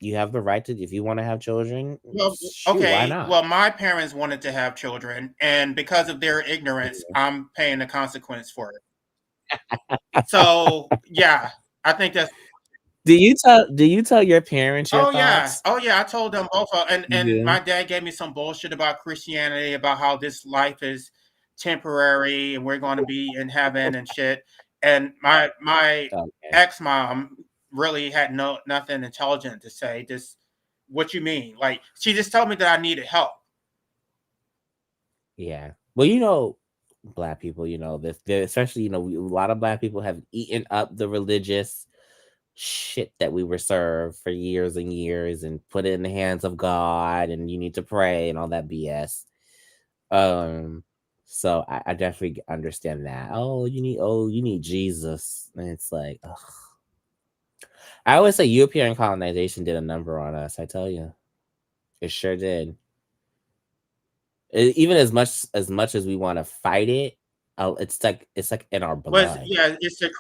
you have the right to, if you want to have children, Well, shoot, why okay. not? Well, my parents wanted to have children, and because of their ignorance, Yeah. I'm paying the consequence for it. So, yeah, I think that's. Do you tell your parents your Oh yeah, thoughts? oh yeah. I told them both, and Yeah. my dad gave me some bullshit about Christianity, about how this life is temporary and we're going to be in heaven and shit. And my Okay. ex mom really had nothing intelligent to say. Just what you mean? Like she just told me that I needed help. Yeah. Well, black people, this, especially, a lot of black people have eaten up the religious shit that we were served for years and years and put it in the hands of God and you need to pray and all that BS. Um, so I definitely understand that. Oh, you need Jesus. And it's like, ugh. I always say European colonization did a number on us, I tell you. It sure did. Even as much as we want to fight it, it's like in our Was blood, yeah, like it's the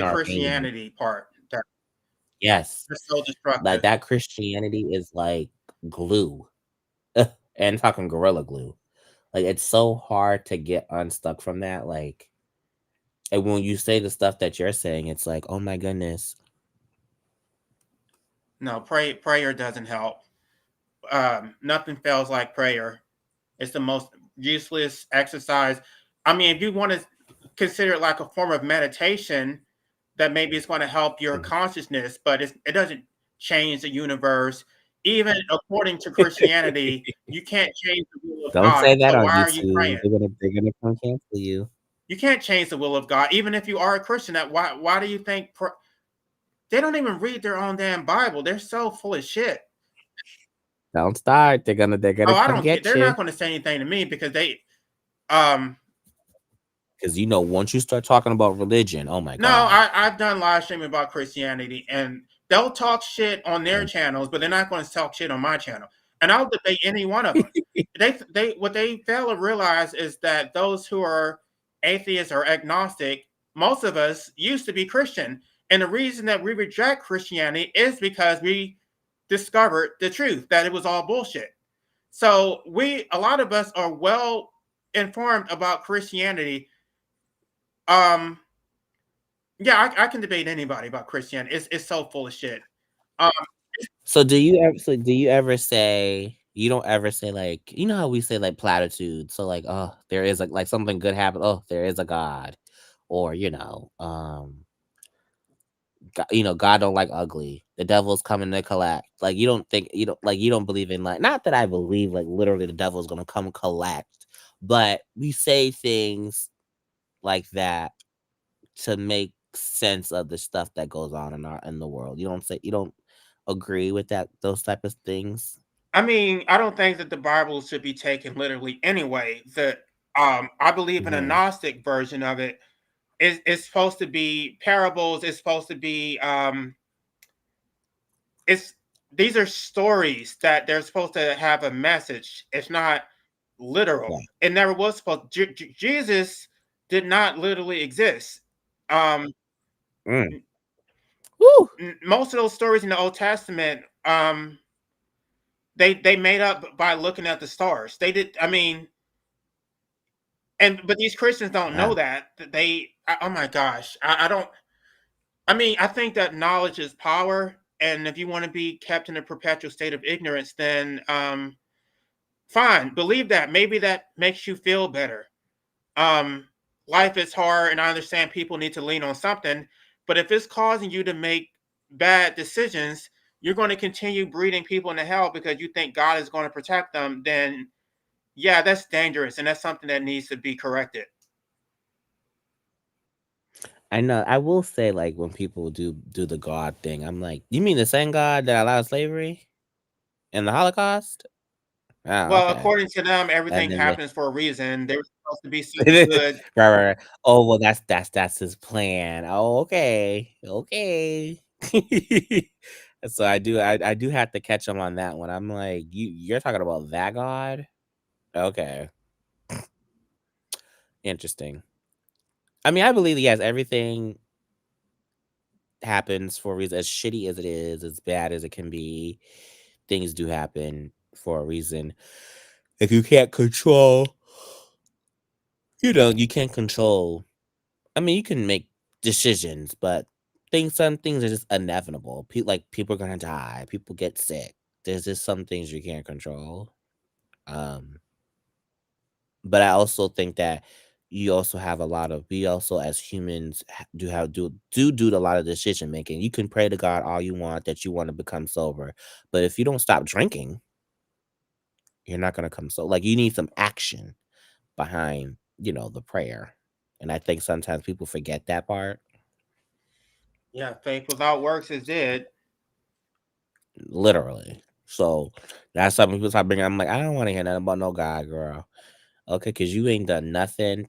in our veins. Christianity part Yes. that's so Like destructive. that Christianity is like glue. And talking gorilla glue. Like it's so hard to get unstuck from that. Like, and when you say the stuff that you're saying, it's like, oh my goodness. No, prayer doesn't help. Nothing fails like prayer. It's the most useless exercise. I mean, if you want to consider it like a form of meditation, that maybe it's going to help your Mhm. consciousness, but it doesn't change the universe. Even according to Christianity, you can't change the will of Don't God. say that So on why are you YouTube. praying? They're gonna come cancel you. You can't change the will of God, even if you are a Christian. That why do you think they don't even read their own damn Bible? They're so full of shit. Don't start. They're gonna Oh, I come don't care. get They're not you. going to say anything to me because um Because once you start talking about religion, oh my no, god. I've done live streaming about Christianity, and they'll talk shit on their Mm. channels, but they're not going to talk shit on my channel. And I'll debate any one of them. They what they fail to realize is that those who are atheists or agnostic, most of us used to be Christian, and the reason that we reject Christianity is because we discovered the truth that it was all bullshit. So a lot of us are well informed about Christianity. Um, Yeah, I can debate anybody about Christianity. It's so full of shit. Um, So do you ever say, you don't ever say, like, how we say like platitudes? So like, oh, there is like something good happened. Oh, there is a God. Or, God don't like ugly. The devil's coming to collect. Like you don't believe in, like, not that I believe like literally the devil's gonna come collect, but we say things like that to make sense of the stuff that goes on in the world. You don't agree with those type of things. I mean, I don't think that the Bible should be taken literally anyway. I believe in a Hmm. Gnostic version of it. It's supposed to be parables. It's supposed to be it's these are stories that they're supposed to have a message. It's not literal. Yeah. It never was supposed. Jesus did not literally exist. Um, Mm. Woo. Most of those stories in the Old Testament, they made up by looking at the stars. They did. I mean, but these Christians don't know Wow. that. Oh my gosh, I don't. I mean, I think that knowledge is power, and if you want to be kept in a perpetual state of ignorance, then fine, believe that. Maybe that makes you feel better. Um, Life is hard, and I understand people need to lean on something. But if it's causing you to make bad decisions, you're going to continue breeding people into hell because you think God is going to protect them. Then, yeah, that's dangerous, and that's something that needs to be corrected. I know. I will say, like, when people do the God thing, I'm like, you mean the same God that allowed slavery and the Holocaust? Oh, Well, okay. according to them, And everything then they happens for a reason. They were supposed to be so right, good. right, right. Oh, well, that's his plan. Oh, okay, okay. So I do have to catch him on that one. I'm like, you're talking about that God? Okay, interesting. I mean, I believe he has everything happens for a reason. As shitty as it is, as bad as it can be, things do happen for a reason. If you can't control, you can't control. I mean, you can make decisions, but some things are just inevitable. People are gonna die. People get sick. There's just some things you can't control. But I also think that we also as humans do a lot of decision making. You can pray to God all you want that you want to become sober, but if you don't stop drinking, you're not gonna come sober. Like, you need some action behind, the prayer. And I think sometimes people forget that part. Yeah, faith without works is dead. Literally. So that's something people start bringing. I'm like, I don't want to hear nothing about no God, girl. Okay, because you ain't done nothing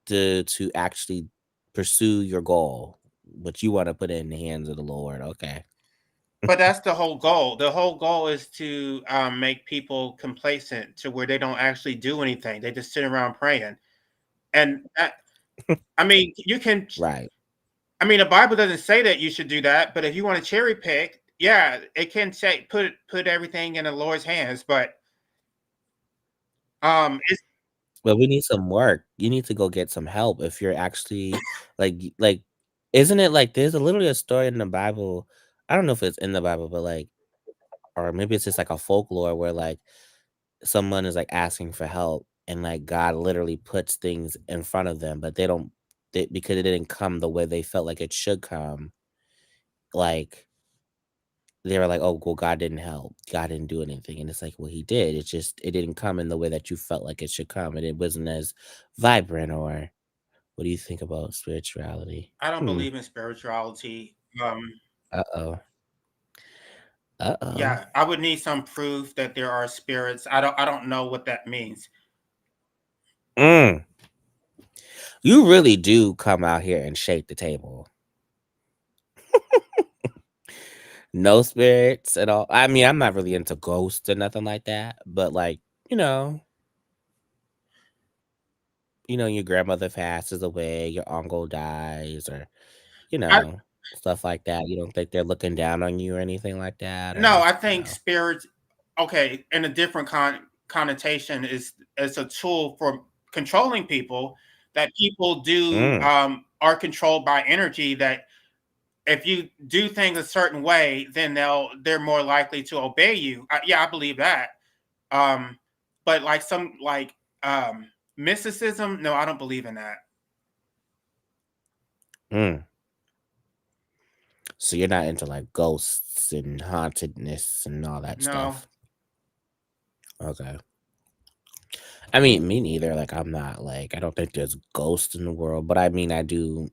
to actually pursue your goal, but you want to put it in the hands of the Lord. Okay. But that's the whole goal. The whole goal is to make people complacent to where they don't actually do anything. They just sit around praying. And I mean, you can. Right. I mean, the Bible doesn't say that you should do that, but if you want to cherry pick, yeah, it can say put everything in the Lord's hands. But it's But we need some work. You need to go get some help if you're actually like isn't it like there's literally a story in the Bible. I don't know if it's in the Bible, but or maybe it's just like a folklore where someone is asking for help, and God literally puts things in front of them, but because it didn't come the way they felt like it should come. They were like, oh, well, God didn't help. God didn't do anything. And it's like, well, he did. It's just, it didn't come in the way that you felt like it should come. And it wasn't as vibrant. Or what do you think about spirituality? I don't believe in spirituality. Uh-oh. Yeah, I would need some proof that there are spirits. I don't know what that means. You really do come out here and shake the table. No spirits at all. I mean, I'm not really into ghosts or nothing like that, but your grandmother passes away, your uncle dies, or stuff like that. You don't think they're looking down on you or anything like that? No, I think spirits, okay, in a different connotation, is a tool for controlling people. That people do are controlled by energy. That if you do things a certain way, then they're more likely to obey you. I believe that. But mysticism, no, I don't believe in that. So you're not into ghosts and hauntedness and all that stuff? Okay. I mean, me neither. I'm not I don't think there's ghosts in the world, but I mean, I do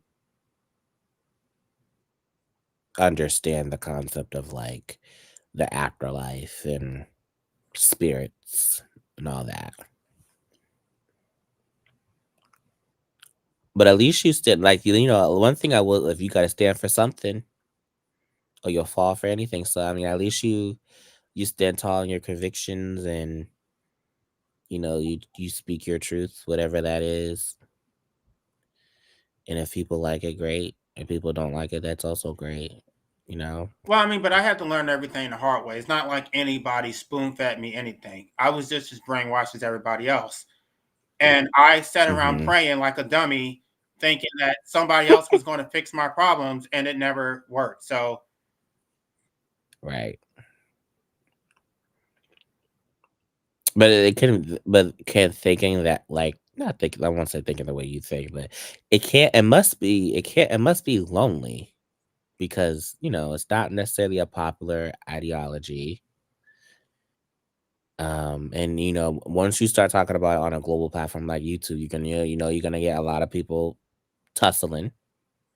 understand the concept of the afterlife and spirits and all that. But at least you still one thing I will, if you got to stand for something or you'll fall for anything. So I mean, at least you stand tall in your convictions, and you speak your truth, whatever that is. And if people like it, great. If people don't like it, that's also great. Well, I mean, but I had to learn everything the hard way. It's not like anybody spoon-fed me anything. I was just as brainwashed as everybody else. And I sat around praying like a dummy, thinking that somebody else was going to fix my problems, and it never worked. So, right. But can't thinking that not thinking, I won't say thinking the way you think, but it must be lonely, because it's not necessarily a popular ideology. And once you start talking about it on a global platform like YouTube, you're gonna get a lot of people tussling.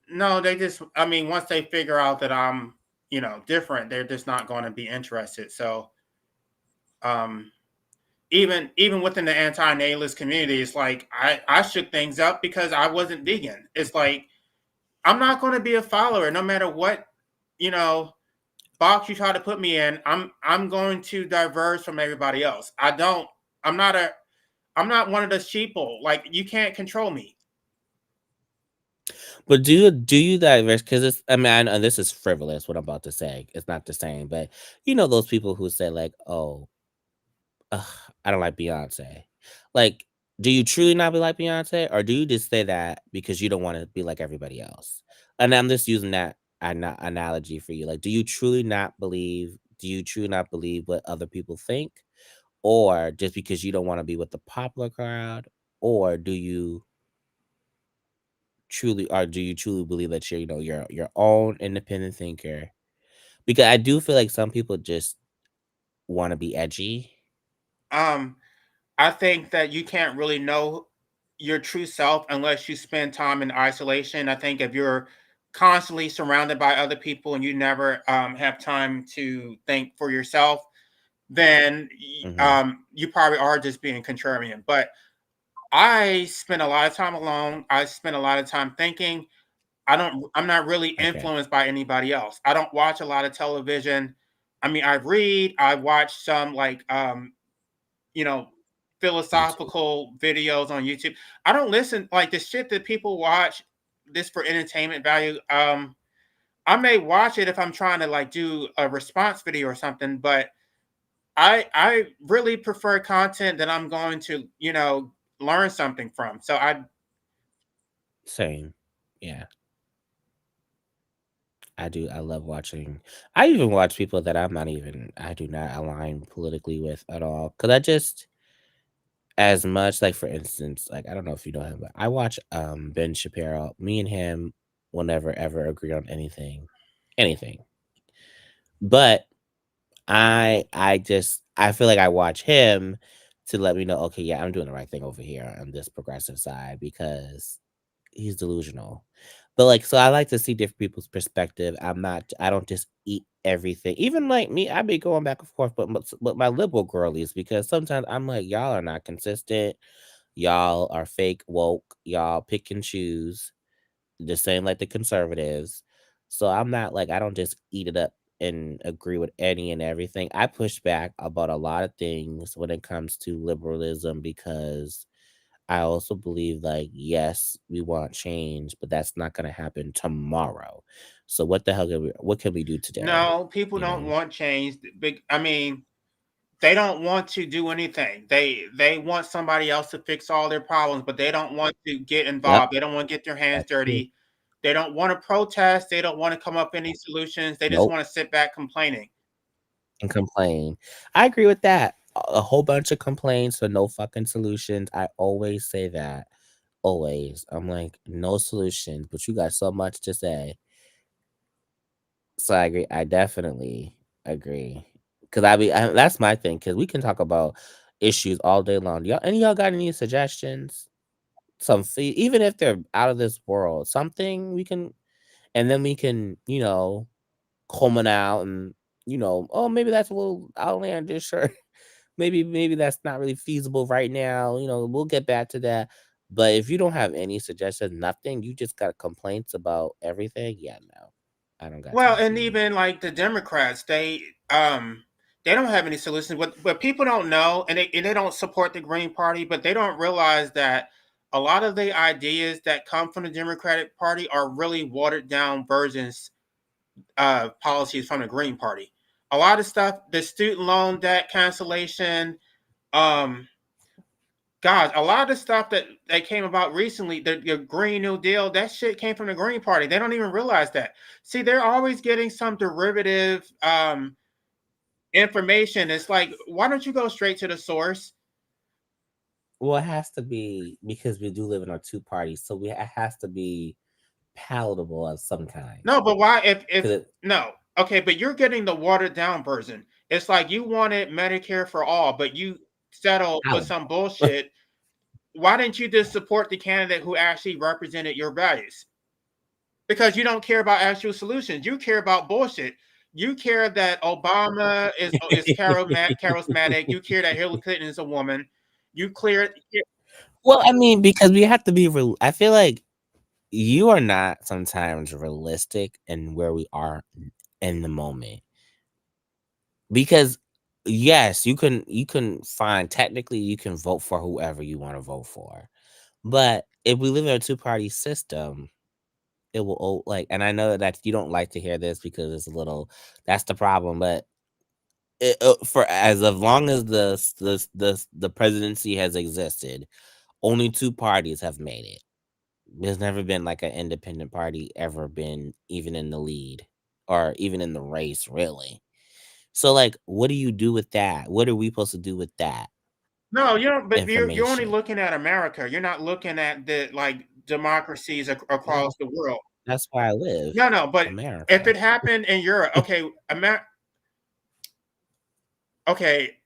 No, once they figure out that I'm, different, they're just not going to be interested. So, even within the anti-natalist community, it's I shook things up because I wasn't vegan. It's I'm not going to be a follower, no matter what, box you try to put me in. I'm going to diverge from everybody else. I'm not one of those sheeple. You can't control me. But do you diverse? Because it's, I mean, I know this is frivolous. What I'm about to say, it's not the same. But you know those people who say like, "Oh, ugh, I don't like Beyonce." Like, do you truly not be like Beyonce, or do you just say that because you don't want to be like everybody else? And I'm just using that analogy for you. Like, do you truly not believe? Do you truly not believe what other people think, or just because you don't want to be with the popular crowd, or do you truly believe that you're, your own independent thinker? Because I do feel like some people just want to be edgy. Um, I think that you can't really know your true self unless you spend time in isolation. I think if you're constantly surrounded by other people and you never have time to think for yourself, then Hmm. you probably are just being contrarian. But I spend a lot of time alone. I spend a lot of time thinking. I'm not really Okay. influenced by anybody else. I don't watch a lot of television. I mean, I read, I watch some like you know, YouTube. philosophical videos on YouTube. I don't listen like the shit that people watch this for entertainment value. I may watch it if I'm trying to like do a response video or something, but I really prefer content that I'm going to, learn something from. So I Same. Yeah, I do. I love watching. I even watch people that I do not align politically with at all. Cause I just, as much like for instance, like I don't know if you know him, but I watch Ben Shapiro. Me and him will never ever agree on anything. Anything. But I feel like I watch him to let me know, okay, yeah, I'm doing the right thing over here on this progressive side because he's delusional. But like, so I like to see different people's perspective. I don't just eat everything. Even like me, I be going back and forth with my liberal girlies because sometimes I'm like, y'all are not consistent. Y'all are fake woke. Y'all pick and choose the same like the conservatives. So I'm not like I don't just eat it up and agree with any and everything. I push back about a lot of things when it comes to liberalism because I also believe like yes, we want change, but that's not going to happen tomorrow. So what can we do today, no, people you don't know? want change. Big, I mean, they don't want to do anything. They want somebody else to fix all their problems, but they don't want to get Yep, involved. They don't want to get their hands that's true. dirty. They don't want to protest. They don't want to come up with any solutions. They just Nope, want to sit back complaining. and complain. I agree with that. A whole bunch of complaints for no fucking solutions. I always say that. Always. I'm like, no solutions, but you got so much to say. So I agree. I definitely agree. Cause that's my thing. Cause we can talk about issues all day long. Y'all got any suggestions? Even if they're out of this world, something we can, and then we can, coming out and, oh, maybe that's a little outlandish or maybe that's not really feasible right now. We'll get back to that. But if you don't have any suggestions, nothing, you just got complaints about everything. Yeah, no, I don't got Well, time for and you. even like the Democrats, they don't have any solutions. What people don't know, and they don't support the Green Party, but they don't realize that a lot of the ideas that come from the Democratic Party are really watered down versions of policies from the Green Party. A lot of stuff, the student loan debt cancellation, um, God, a lot of the stuff that came about recently, the Green New Deal, that shit came from the Green Party. They don't even realize that. See, they're always getting some derivative information. It's like, why don't you go straight to the source? Well, it has to be because we do live in a two parties, so it has to be palatable of some kind. No, but why? If Because no, okay, but you're getting the watered down version. It's like you wanted Medicare for all, but you settled with how? some bullshit. Why didn't you just support the candidate who actually represented your values? Because you don't care about actual solutions. You care about bullshit. You care that Obama is charismatic. You care that Hillary Clinton is a woman. You clear. Well, I mean, because we have to be real. I feel like you are not sometimes realistic in where we are in the moment. Because yes, you can find technically you can vote for whoever you want to vote for. But if we live in a two-party system, it will like, and I know that you don't like to hear this because it's a little, that's the problem, but for as of long as the presidency has existed, only two parties have made it. There's never been like an independent party ever been even in the lead or even in the race, really. So, like, what do you do with that? What are we supposed to do with that No, you don't. But you're only information? looking at America. You're not looking at the like democracies Well, across the world. that's where I live, No, no. But if America. it happened in Europe, okay, okay,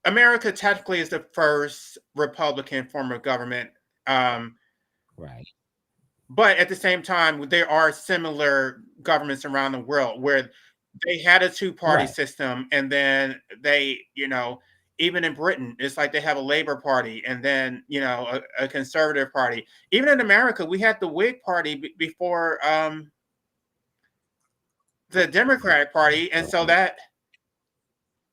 America technically is the first Republican form of government. Um, Right. but at the same time, there are similar governments around the world where they had a two-party Right. system, and then they, even in Britain, it's like they have a Labor Party and then, a Conservative Party. Even in America, we had the Whig Party before the Democratic Party, and so that,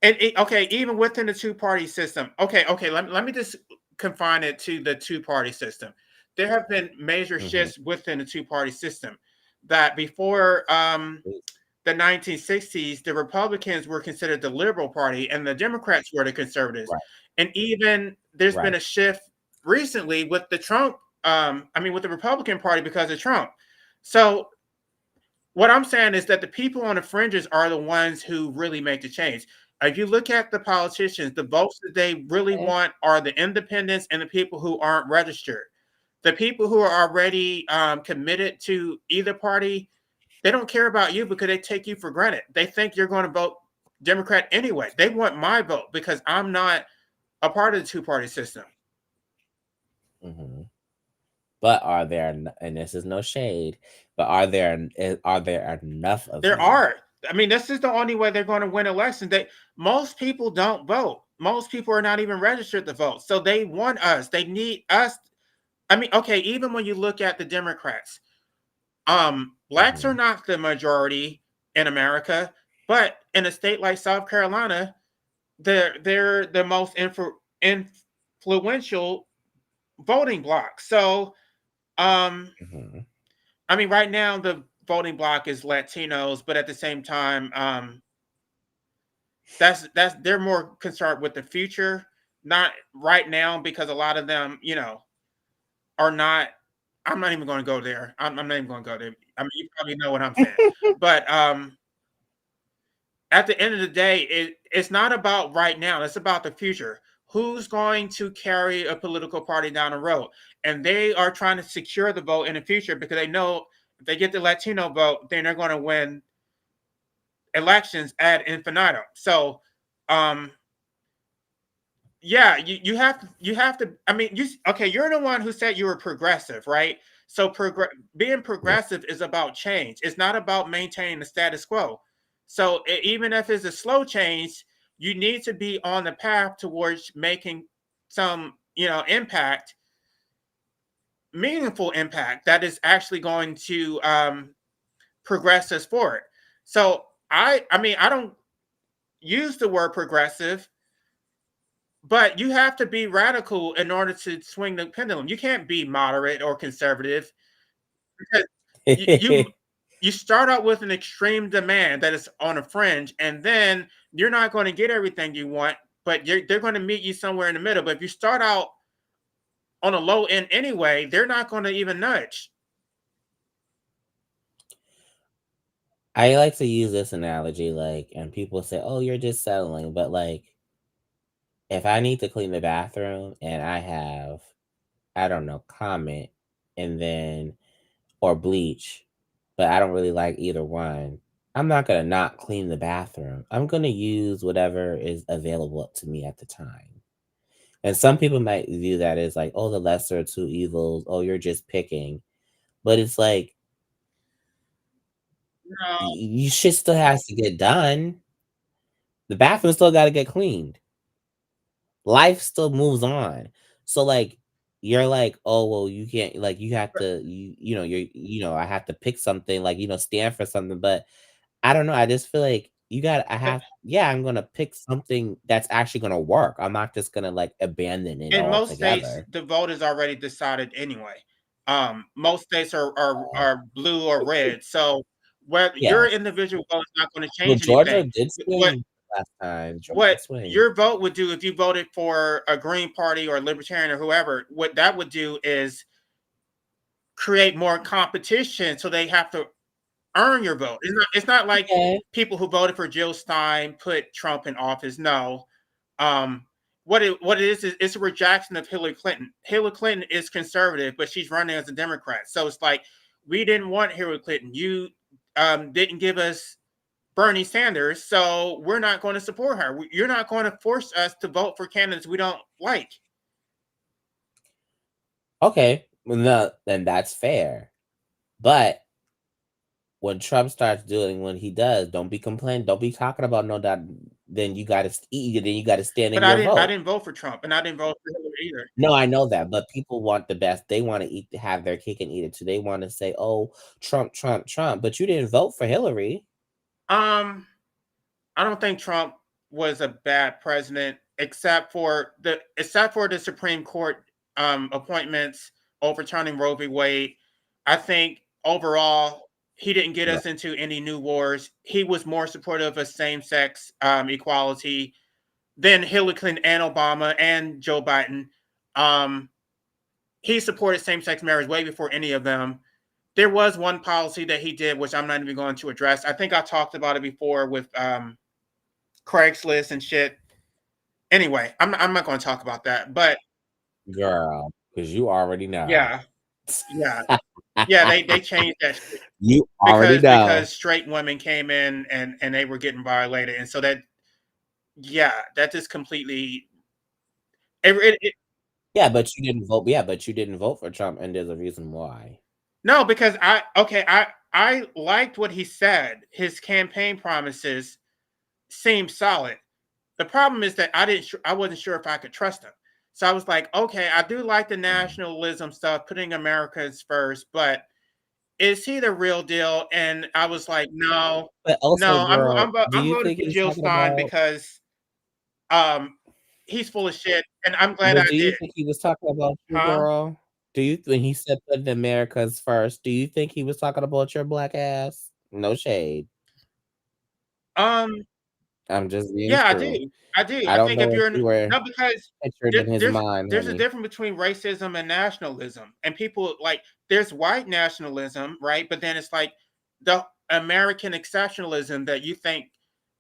okay, even within the two-party system, okay, let me just confine it to the two-party system. There have been major shifts within the two-party system. That before the 1960s, the Republicans were considered the liberal party, and the Democrats were the conservatives. Right. And even there's been Right. a shift recently with the Trump, with the Republican Party because of Trump. So what I'm saying is that the people on the fringes are the ones who really make the change. If you look at the politicians, the votes that they really want are the independents and the people who aren't registered. The people who are already committed to either party, they don't care about you because they take you for granted. They think you're going to vote Democrat anyway. They want my vote because I'm not a part of the two-party system. But are there, and this is no shade, but are there enough of There them? are. I mean, this is the only way they're going to win elections. Most people don't vote. Most people are not even registered to vote. So they want us. They need us. I mean, okay, even when you look at the Democrats, blacks are not the majority in America, but in a state like South Carolina, they're the most influential voting bloc. So, I mean, right now the voting bloc is Latinos, but at the same time, that's they're more concerned with the future, not right now, because a lot of them, are not. I'm not even going to go there. I'm not even going to go there. I mean, you probably know what I'm saying. But at the end of the day, it's not about right now. It's about the future. Who's going to carry a political party down the road? And they are trying to secure the vote in the future because they know if they get the Latino vote, then they're going to win elections ad infinitum. So, yeah, you have to. I mean, you're the one who said you were progressive, right? So being progressive is about change. It's not about maintaining the status quo. So even if it's a slow change, you need to be on the path towards making some, impact, meaningful impact that is actually going to progress us forward. So I mean, I don't use the word progressive, but you have to be radical in order to swing the pendulum. You can't be moderate or conservative because you start out with an extreme demand that is on a fringe, and then you're not going to get everything you want, but they're going to meet you somewhere in the middle. But if you start out on a low end anyway, they're not going to even nudge. I like to use this analogy, like, and people say, "Oh, you're just settling," but like, if I need to clean the bathroom and I have, I don't know, Comet and then or bleach, but I don't really like either one, I'm not gonna not clean the bathroom. I'm gonna use whatever is available to me at the time. And some people might view that as like, oh, the lesser of two evils. Oh, you're just picking. But it's like, No. you shit still has to get done. The bathroom still got to get cleaned. Life still moves on. So like, you're like, oh well, you can't, like, you have to, I have to pick something, like, stand for something. But I don't know. I just feel like I'm gonna pick something that's actually gonna work. I'm not just gonna like abandon it In most states, altogether. the vote is already decided anyway. Most states are blue or red. So whether Yeah. your individual vote is not going to Well, change Georgia anything. did What swing last time. Georgia what did swing. your vote would do if you voted for a Green Party or Libertarian or whoever, what that would do is create more competition, so they have to earn your vote. It's not like Okay. people who voted for Jill Stein put Trump in office. No. Um, what it is it's a rejection of Hillary Clinton. Hillary Clinton is conservative, but she's running as a Democrat. So it's like, we didn't want Hillary Clinton. You didn't give us Bernie Sanders, so we're not going to support her. You're not going to force us to vote for candidates we don't like. Okay. Well, no, then that's fair. But when Trump starts doing what he does, don't be complaining. Don't be talking about no that. Then you got to eat. Then you got to stand in But I your vote. didn't vote for Trump, and I didn't vote for Hillary either. No, I know that, but people want the best. They want to have their cake and eat it too. They want to say, "Oh, Trump, Trump, Trump," but you didn't vote for Hillary. I don't think Trump was a bad president, except for the Supreme Court appointments overturning Roe v. Wade. I think overall he didn't get us into any new wars. He was more supportive of same-sex equality than Hillary Clinton and Obama and Joe Biden. He supported same-sex marriage way before any of them. There was one policy that he did, which I'm not even going to address. I think I talked about it before with Craigslist and shit. Anyway, I'm not going to talk about that. But girl, because you already know. Yeah. They changed that shit. You already know because straight women came in and they were getting violated, and so that just completely. Yeah, but you didn't vote. Yeah, but you didn't vote for Trump, and there's a reason why. No, because I liked what he said. His campaign promises seemed solid. The problem is that I wasn't sure if I could trust him. So I was like, okay, I do like the nationalism stuff, putting Americans first, but is he the real deal? And I was like, no, But also, no, girl, I'm voting for Jill Stein about... because he's full of shit, and I'm glad But I do you did. think he was talking about you, girl? Do you, when he said putting Americans first, do you think he was talking about your black ass? No shade. I'm just being true. I do. I don't think know if you're you were because pictured in his mind. there's a difference between racism and nationalism, and people like there's white nationalism, right? But then it's like the American exceptionalism that you think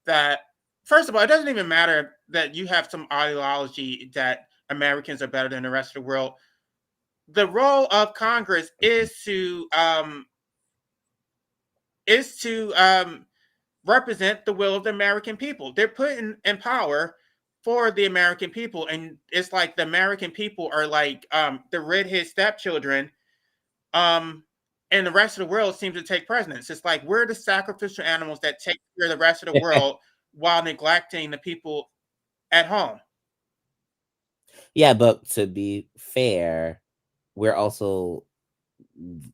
that first of all, it doesn't even matter that you have some ideology that Americans are better than the rest of the world. The role of Congress is to represent the will of the American people. They're put in power for the American people, and it's like the American people are like the redhead stepchildren, and the rest of the world seems to take precedence. It's like we're the sacrificial animals that take care of the rest of the world while neglecting the people at home. Yeah, but to be fair, we're also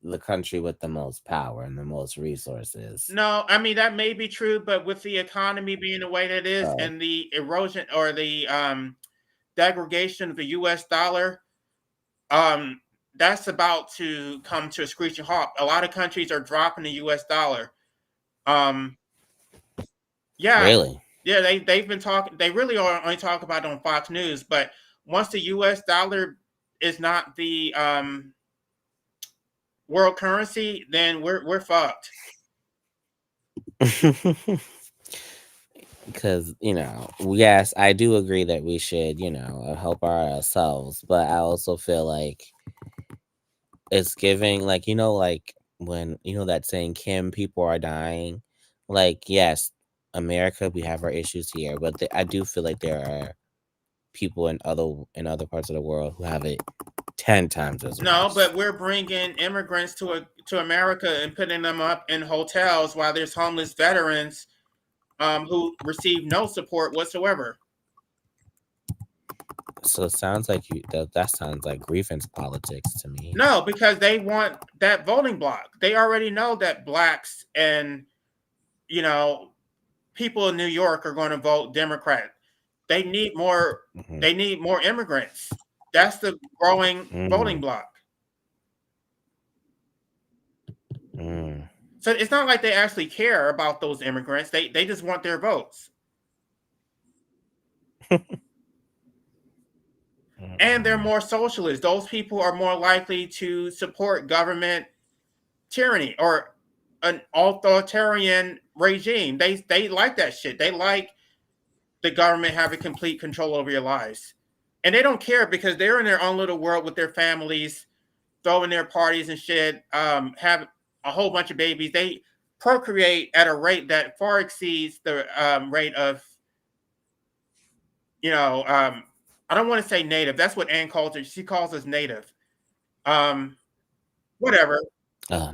the country with the most power and the most resources. No, I mean that may be true, but with the economy being the way that it is, and the erosion or the degradation of the U.S. dollar, that's about to come to a screeching halt. A lot of countries are dropping the U.S. dollar. Really? Yeah, they've been talking. They really are only talk about it on Fox News, but once the U.S. dollar is not the world currency, then we're fucked. Because yes, I do agree that we should help ourselves, but I also feel like it's giving like when that saying Kim, people are dying. Like, yes, America, we have our issues here, but I do feel like there are people in other parts of the world who have it 10 times as much. No, but we're bringing immigrants to America and putting them up in hotels while there's homeless veterans who receive no support whatsoever. So it sounds like that sounds like grievance politics to me. No, because they want that voting block. They already know that blacks and people in New York are going to vote Democrat. They need more. They need more immigrants. That's the growing voting block. So it's not like they actually care about those immigrants. They just want their votes. And they're more socialist. Those people are more likely to support government tyranny or an authoritarian regime. They like that shit. They like the government having complete control over your lives. And they don't care because they're in their own little world with their families, throwing their parties and shit, have a whole bunch of babies. They procreate at a rate that far exceeds the rate of, I don't want to say native. That's what Ann calls it. She calls us native. Whatever. Oh,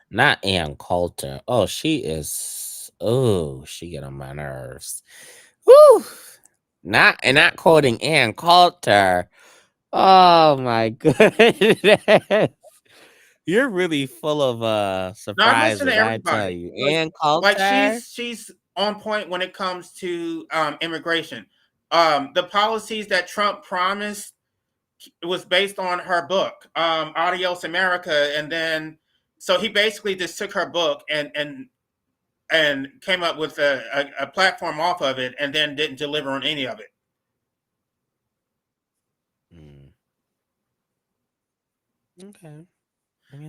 not Ann Coulter. Oh, she is. Oh, she get on my nerves. Woo! Not quoting Ann Coulter. Oh my goodness. You're really full of No, I surprises, listen to I tell everybody. you. Ann Coulter. Like she's on point when it comes to immigration. The policies that Trump promised, it was based on her book, Adios America, and then so he basically just took her book and came up with a platform off of it, and then didn't deliver on any of it. Okay.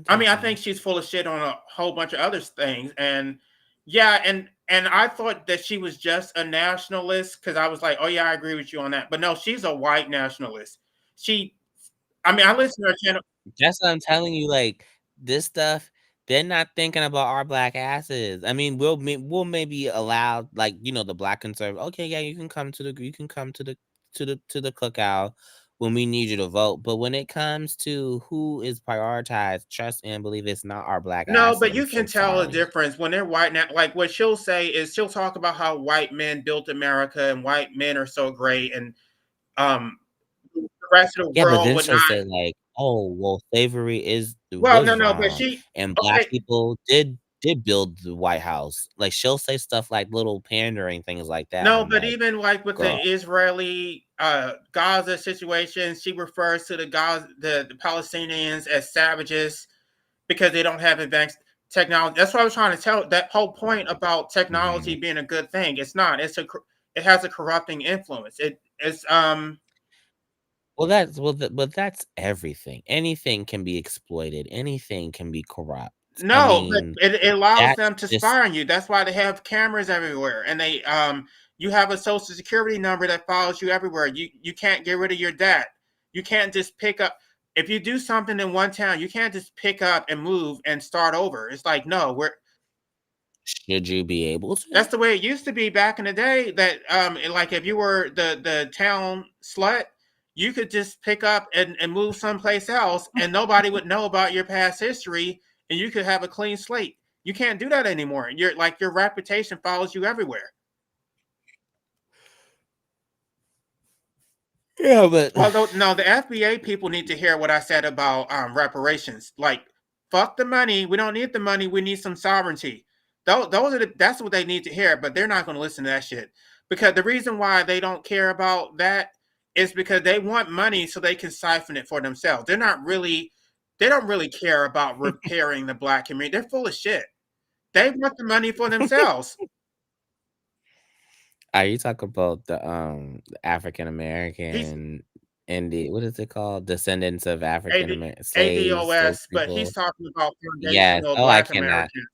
I mean, I think she's full of shit on a whole bunch of other things, and yeah, and I thought that she was just a nationalist because I was like, oh yeah, I agree with you on that, but no, she's a white nationalist. I listen to her channel. That's what I'm telling you. Like this stuff, they're not thinking about our black asses. I mean, we'll maybe allow like the black conservative. Okay, yeah, you can come to the cookout when we need you to vote. But when it comes to who is prioritized, trust and believe it's not our black No, asses. but you can tell a difference when they're white now. Like what she'll say is she'll talk about how white men built America and white men are so great, and the rest of the Yeah, but world then would she'll not. say like, "Oh, well, slavery Well, was no, but wrong, and black people did build the White House." Like she'll say stuff like little pandering things like that. No, I'm but like, even like with the girl. Israeli Gaza situation, she refers to the Palestinians as savages because they don't have advanced technology. That's what I was trying to tell. That whole point about technology being a good thing. It's not. It has a corrupting influence. But that's everything. Anything can be exploited. Anything can be corrupt. No, but it allows them to just spy on you. That's why they have cameras everywhere, and you have a social security number that follows you everywhere. You can't get rid of your debt. You can't just pick up if you do something in one town. You can't just pick up and move and start over. It's like no, should you be able to? That's the way it used to be back in the day. That like if you were the town slut, you could just pick up and move someplace else, and nobody would know about your past history, and you could have a clean slate. You can't do that anymore. Your reputation follows you everywhere. Yeah, but no, the FBA people need to hear what I said about reparations. Like, fuck the money. We don't need the money. We need some sovereignty. That's what they need to hear. But they're not going to listen to that shit because the reason why they don't care about that is because they want money so they can siphon it for themselves. They don't really care about repairing the black community. They're full of shit. They want the money for themselves. Are you talking about the African American what is it called? Descendants of African American slaves? ADOS, but he's talking about Yes. foundational Oh, I black cannot. Americans.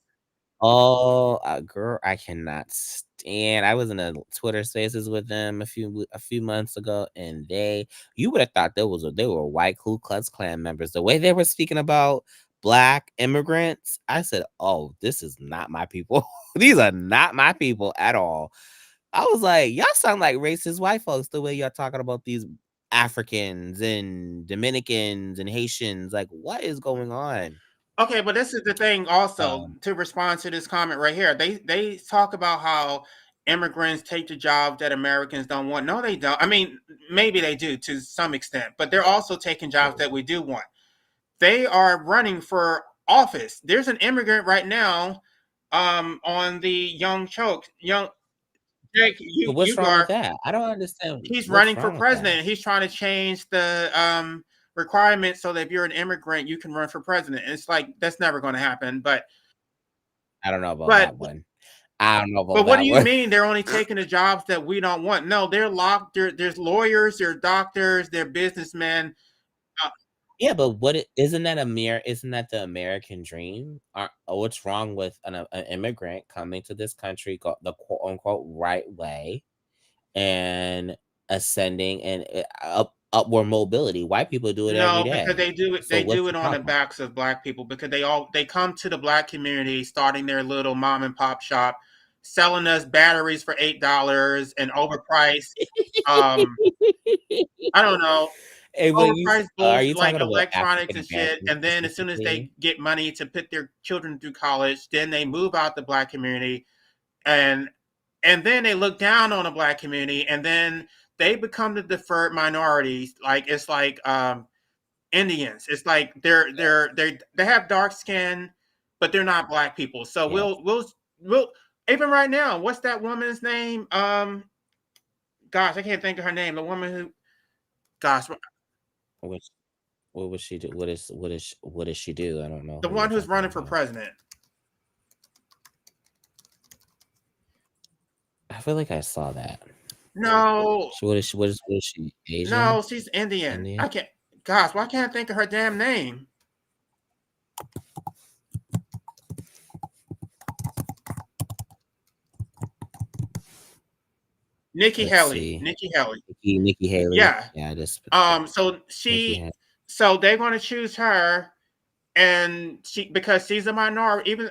Oh, girl, I cannot stand. I was in a Twitter Spaces with them a few months ago, and you would have thought they were white Ku Klux Klan members. The way they were speaking about black immigrants, I said, "Oh, this is not my people. These are not my people at all." I was like, "Y'all sound like racist white folks the way y'all talking about these Africans and Dominicans and Haitians. Like, what is going on?" Okay, but this is the thing also to respond to this comment right here. They talk about how immigrants take the jobs that Americans don't want. No, they don't. I mean, maybe they do to some extent, but they're also taking jobs that we do want. They are running for office. There's an immigrant right now on the Young Jake, what's wrong with that? I don't understand. He's running for president. He's trying to change the requirements so that if you're an immigrant, you can run for president. And it's like that's never going to happen. But I don't know about But that one. I don't know but about what do that you one. mean they're only taking the jobs that we don't want? No, they're locked. There's lawyers, there's doctors, they're businessmen. Uh, Yeah, but isn't that isn't that the American dream? What's wrong with an immigrant coming to this country the quote unquote right way and ascending and upward mobility? White people do it every no, because day. they do it. So They what's do the it on the problem? backs of black people because they come to the black community, starting their little mom and pop shop, selling us batteries for $8 and overpriced. Um, I don't know, Hey, when overpriced are bullshit you like talking about electronics African and shit. Americans And then as soon as they specifically? get money to put their children through college, then they move out the black community, and then they look down on the black community, and then they become the deferred minorities. Like it's like Indians. It's like they have dark skin, but they're not black people. So Yes. we'll even right now. What's that woman's name? Gosh, I can't think of her name. The woman who, gosh, What would she do? What does she do? I don't know the who you're one who's talking running for about. president. I feel like I saw that. No, So what is she? Asian? no, she's Indian. Indian? I can't. Gosh, why can't I think of her damn name? Nikki Let's Haley. see. Nikki Haley. Nikki Haley. Yeah. Yeah, just So so they're going to choose her, and because she's a minority. Even.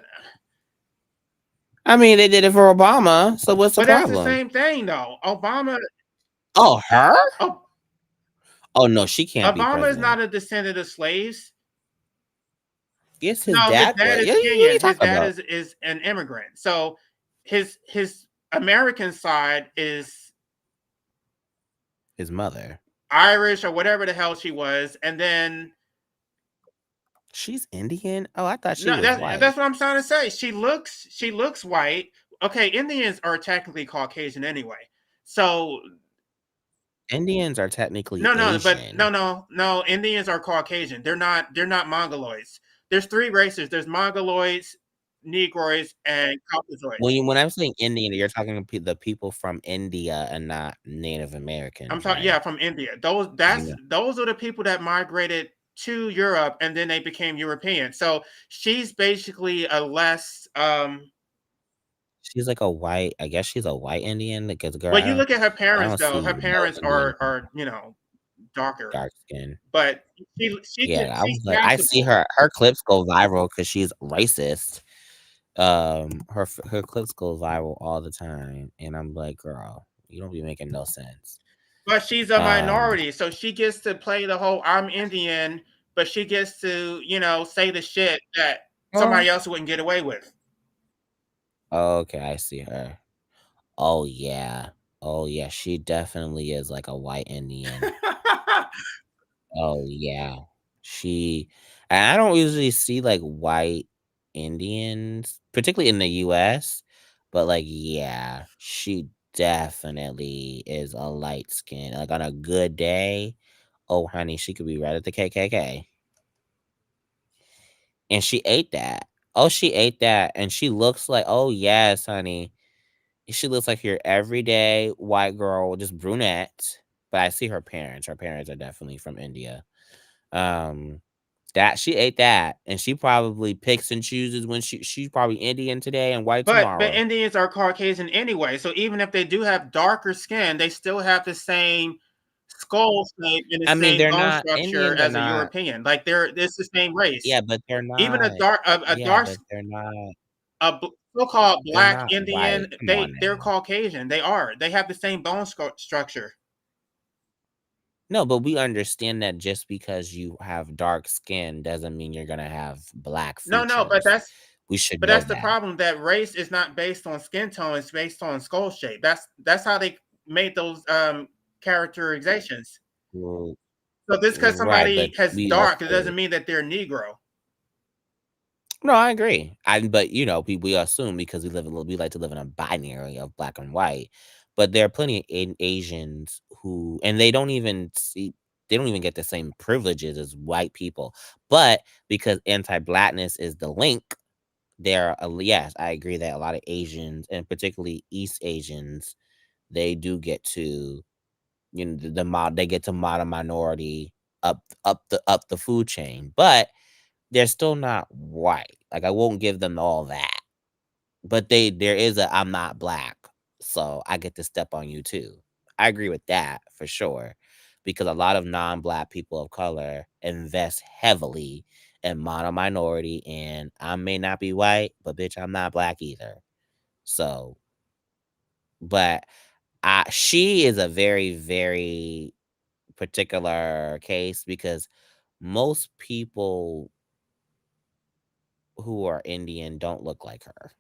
I mean, they did it for Obama. So what's the But problem? that's the same thing, though. Obama. Oh, her? Oh, oh no, she can't be Obama president. is not a descendant of slaves. Yes, his No, dad. his dad was. is Yeah, what are you Kenyan. His talking dad about? is an immigrant. So his American side is His mother. Irish or whatever the hell she was, and then She's Indian. Oh, I thought she no, was white. that's what I'm trying to say. She looks white. Okay, Indians are technically Caucasian anyway. So Indians are technically no, Asian. but no. Indians are Caucasian. They're not Mongoloids. There's three races. There's Mongoloids, Negroids, and Caucasoids. When I'm saying Indian, you're talking the people from India and not Native Americans. I'm talking, yeah, from India. Those are the people that migrated to Europe, and then they became European. So she's basically a less. She's like a white. I guess she's a white Indian. Because girl, But you look at her parents, though. see Her no parents Indian are darker. dark skin. But Yeah, I was like, I see her clips go viral because she's racist. Her clips go viral all the time, and I'm like, girl, you don't be making no sense. But she's a minority, so she gets to play the whole I'm Indian, but she gets to, say the shit that somebody else wouldn't get away with. Okay, I see her. Oh yeah. She definitely is like a white Indian. Oh yeah. I don't usually see like white Indians, particularly in the US, but like yeah, she definitely is a light skin. Like on a good day, oh honey, she could be right at the KKK. And she ate that. Oh, she ate that. And she looks like, oh yes, honey. She looks like your everyday white girl, just brunette. But I see her parents. Her parents are definitely from India. That she ate that, and she probably picks and chooses when she's probably Indian today and white tomorrow. But Indians are Caucasian anyway, so even if they do have darker skin, they still have the same skull shape and the same bone structure as a European. Like it's the same race. Yeah, but they're not. Even a dark, but they're not. A so-called black not Indian, white. they're Caucasian. They have the same bone structure. No, but we understand that just because you have dark skin doesn't mean you're gonna have black features. No, but that's the problem. That race is not based on skin tone; it's based on skull shape. That's how they made those characterizations. Well, so just because somebody has dark, it doesn't mean that they're Negro. No, I agree. But we assume because we like to live in a binary of black and white. But there are plenty of Asians who, and they don't even get the same privileges as white people. But because anti-blackness is the link yes, I agree that a lot of Asians, and particularly East Asians, they do get to, they get to model minority up the food chain, but they're still not white. Like, I won't give them all that, but there is a I'm not black, so I get to step on you too. I agree with that for sure, because a lot of non-black people of color invest heavily in mono minority, and I may not be white, but bitch, I'm not black either. So, but she is a very, very particular case, because most people who are Indian don't look like her.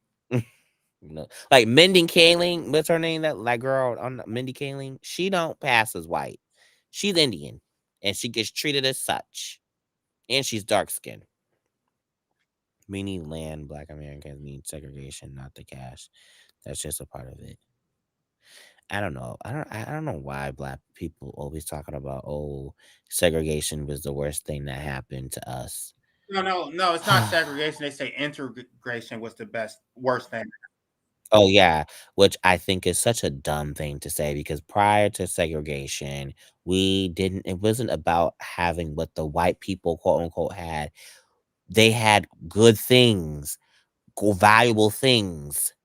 Like Mindy Kaling, what's her name? That girl on Mindy Kaling, she don't pass as white. She's Indian, and she gets treated as such, and she's dark skinned. We need land. Black Americans need segregation, not the cash. That's just a part of it. I don't know. I don't know why black people always talking about, oh, segregation was the worst thing that happened to us. No, it's not segregation. They say integration was the worst thing. Oh yeah, which I think is such a dumb thing to say, because prior to segregation, it wasn't about having what the white people quote unquote had. They had good things, valuable things.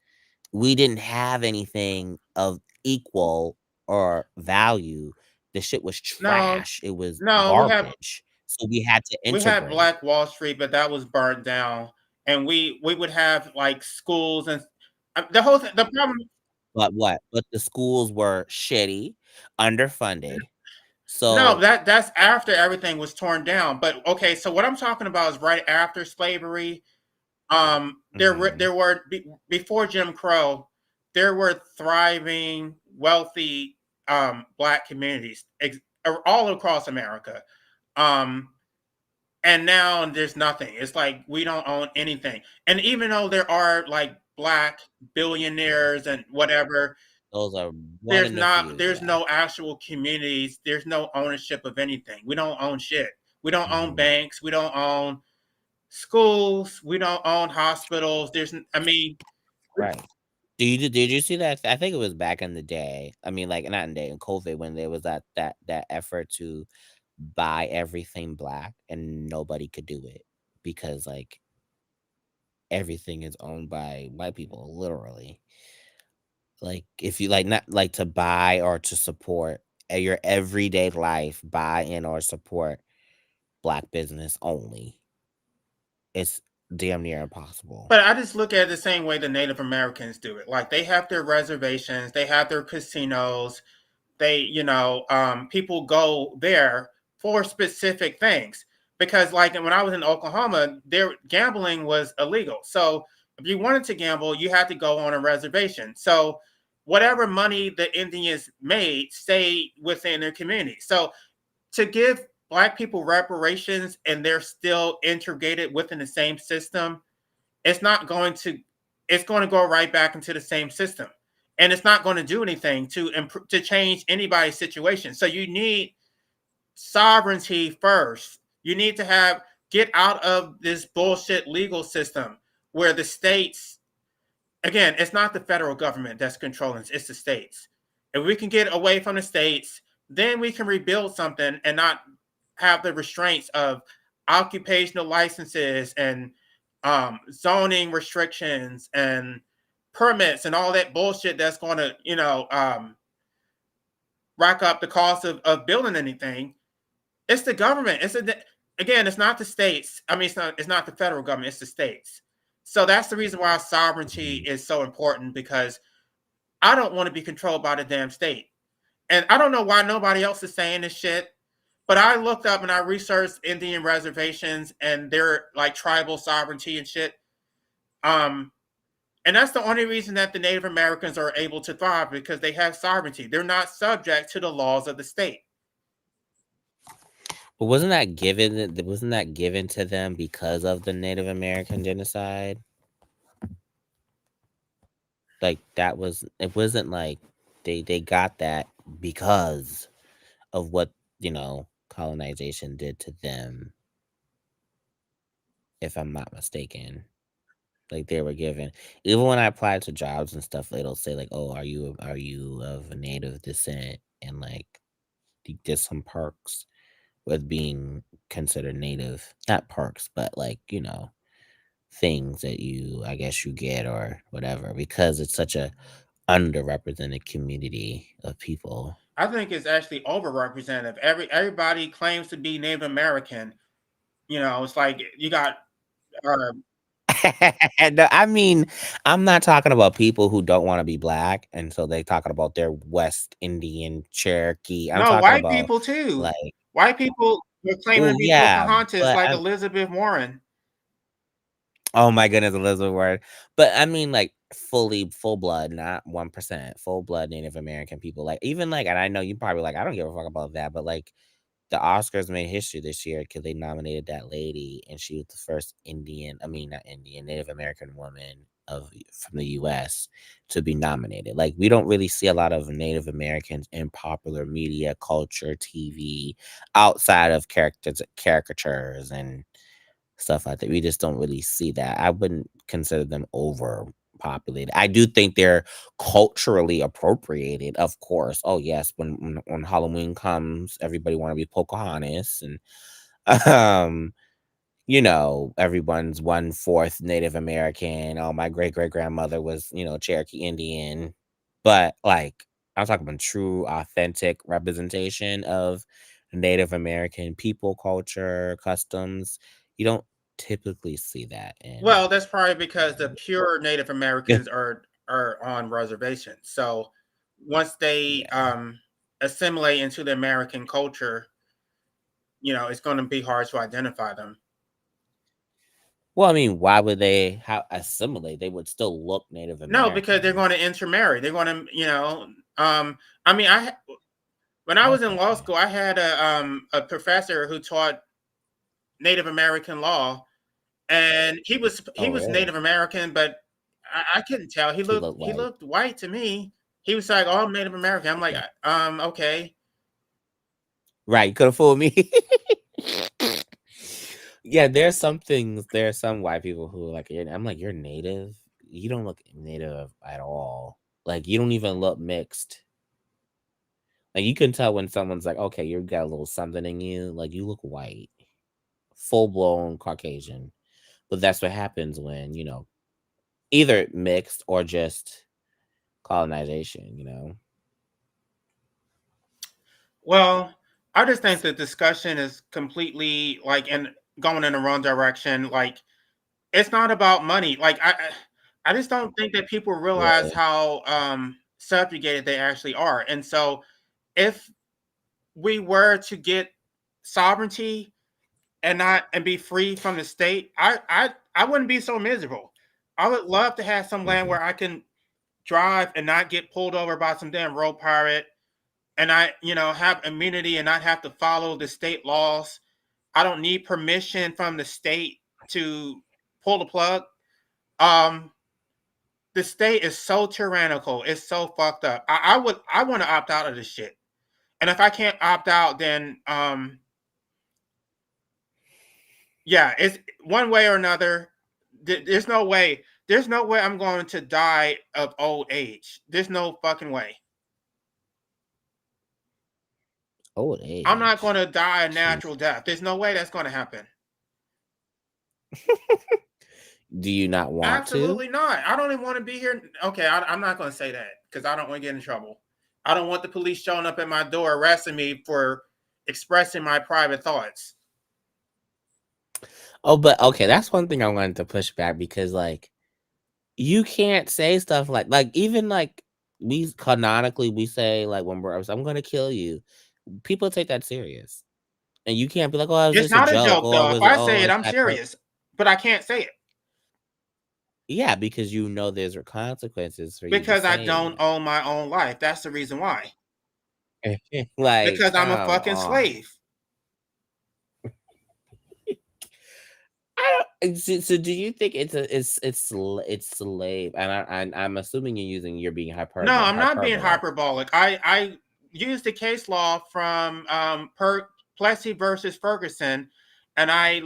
We didn't have anything of equal or value. The shit was No, trash. It was no, garbage. So we had to we had integrate. Black Wall Street, but that was burned down, and we would have like schools and the whole thing. The problem. But what? But the schools were shitty, underfunded. No, So that's after everything was torn down. But okay, so what I'm talking about is right after slavery. There were before Jim Crow, there were thriving, wealthy Black communities all across America. And now there's nothing. It's like we don't own anything. And even though there are like Black billionaires and whatever, those are one in a few. There's no actual communities. There's no ownership of anything. We don't own shit. We don't own banks. We don't own schools. We don't own hospitals. Right. Did you see that? I think it was back in the day. I mean, like, not in the day, in COVID, when there was that effort to buy everything Black, and nobody could do it because, like, everything is owned by white people, literally. Like, if you like, not like to buy or to support your everyday life, buy in or support Black business only, it's damn near impossible. But I just look at it the same way the Native Americans do it. Like, they have their reservations, they have their casinos. People go there for specific things, because like when I was in Oklahoma, gambling was illegal. So if you wanted to gamble, you had to go on a reservation. So whatever money the Indians made stayed within their community. So to give Black people reparations and they're still integrated within the same system, it's going to go right back into the same system, and it's not going to do anything to change anybody's situation. So you need sovereignty first. You need to get out of this bullshit legal system where the states, again, it's not the federal government that's controlling, it's the states. If we can get away from the states, then we can rebuild something and not have the restraints of occupational licenses and zoning restrictions and permits and all that bullshit that's going to, rack up the cost of building anything. It's the government. Again, it's not the states. I mean, it's not the federal government. It's the states. So that's the reason why sovereignty is so important, because I don't want to be controlled by the damn state. And I don't know why nobody else is saying this shit, but I looked up and I researched Indian reservations and their like tribal sovereignty and shit. And that's the only reason that the Native Americans are able to thrive, because they have sovereignty. They're not subject to the laws of the state. But wasn't that given to them because of the Native American genocide? Like, it wasn't like they got that because of what, colonization did to them, if I'm not mistaken. like they were given. Even when I applied to jobs and stuff, it'll say like, "Oh, are you of a native descent?" And like you get some perks with being considered native. Not perks, but like, things that I guess you get or whatever because it's such a underrepresented community of people. I think it's actually overrepresented. Everybody claims to be Native American. It's like you got uh, No, I mean, I'm not talking about people who don't want to be black, and so they talking about their West Indian Cherokee. I'm no, talking white about people too. like, White people were claiming oh to be yeah, Pocahontas but like Elizabeth Warren. oh my goodness, Elizabeth Word. But I mean, like full blood, not 1%, full blood Native American people. Like even like, and I know you probably like, I don't give a fuck about that, but like the Oscars made history this year because they nominated that lady, and she was the first not Indian, Native American woman from the U.S. to be nominated. Like we don't really see a lot of Native Americans in popular media, culture, TV, outside of caricatures and stuff like that. We just don't really see that. I wouldn't consider them overpopulated. I do think they're culturally appropriated, of course. Oh yes, when Halloween comes, everybody want to be Pocahontas, and um, everyone's 1/4 Native American. Oh, my great great grandmother was Cherokee Indian, but like I'm talking about true, authentic representation of Native American people, culture, customs. You don't typically see that in. Well, that's probably because the pure Native Yeah. Americans are on reservations. So once they Yeah. assimilate into the American culture, it's going to be hard to identify them. Well, I mean, why would they assimilate? They would still look Native No, because they're American. going to intermarry. They're going to, I mean, when I was in law Okay. school, I had a professor who taught Native American law, and he Oh, was really? Native American, but I couldn't tell. He looked He white. looked white to me. He was like, "Oh, I'm Native American." I'm like, Yeah. Okay." Right. You could have fooled me. Yeah, there's some white people who are like, I'm like, you're native. You don't look native at all. Like, you don't even look mixed. Like, you can tell when someone's like, okay, you got a little something in you. Like, you look white, full blown Caucasian. But that's what happens when, either mixed or just colonization. Well, I just think the discussion is completely like going in the wrong direction. Like, it's not about money. Like, I just don't think that people realize Really. how subjugated they actually are. And so, if we were to get sovereignty and be free from the state, I wouldn't be so miserable. I would love to have some land Hmm. where I can drive and not get pulled over by some damn road pirate, and have immunity and not have to follow the state laws. I don't need permission from the state to pull the plug. Um, the state is so tyrannical. It's so fucked up. I want to opt out of this shit. And if I can't opt out, then yeah, it's one way or another. There's no way. There's no way I'm going to die of old age. There's no fucking way. Old I'm not going age. to die a Jeez. natural death. There's no way that's going to happen. Do you not want to? Absolutely not. I don't even want to be here. Okay, I'm not going to say that because I don't want to get in trouble. I don't want the police showing up at my door arresting me for expressing my private thoughts. Oh, but okay, that's one thing I wanted to push back because like you can't say stuff like even like we canonically we say like when I'm gonna kill you. People take that serious. And you can't be like, oh, it was It's just a not a joke, joke or though. it If was I say it, it's I'm serious, but I can't say it yeah, because there's consequences for you just because I saying don't own my own life. That's the reason why. that. Like, Because I'm a come fucking on. slave. I don't so do you think it's slave and I'm assuming you're being No, I'm not being hyperbolic. hyperbolic. I used the case law from Plessy versus Ferguson, And I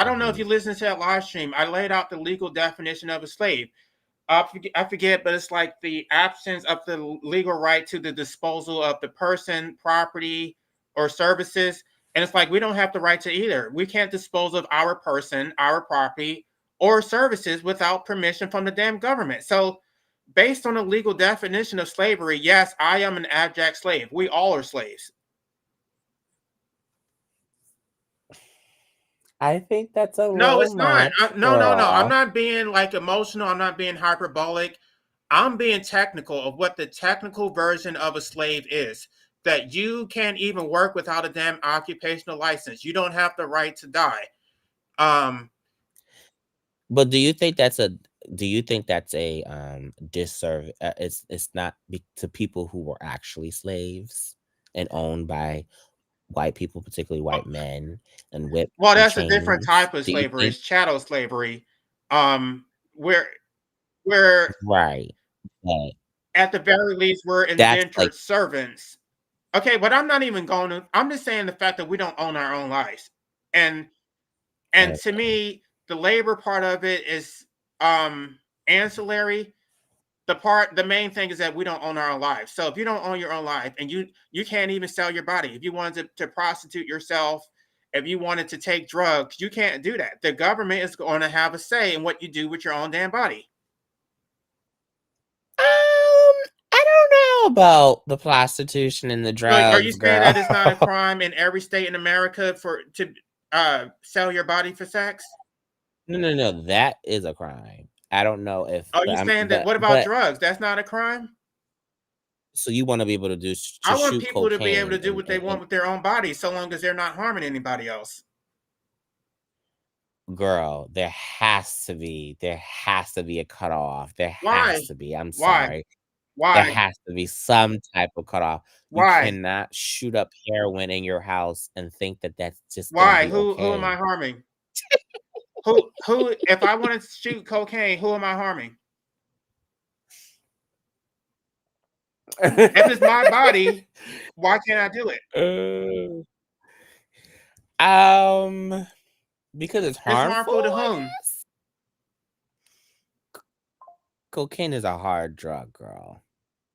don't know if you listened to that live stream. I laid out the legal definition of a slave. I forget, but it's like the absence of the legal right to the disposal of the person, property, or services. And it's like we don't have the right to either. We can't dispose of our person, our property, or services without permission from the damn government. So, based on the legal definition of slavery, yes, I am an abject slave. We all are slaves. I think that's a No, little it's not. much, No. I'm girl. not being like emotional. I'm not being hyperbolic. I'm being technical of what the technical version of a slave is. That you can't even work without a damn occupational license. You don't have the right to die. But do you think that's a disservice? It's not to people who were actually slaves and owned by white people, particularly white men, and whipped Well, and that's a different chains. type of Do you slavery. think It's chattel slavery. Where right? But at the very least we're that's like indentured servants. Okay, but I'm not even going to. I'm just saying the fact that we don't own our own lives, and to me, the labor part of it is ancillary. The main thing is that we don't own our own lives. So if you don't own your own life, and you can't even sell your body, if you wanted to prostitute yourself, if you wanted to take drugs, you can't do that. The government is going to have a say in what you do with your own damn body. I don't know about the prostitution and the So are you drugs, saying girl. that it's not a crime in every state in America to sell your body for sex? No, that is a crime. I don't know if Are you saying that? What about drugs? That's not a crime. So you want to be able to do I want shoot people to be able to cocaine do what they want with their own bodies, so long as they're not harming anybody else. Girl, there has to be a cutoff. There Why? has to be. I'm Why? sorry. Why? There has to be some type of cutoff. You Why? cannot shoot up heroin in your house and think that that's just gonna Why? be Who okay. am I harming? who? If I want to shoot cocaine, who am I harming? If it's my body, why can't I do it? Because it's It's harmful. harmful to whom? Cocaine is a hard drug, girl.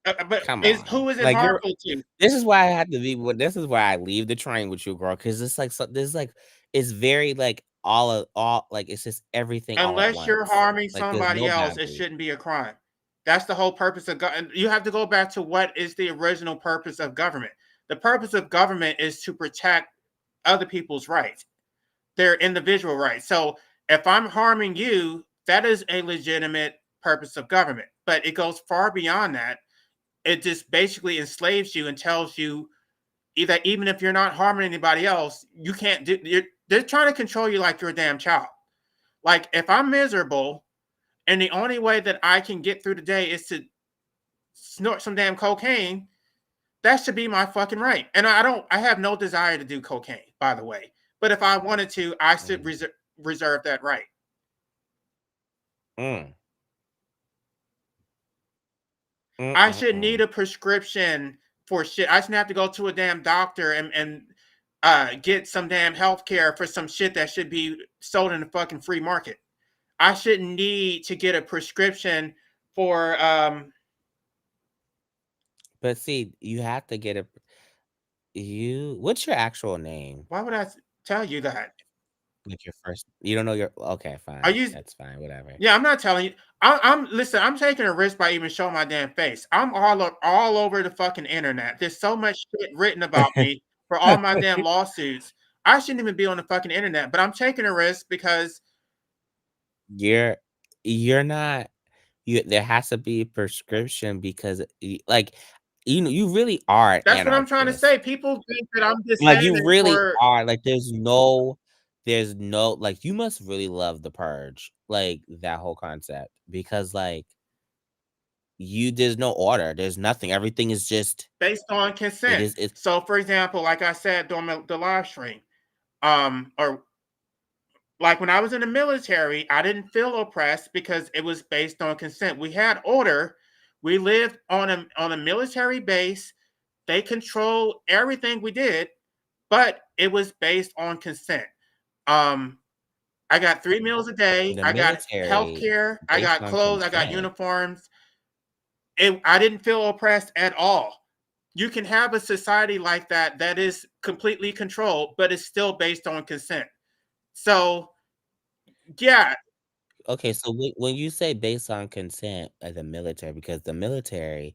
But Come who on. is it Like, harmful to? this is why I have to be. This is why I leave the train with you, girl. Because it's like this, like it's very like all like it's just everything all at Unless you're once. harming Like there's somebody no else, it boundary. shouldn't be a crime. That's the whole purpose of government. You have to go back to what is the original purpose of government. The purpose of government is to protect other people's rights, their individual rights. So if I'm harming you, that is a legitimate purpose of government. But it goes far beyond that. It just basically enslaves you and tells you that even if you're not harming anybody else, you can't do. They're trying to control you like you're a damn child. Like if I'm miserable, and the only way that I can get through the day is to snort some damn cocaine, that should be my fucking right. And I have no desire to do cocaine, by the way. But if I wanted to, I should reserve that right. I should need a prescription for shit. I shouldn't have to go to a damn doctor and get some damn health care for some shit that should be sold in the fucking free market. I shouldn't need to get a prescription for But see, you have to get what's your actual name? Why would I tell you that? Like your first, you don't know your, okay, fine. That's fine, whatever. Yeah, I'm not telling you. Listen, I'm taking a risk by even showing my damn face. I'm all over the fucking internet. There's so much shit written about me for all my damn lawsuits. I shouldn't even be on the fucking internet, but I'm taking a risk because you're not, there has to be a prescription because like, you really are. That's what I'm trying to say. People think that I'm just like, you really are. Like, there's no, like, you must really love The Purge, like that whole concept, because like there's no order, there's nothing, everything is just based on consent. So for example, like I said during the live stream, or like when I was in the military, I didn't feel oppressed because it was based on consent. We had order. We lived on a military base. They controlled everything we did, but it was based on consent. Um, I got 3 meals a day. The I got health military, care. I based got on clothes. I got consent. uniforms. I didn't feel oppressed at all. You can have a society like that that is completely controlled, but it's still based on consent. So, yeah, Okay, so when you say based on consent as the military, because the military,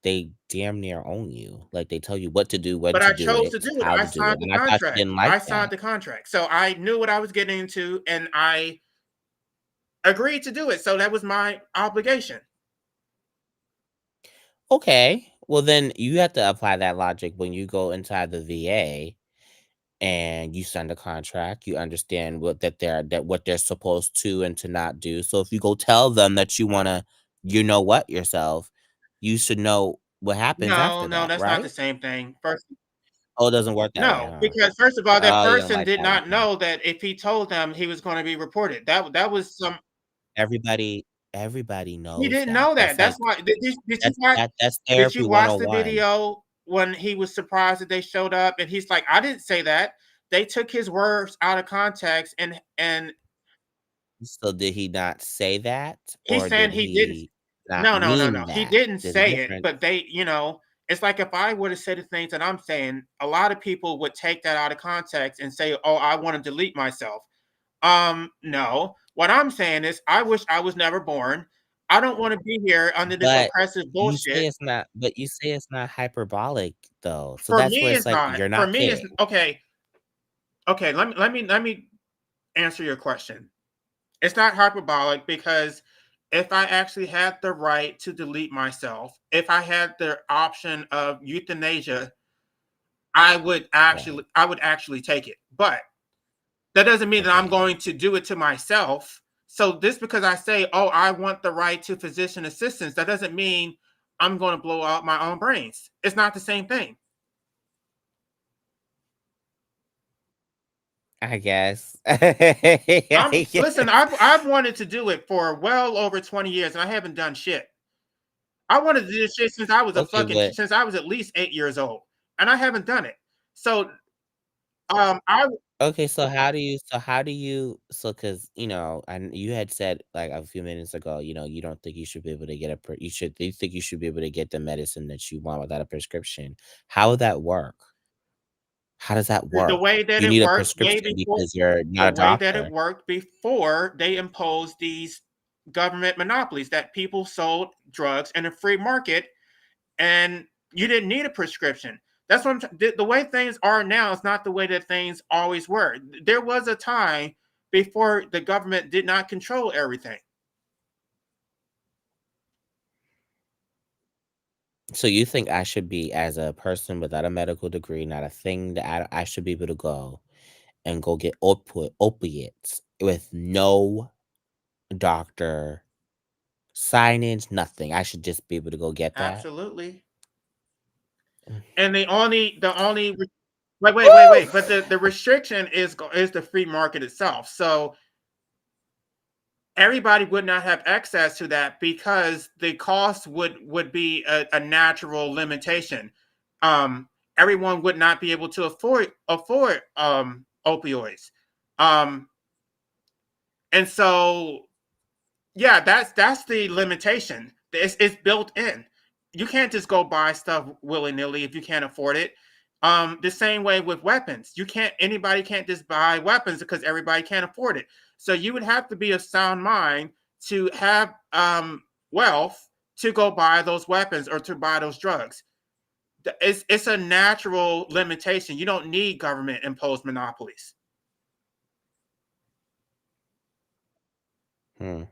they damn near own you. Like they tell you what to do, when but to I do chose to it, do it. how I to do signed it, the and I thought you contract. didn't like I that. signed the contract. So I knew what I was getting into and I agreed to do it. So that was my obligation. Okay, well then you have to apply that logic when you go inside the VA and you sign the contract. You understand what they're supposed to and to not do. So if you go tell them that you want to, what yourself, you should know what happens No, after no, that, that's not the right? same thing. First, Oh, it doesn't work that way, no, huh? because first of all, that Oh, you don't person like did that. not Okay. know that if he told them he was going to be reported. That was some. Everybody, everybody He knows didn't that. know that. That's That's like why. Did you that's watch? that's Did therapy you watch the 101. video when he was surprised that they showed up and he's like, "I didn't say that." They took his words out of context and So did he not say that, he's or saying did he didn't. he not No, no, no, mean no. He that? didn't There's a say it, difference. but it's like if I would have said the things that I'm saying, a lot of people would take that out of context and say, "Oh, I want to delete myself." No. What I'm saying is, I wish I was never born. I don't want to be here under this But oppressive you say bullshit. it's not hyperbolic though. So For that's me, where it's it's like not. you're For not me, it's kidding. okay. Okay, let me answer your question. It's not hyperbolic because if I actually had the right to delete myself, if I had the option of euthanasia, Right. I would actually take it. But that doesn't mean that I'm Okay. going to do it to myself. So just because I say, "Oh, I want the right to physician assistance," that doesn't mean I'm going to blow out my own brains. It's not the same thing. I guess. I Listen, guess. I've wanted to do it for well over 20 years and I haven't done shit. I wanted to do this shit Okay, but since I was at least 8 years old, and I haven't done it. So, I okay, because and you had said like a few minutes ago, you don't think you should be able to get you think you should be able to get the medicine that you want without a prescription. How would that work? How does that the work? way that You it need a worked way prescription before because you're the not a way that it doctor. worked before they imposed these government monopolies that people sold drugs in a free market, and you didn't need a prescription. That's what the way things are now is not the way that things always were. There was a time before the government did not control everything. So you think I should be, as a person without a medical degree, not a thing that I should be able to go and go get opiates with no doctor signage, nothing. I should just be able to go get that. Absolutely. Mm. And wait. Woo! But the restriction is the free market itself. So everybody would not have access to that because the cost would be a natural limitation. Everyone would not be able to afford opioids. Um, and so yeah, that's the limitation. It's built in. You can't just go buy stuff willy nilly if you can't afford it. The same way with weapons, anybody can't just buy weapons because everybody can't afford it. So you would have to be of sound mind to have wealth to go buy those weapons or to buy those drugs. It's a natural limitation. You don't need government imposed monopolies. Hmm.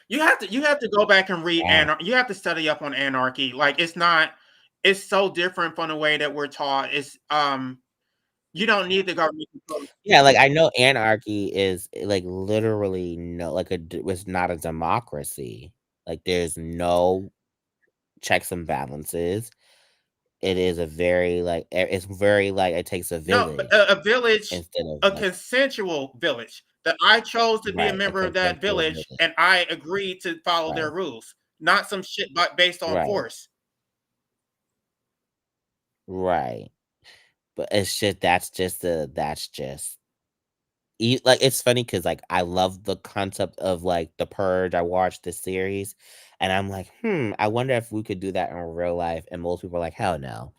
You have to go back and read Wow. you have to study up on anarchy. Like it's so different from the way that we're taught. You don't need the government control. Yeah, like I know anarchy is like literally no, like it's not a democracy. Like there's no checks and balances. It is a very it's very like it takes a No, but village a village, instead of a like consensual village. That I chose to be a right, a member of that consensual village village. and I agreed to follow their Right. rules, not some shit but based on Right. force. Right. But it's just that's just like it's funny because like I love the concept of like The Purge. I watched this series, and I'm like, I wonder if we could do that in real life. And most people are like, hell no.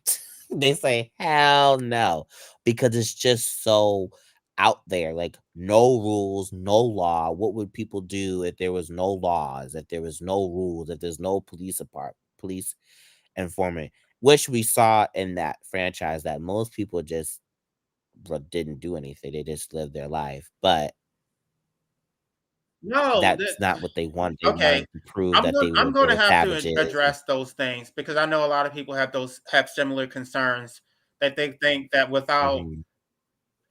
They say hell no because it's just so out there. Like no rules, no law. What would people do if there was no laws? If there was no rules? If there's no police informant? Which we saw in that franchise that most people just didn't do anything. They just lived their life. But No, that's not what they wanted. They okay. wanted to prove that they I'm they going to were have to savages. address those things because I know a lot of people have similar concerns that they think that without Mhm.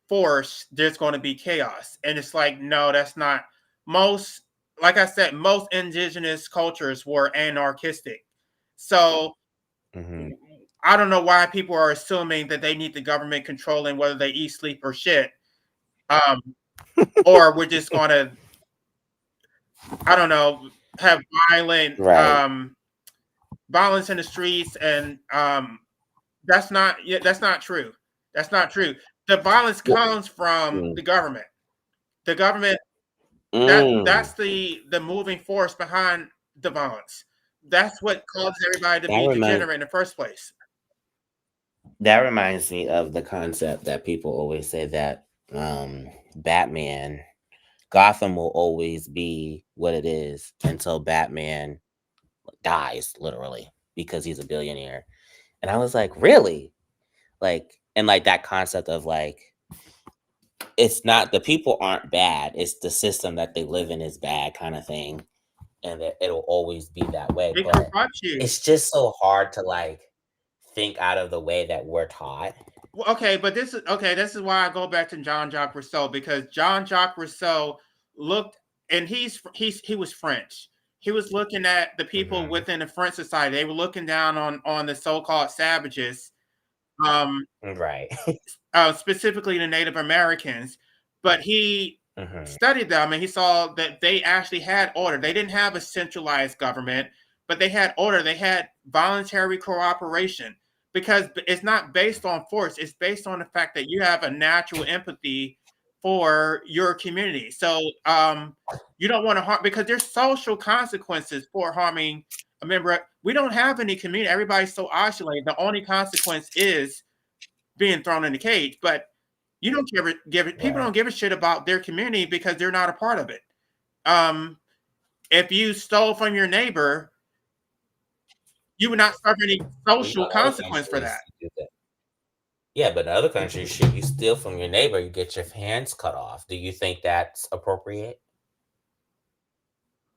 force, there's going to be chaos. And it's like, no, that's not. Most, like I said, most indigenous cultures were anarchistic. So Mhm. I don't know why people are assuming that they need the government controlling whether they eat, sleep, or shit. Or we're just going to, I don't know, have violent Right. violence in the streets, and that's not that's not true. That's not true. The violence comes from Mm. the government. The government that's Mm. the moving force behind the violence. That's what causes everybody to That be reminds degenerate in the first place. that reminds me of the concept that people always say that Batman, Gotham will always be what it is until Batman dies, literally, because he's a billionaire. And I was like, really? Like, and like that concept of like, it's not the people aren't bad, it's the system that they live in is bad kind of thing. And that it'll always be that way. It But corrupts you. it's just so hard to like think out of the way that we're taught. Well, okay, but this is okay. This is why I go back to Jean Jacques Rousseau, because Jean Jacques Rousseau looked, and he was French. He was looking at the people Mhm. within the French society. They were looking down on the so-called savages, um, Right. specifically the Native Americans. But he Mhm. studied them, and he saw that they actually had order. They didn't have a centralized government, but they had order. They had voluntary cooperation, because it's not based on force. It's based on the fact that you have a natural empathy for your community. So you don't want to harm, because there's social consequences for harming a member. We don't have any community. Everybody's so isolated. The only consequence is being thrown in the cage. But you don't give it. People Right. don't give a shit about their community because they're not a part of it. Um, if you stole from your neighbor, you would not suffer any Well, social other consequence for countries that. do that. Yeah, but in other countries, shit, you steal from your neighbor, you get your hands cut off. Do you think that's appropriate?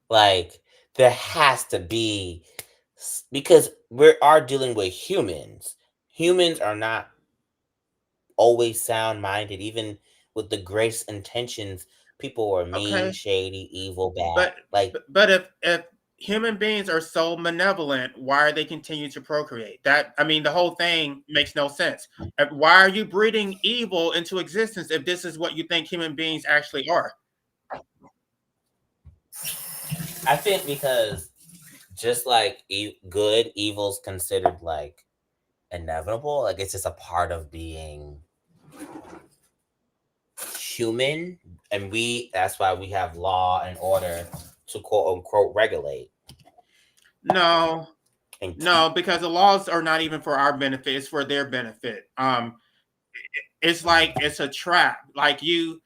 Like, there has to be because we are dealing with humans. Humans are not always sound minded, even with the greatest intentions. People are mean, Okay, shady, evil, bad. but Like, but if human beings are so malevolent, why are they continue to procreate? That, I mean, the whole thing makes no sense. Why are you breeding evil into existence if this is what you think human beings actually are? I think because just like good, evil's considered like inevitable. Like it's just a part of being human, and that's why we have law and order to quote unquote regulate No, and no, keep. because the laws are not even for our benefit; it's for their benefit. It's like it's a trap. Like you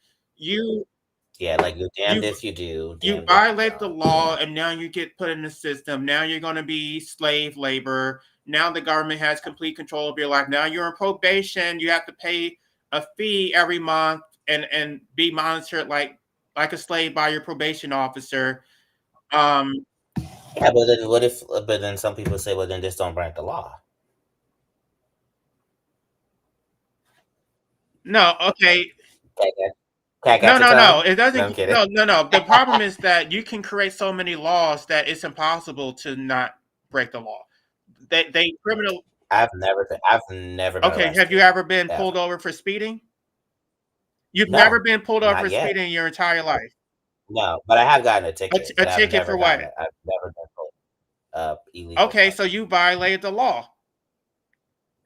Yeah, like you're damned you if you do, you damned if you violate the don't. law, and now you get put in the system. Now you're going to be slave labor. Now the government has complete control of your life. Now you're on probation. You have to pay a fee every month, and be monitored like a slave by your probation officer. Um, Yeah, but then what if? But then some people say, well, then just don't break the law. no, okay, Cat no, got your no, no. tongue? It No, I'm doesn't. kidding. No, no, no. The problem is that you can create so many laws that it's impossible to not break the law. They criminal. I've never been Okay, have you arrested ever been ever. pulled over for speeding? You've never No, been pulled over not for yet. speeding in your entire life. No, but I have gotten a ticket, A but ticket for what? I've never been pulled illegal Okay, so parking. you violated the law.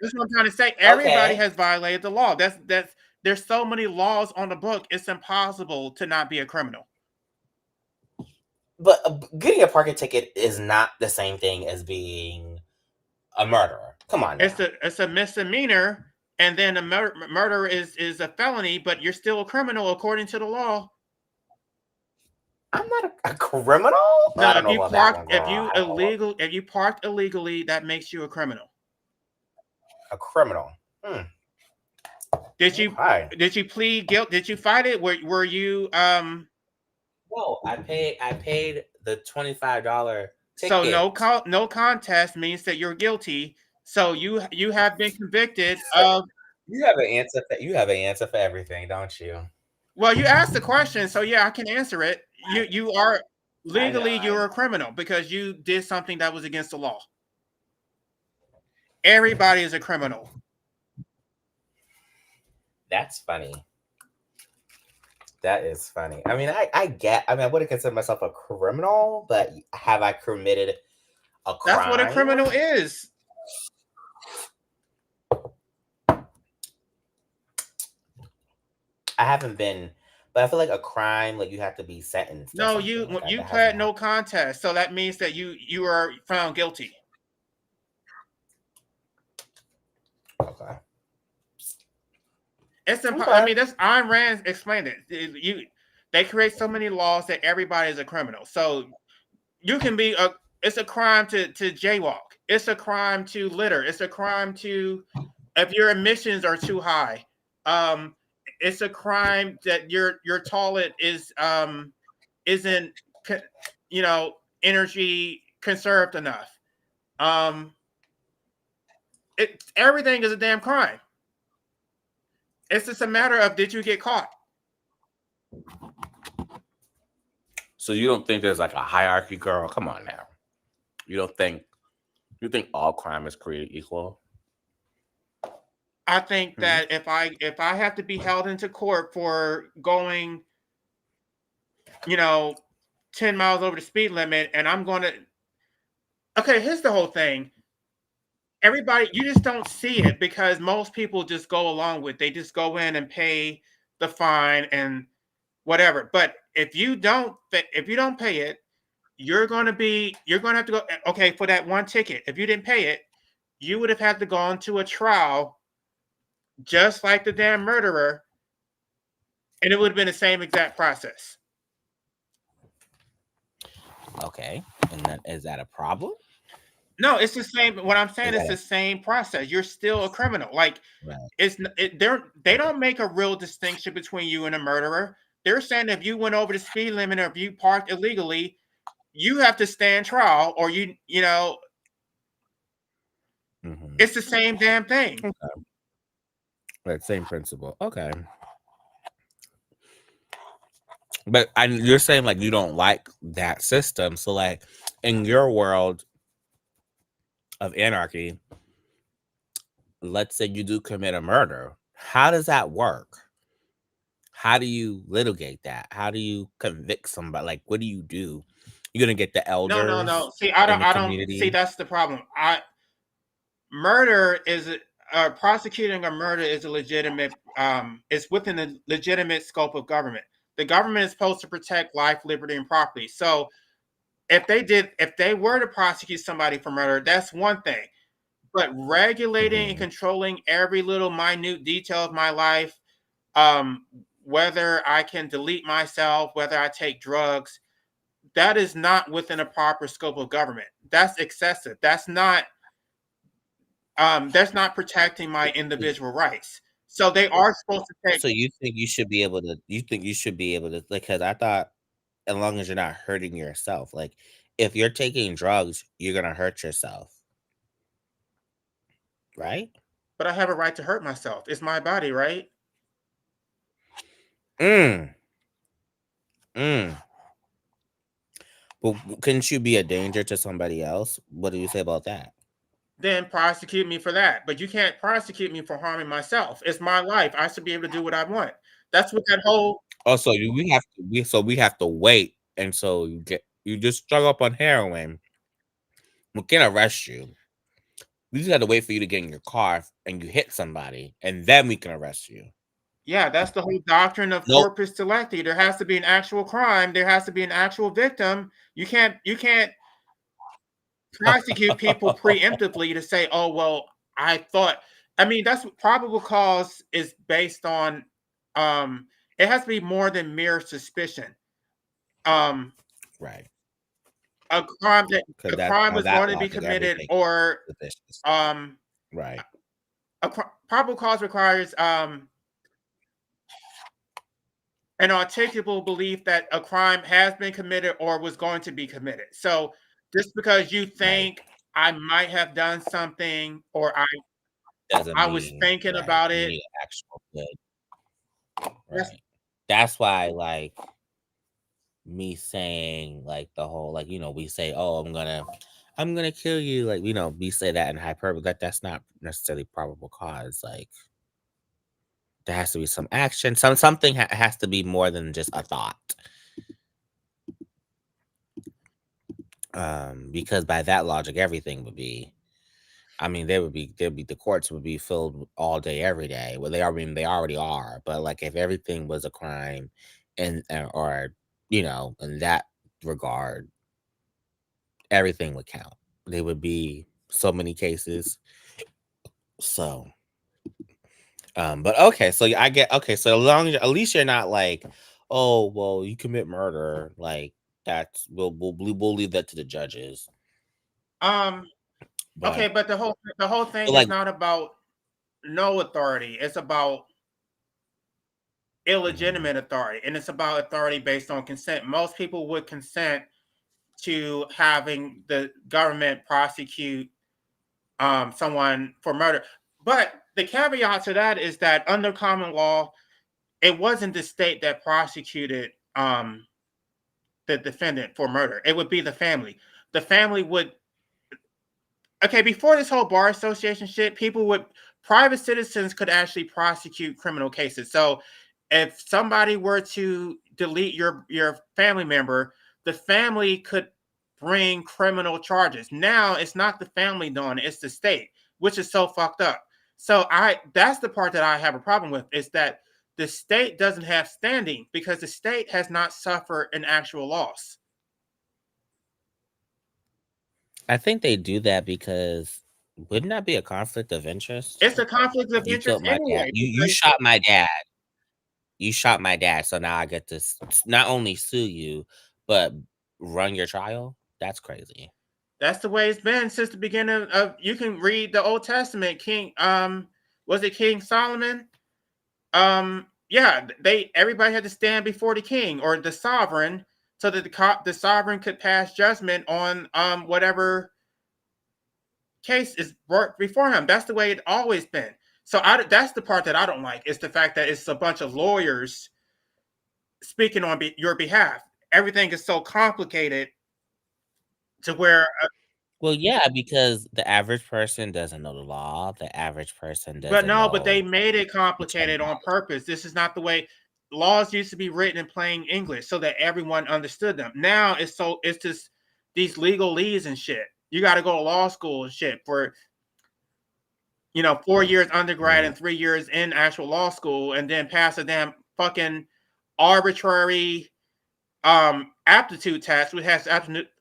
That's what I'm trying to say. Everybody Okay. has violated the law. That's there's so many laws on the book, it's impossible to not be a criminal. But getting a parking ticket is not the same thing as being a murderer. Come on now. It's a misdemeanor, and then a murder is a felony, but you're still a criminal according to the law. I'm not a criminal. No, if you parked illegally, that makes you a criminal. A criminal. Did you plead guilt? Did you fight it? Were you No, I paid the $25 ticket. So no contest means that you're guilty. So you have been convicted of. You have an answer. You have an answer for everything, don't you? Well, you asked the question, so yeah, I can answer it. You are legally you're a criminal because you did something that was against the law. Everybody is a criminal. That's funny. That is funny. I mean, I wouldn't consider myself a criminal, but have I committed a crime? That's what a criminal is. I haven't been, but I feel like a crime, like you have to be sentenced. No, you pled no contest, so that means that you are found guilty. Okay. It's I mean, that's Ayn Rand explained it. They create so many laws that everybody is a criminal. So you can be it's a crime to jaywalk. It's a crime to litter. It's a crime to if your emissions are too high. It's a crime that your toilet isn't energy conserved enough. Everything is a damn crime. It's just a matter of did you get caught? So you don't think there's like a hierarchy, girl? Come on now. You think all crime is created equal? I think that if I have to be held into court for going, 10 miles over the speed limit, and I'm going to. Okay, here's the whole thing. Everybody, you just don't see it because most people just go along with it. They just go in and pay the fine and whatever. But if you don't pay it, you're going to have to go. Okay, for that one ticket, if you didn't pay it, you would have had to go into a trial, just like the damn murderer, and it would have been the same exact process. Okay, and is that a problem? No, it's the same. What I'm saying is the same process. You're still a criminal. Like they don't make a real distinction between you and a murderer. They're saying if you went over the speed limit or if you parked illegally, you have to stand trial, or it's the same damn thing. Okay. Right, same principle. Okay. But you're saying like you don't like that system. So like in your world of anarchy, let's say you do commit a murder. How does that work? How do you litigate that? How do you convict somebody? Like, what do you do? You're gonna get the elders? No. See, I don't see. That's the problem. Murder is prosecuting a murder is a legitimate. It's within the legitimate scope of government. The government is supposed to protect life, liberty, and property. So if they were to prosecute somebody for murder, that's one thing. But regulating and controlling every little minute detail of my life, whether I can delete myself, whether I take drugs, that is not within a proper scope of government. That's excessive. That's not protecting my individual rights. So they are supposed to take. So you think you should be able to? Because I thought, as long as you're not hurting yourself, like if you're taking drugs, you're gonna hurt yourself, right? But I have a right to hurt myself. It's my body, right? But couldn't you be a danger to somebody else? What do you say about that? Then prosecute me for that. But you can't prosecute me for harming myself. It's my life. I should be able to do what I want. That's what that whole. Also, we have to wait, and so you just strung up on heroin. We can't arrest you. We just have to wait for you to get in your car and you hit somebody, and then we can arrest you. Yeah, that's the whole doctrine of Nope. corpus delicti. There has to be an actual crime. There has to be an actual victim. You can't prosecute people preemptively to say, "Oh, well, I thought." I mean, that's what probable cause is based on. It has to be more than mere suspicion. Um, Right. a crime that Because a that crime by was that going to be logic, committed, everything or is suspicious. um, Right. probable cause requires an articulable belief that a crime has been committed or was going to be committed. So just because you Right. think I might have done something or Doesn't I was mean thinking right. about You it, need an actual good. that's Right. That's why, like me saying, like the whole, like we say, "Oh, I'm gonna kill you." Like we say that in hyperbole. That's not necessarily probable cause. Like there has to be some action. Something has to be more than just a thought. Because by that logic, everything would be. I mean, the courts would be filled all day, every day. Well, they already are. But like, if everything was a crime, or in that regard, everything would count. There would be so many cases. So, but okay, so I get okay. So at least you're not like, oh well, you commit murder, like we'll leave that to the judges. um okay, But, but the whole thing is like, not about no authority. It's about mhm, illegitimate authority, and it's about authority based on consent. Most people would consent to having the government prosecute someone for murder. But the caveat to that is that under common law, it wasn't the state that prosecuted the defendant for murder. It would be the family. The family would. Okay, before this whole bar association shit, private citizens could actually prosecute criminal cases. So if somebody were to delete your family member, the family could bring criminal charges. Now it's not the family doing it, it's the state, which is so fucked up. So that's the part that I have a problem with, is that the state doesn't have standing because the state has not suffered an actual loss. I think they do that because wouldn't that be a conflict of interest? It's a conflict of You interest killed my dad. anyway You because shot my dad. You shot my dad. So now I get to not only sue you, but run your trial. That's crazy. that's the way it's been since the beginning of. You can read the Old Testament. Was it King Solomon? Yeah, everybody had to stand before the king or the sovereign, so that the sovereign could pass judgment on whatever case is brought before him. That's the way it always been. So that's the part that I don't like, is the fact that it's a bunch of lawyers speaking on your behalf. Everything is so complicated to where. Well, yeah, because the average person doesn't know the law. The average person But doesn't no, but they know made it the complicated on terminology. purpose. This is not the way laws used to be written in plain English so that everyone understood them. Now it's just these legalese and shit. You got to go to law school and shit for 4 years undergrad and 3 years in actual law school, and then pass a damn fucking arbitrary aptitude test, which has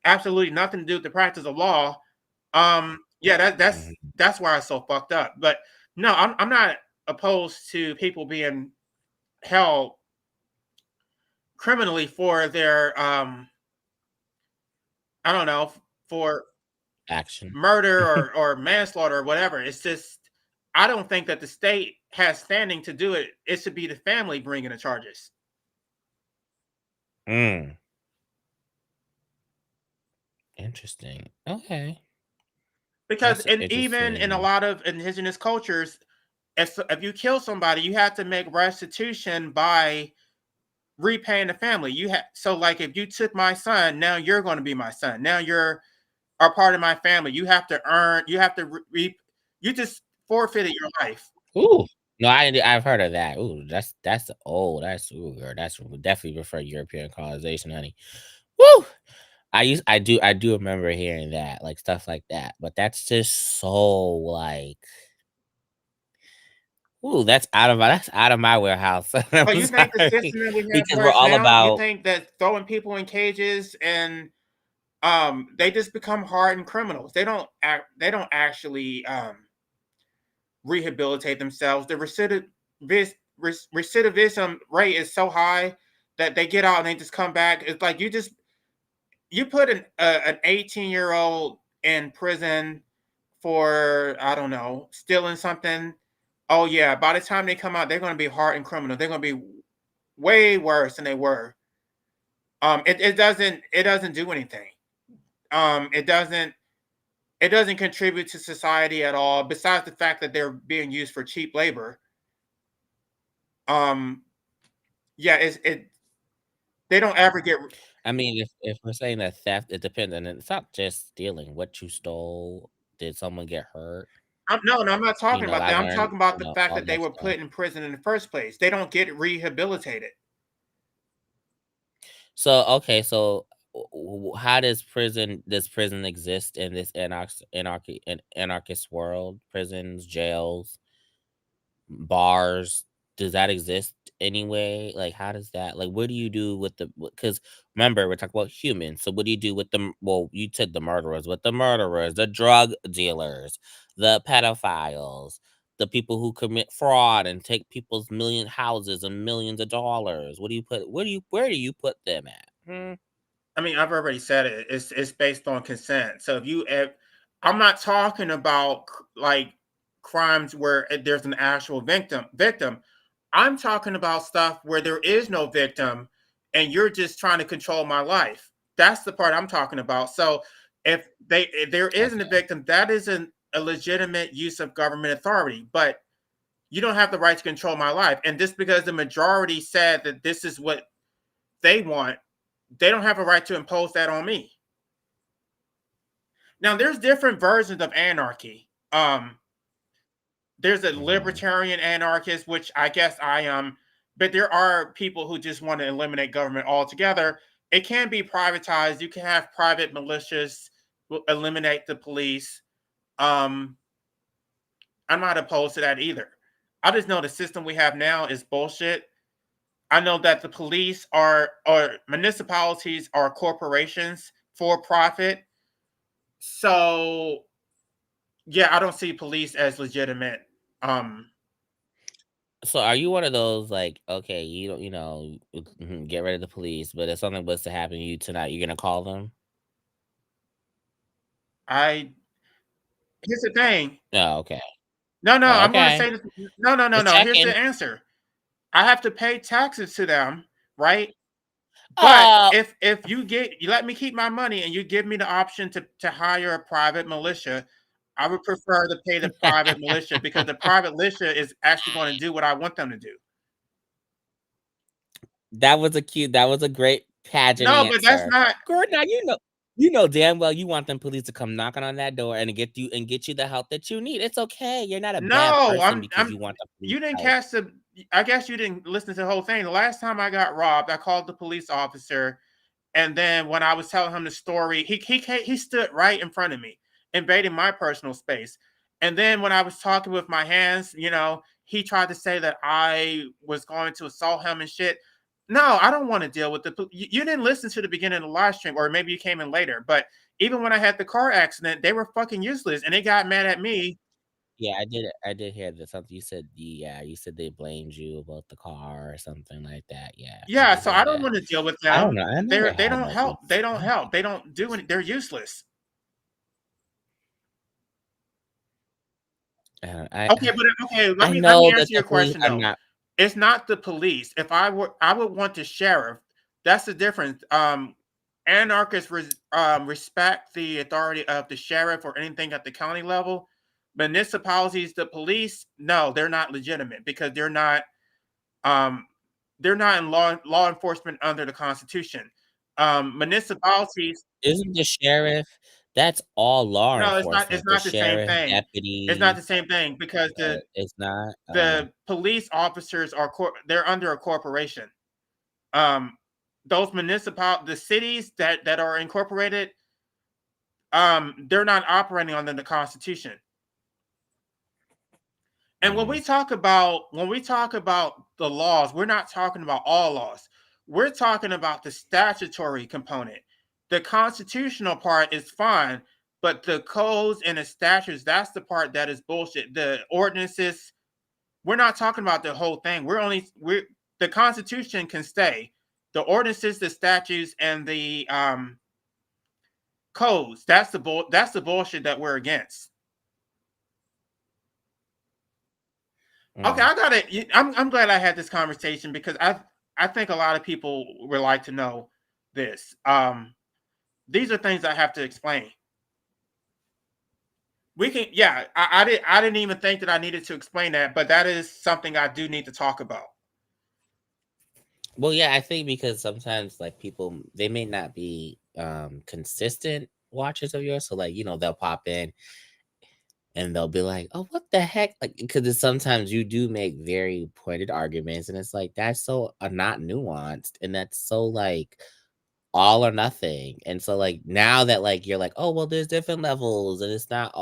absolutely nothing to do with the practice of law. Yeah, that's why it's so fucked up. But no, I'm not opposed to people being held criminally for their I don't know, for Action. murder or manslaughter or whatever. It's just I don't think that the state has standing to do it. It should be the family bringing the charges. Interesting. Okay. Because That's and even in a interesting. lot of indigenous cultures, if you kill somebody, you have to make restitution by repaying the family. So like if you took my son, now you're going to be my son. Now you're a part of my family. You have to earn. You have to you just forfeited your life. Ooh. No, I've heard of that. Ooh, that's old. Girl, that's definitely refer European colonization, honey. Woo! I do remember hearing that, like stuff like that. But that's just so like Ooh, that's out of my warehouse. So I'm you think the sorry system that we have because we're works all now? You about. think that throwing people in cages and they just become hardened criminals? They don't actually rehabilitate themselves. The recidivism rate is so high that they get out and they just come back. It's like you put an 18-year-old in prison for, I don't know, stealing something. Oh yeah, by the time they come out, they're going to be hardened criminals. They're going to be way worse than they were. It doesn't do anything. It doesn't contribute to society at all. Besides the fact that they're being used for cheap labor. Um, yeah, it they don't ever get. I mean, if we're saying that theft, it depends, and it's not just stealing. What you stole? Did someone get hurt? No, I'm not You talking know, about I that. I'm learned, talking about the fact all that they that were stuff. put in prison in the first place. They don't get rehabilitated. So okay, so how does prison exist in this anarchist world? Prisons, jails, bars, does that exist anyway? Like, how does that, like, what do you do with the, because remember we're talking about humans, so what do you do with them? Well, you said the murderers, with the murderers, the drug dealers, the pedophiles, the people who commit fraud and take people's million houses and millions of dollars. Where do you put them at? I mean, I've already said it. It's based on consent. So I'm not talking about like crimes where there's an actual victim. I'm talking about stuff where there is no victim, and you're just trying to control my life. That's the part I'm talking about. So if there isn't a Okay. victim, that isn't a legitimate use of government authority. But you don't have the right to control my life. And just because the majority said that this is what they want, they don't have a right to impose that on me. Now, there's different versions of anarchy. There's a libertarian anarchist, which I guess I am, but there are people who just want to eliminate government altogether. It can be privatized. You can have private militias eliminate the police. Um, I'm not opposed to that either. I just know the system we have now is bullshit. I know that the police or municipalities are corporations for profit. So yeah, I don't see police as legitimate. Um, So are you one of those, like, okay, you don't, get rid of the police, but if something was to happen to you tonight, you're gonna call them? I Here's the thing. Oh, okay. No, Oh, I'm going to okay. say this. No, Just no. Here's checking. the answer. I have to pay taxes to them, right? But Oh, if you let me keep my money and you give me the option to hire a private militia, I would prefer to pay the private militia because the private militia is actually going to do what I want them to do. that was a great pageant No, but that's answer. not. Gordon, now you know damn well you want them police to come knocking on that door and to get you the help that you need. It's okay. You're not a bad No, person because I'm. you want the police You didn't help. catch the. I guess you didn't listen to the whole thing. The last time I got robbed, I called the police officer, and then when I was telling him the story, he stood right in front of me, invading my personal space. And then when I was talking with my hands, he tried to say that I was going to assault him and shit. No, I don't want to deal with you didn't listen to the beginning of the live stream, or maybe you came in later. But even when I had the car accident, they were fucking useless, and they got mad at me. Yeah, I did hear that something you said. Yeah, you said they blamed you about the car or something like that. Yeah, I Yeah, did so hear I don't that. want to deal with I don't them. know. I never They had don't no help. They ins don't I help. They don't do any. They're useless. I Okay, but okay, I let me know that answer your the police question are though. not. It's not the police. If I would want the sheriff. That's the difference. Anarchists respect the authority of the sheriff or anything at the county level. Municipalities, the police, no, they're not legitimate because um they're not in law enforcement under the Constitution. Municipalities, Isn't the sheriff, that's all law no, it's enforcement. The not the same sheriff, thing. It's not the deputies, same thing because it's not. the police officers they're under a corporation. Um, those the cities that are incorporated, they're not operating under the Constitution. And when we talk about the laws, we're not talking about all laws. We're talking about the statutory component. The constitutional part is fine, but the codes and the statutes, that's the part that is bullshit. The ordinances, we're not talking about the whole thing. We're the Constitution can stay. The ordinances, the statutes, and the codes, that's the bullshit that we're against. Okay, I got it. I'm glad I had this conversation because I think a lot of people would like to know this. These are things I have to explain. We can, yeah. I didn't even think that I needed to explain that, but that is something I do need to talk about. Well, yeah, I think because sometimes like people they may not be consistent watchers of yours, so like they'll pop in and they'll be like, "Oh, what the heck?" Like, because sometimes you do make very pointed arguments, and it's like that's so not nuanced, and that's so like all or nothing. And so like now that like you're like, oh well, there's different levels, and it's not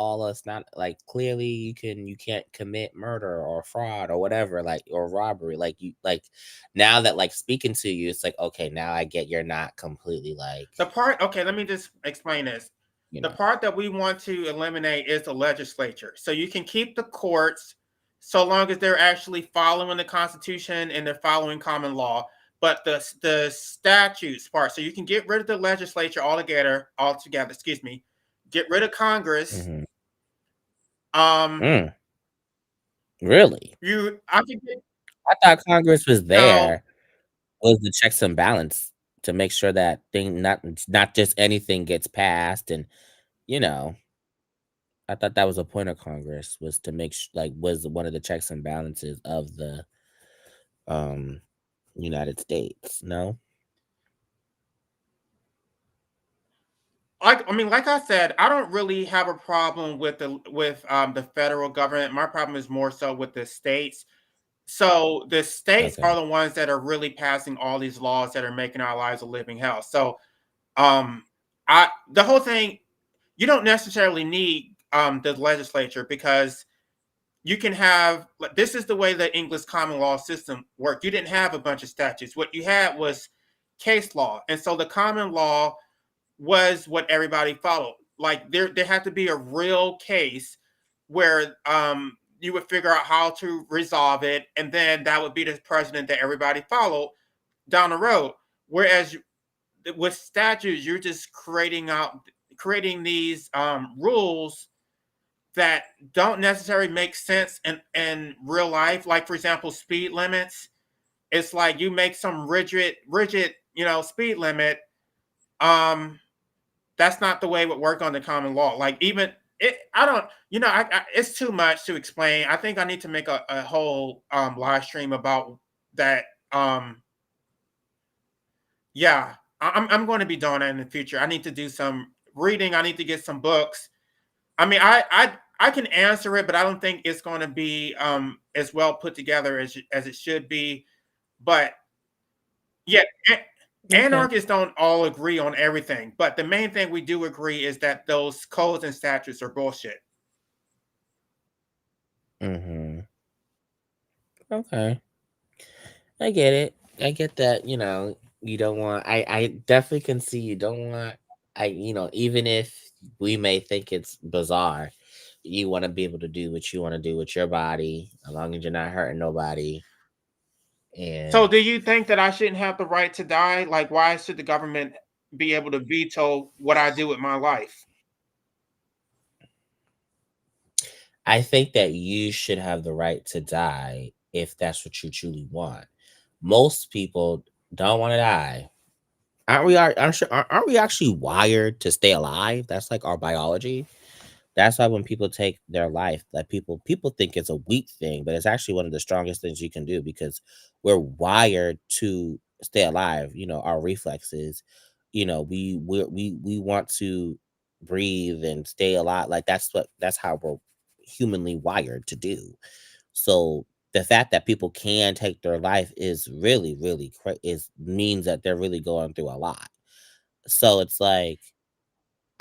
like clearly you can't commit murder or fraud or whatever, like or robbery. Like you like now that like speaking to you, it's like okay, now I get you're not completely like the part. Okay, let me just explain this. The part that we want to eliminate is the legislature. So you can keep the courts so long as they're actually following the Constitution and they're following common law. But the statutes part, so you can get rid of the legislature altogether. Excuse me, get rid of Congress. Really? I thought Congress was there was the checks and balance to make sure that not just anything gets passed, and I thought that was a point of Congress was to make was one of the checks and balances of the United States. No. I mean, like I said, I don't really have a problem with the federal government. My problem is more so with the states. So the states are the ones that are really passing all these laws that are making our lives a living hell. So, the whole thing, you don't necessarily need the legislature because you can have. This is the way the English common law system worked. You didn't have a bunch of statutes. What you had was case law, and so the common law was what everybody followed. Like there had to be a real case where you would figure out how to resolve it, and then that would be the precedent that everybody followed down the road. Whereas with statutes, you're just creating these rules that don't necessarily make sense in real life. Like for example, speed limits. It's like you make some rigid, speed limit. That's not the way it would work on the common law. Like even it's too much to explain. I think I need to make a whole live stream about that. Yeah, I'm going to be doing that in the future. I need to do some reading. I need to get some books. I mean, I can answer it, but I don't think it's going to be as well put together as it should be. But yeah, anarchists don't all agree on everything. But the main thing we do agree is that those codes and statutes are bullshit. Okay. I get it. I get that, you don't want I definitely can see you don't want even if we may think it's bizarre, you want to be able to do what you want to do with your body as long as you're not hurting nobody. And so do you think that I shouldn't have the right to die? Like why should the government be able to veto what I do with my life? I think that you should have the right to die if that's what you truly want. Most people don't want to die. Aren't we actually wired to stay alive? That's like our biology. That's why when people take their life, that people think it's a weak thing, but it's actually one of the strongest things you can do because we're wired to stay alive. Our reflexes, we want to breathe and stay alive. Like that's how we're humanly wired to do. So the fact that people can take their life is really, really means that they're really going through a lot. So it's like,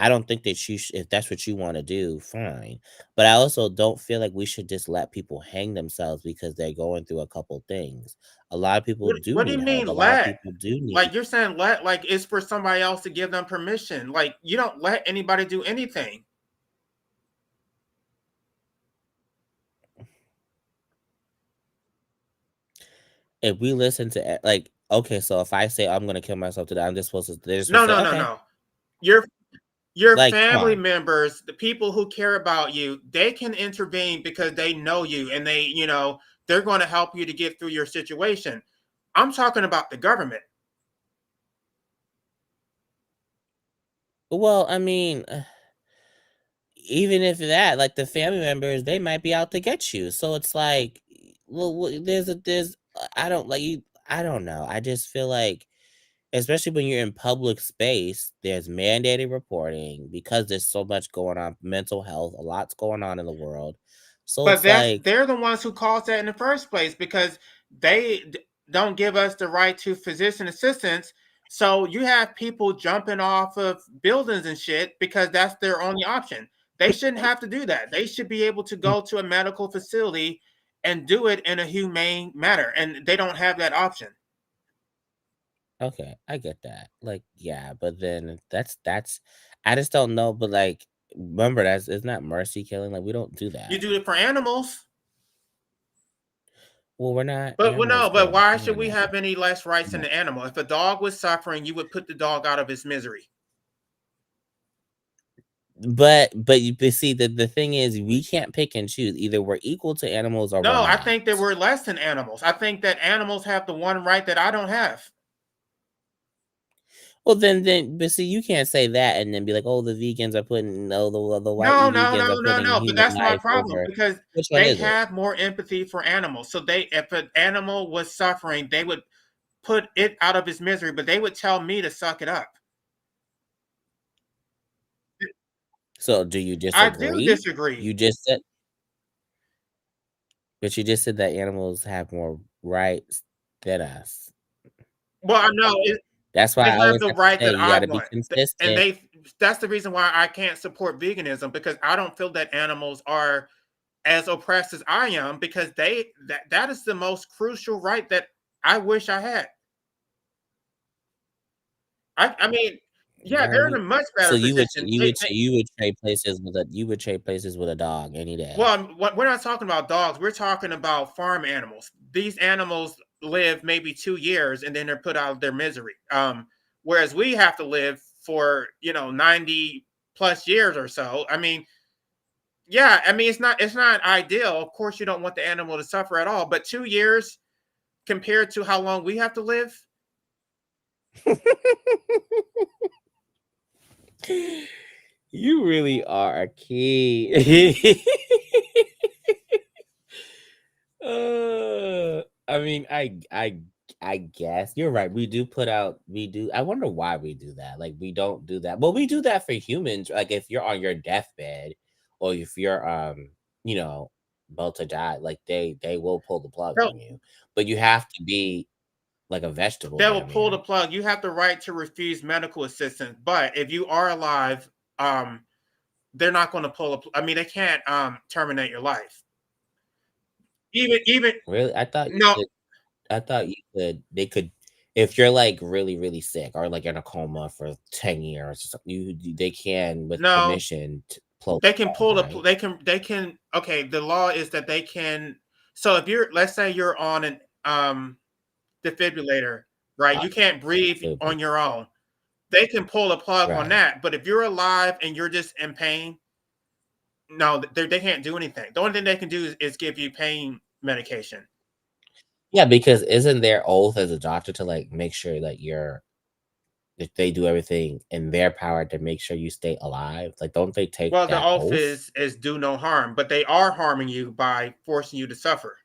I don't think that if that's what you want to do, fine. But I also don't feel like we should just let people hang themselves because they're going through a couple things. A lot of people do What do you need help. mean A lot of let? people do need. Like you're saying let like it's for somebody else to give them permission. Like you don't let anybody do anything. If we listen to like, okay, so if I say I'm gonna kill myself today, I'm just supposed to. They're just No, supposed to no, say, no, okay, no. Your like, come family on. members, the people who care about you, they can intervene because they know you and they, they're going to help you to get through your situation. I'm talking about the government. Well, I mean, even if that, like the family members, they might be out to get you. So it's like, well, there's, I don't like you. I don't know. I just feel like, especially when you're in public space, there's mandated reporting because there's so much going on, mental health, a lot's going on in the world. So But it's like, they're the ones who caused that in the first place because they don't give us the right to physician assistance. So you have people jumping off of buildings and shit because that's their only option. They shouldn't have to do that. They should be able to go to a medical facility and do it in a humane manner, and they don't have that option. okay, I get that. Like, yeah, but then that's I just don't know, but like remember that's it's not mercy killing. Like we don't do You that. do it for animals. Well, we're not But well, animals no, but though. why Come should on we now. have any less rights than No. the animal? If a dog was suffering, you would put the dog out of his misery. But you see the thing is we can't pick and choose. Either we're equal to animals or we're No, I not. think that we're less than animals. I think that animals have the one right that I don't have. Well, then, but see, you can't say that and then be like, "Oh, the vegans are putting, no, the white No, no, vegans no, are no, putting no. But human that's my life problem over." because Which one they is it? have more empathy for animals. So if an animal was suffering, they would put it out of its misery, but they would tell me to suck it up. So, do you I do disagree? disagree. You just said, but you just said that animals have more rights than us. Well, I know That's why they I have always the have to right say that you I got to be want. And consistent. that's the reason why I can't support veganism because I don't feel that animals are as oppressed as I am because that is the most crucial right that I wish I had. I mean, yeah, Well, they're in a much so better position. you would trade places with a dog any day. Well, we're not talking about dogs. We're talking about farm animals. These animals live maybe 2 years and then they're put out of their misery. Whereas we have to live for 90 plus years or so. I mean, yeah, I mean it's not ideal. Of course, you don't want the animal to suffer at all. But 2 years compared to how long we have to live. You really are a kid. I mean, I guess you're right. We do put out. We do. I wonder why we do that. Like we don't do that. Well, we do that for humans. Like if you're on your deathbed, or if you're you know, about to die, like they will pull the plug No, on you. But you have to be like a vegetable, they will damn pull the near. plug. You have the right to refuse medical assistance, but if you are alive, they're not going to I mean, they can't terminate your life. Even Really, no, I thought you could. They could, if you're like really, really sick or like in a coma for 10 years or something. They can with no, permission to pull they the can plug, pull right? they can. Okay, the law is that they can. So if let's say you're on an defibrillator, right? Uh, You can't breathe Stupid. on your own. They can pull a plug on Right. that. But if you're alive and you're just in pain, no, they can't do anything. The only thing they can do is give you pain medication. Yeah, because isn't their oath as a doctor to like make sure that if they do everything in their power to make sure you stay alive? Like, don't they take Well, the that oath oath? is do no harm, but they are harming you by forcing you to suffer.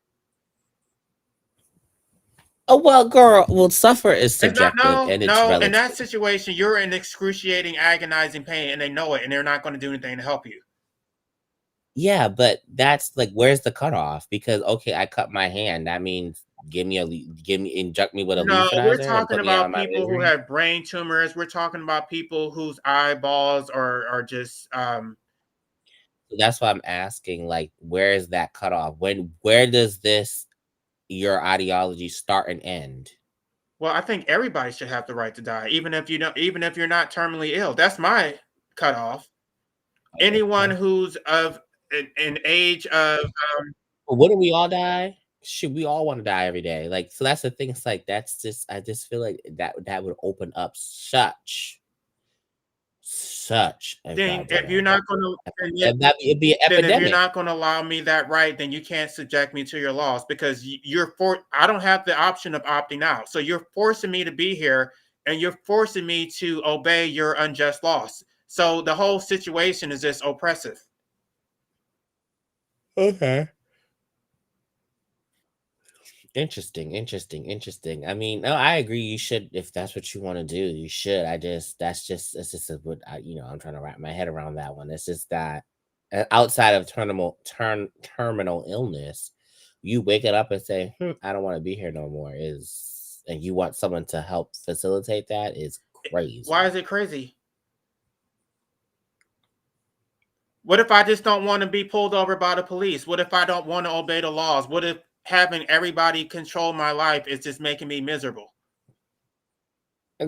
Oh well, girl. Well, suffer is It's not subjective no, and it's no. In that relative. situation, you're in excruciating, agonizing pain, and they know it, and they're not going to do anything to help you. Yeah, but that's like, where's the cutoff? Because okay, I cut my hand. That means inject me with a No, we're leafizer and talking put me out of about my people who misery? have brain tumors. We're talking about people whose eyeballs are just That's why I'm asking, like, where is that cutoff? Where does your ideology start and end? well, I think everybody should have the right to die, even if you're not terminally ill. That's my cutoff. Anyone Okay. who's of an age of But wouldn't we all die? Should we all want to die every day? Like, so that's the thing. It's like that's just I just feel like that would open up such a thing. If you're goddamn not going to, it'd be an then if you're epidemic. not going to allow me that right, then you can't subject me to your laws because I don't have the option of opting out. So you're forcing me to be here and you're forcing me to obey your unjust laws. So the whole situation is just oppressive. Okay. Interesting. I mean, no, I agree. You should, if that's what you want to do, you should. It's just what I'm trying to wrap my head around that one. It's just that outside of terminal illness, you wake it up and say, I don't want to be here no more. And you want someone to help facilitate that is crazy. Why is it crazy? What if I just don't want to be pulled over by the police? What if I don't want to obey the laws? What if having everybody control my life is just making me miserable?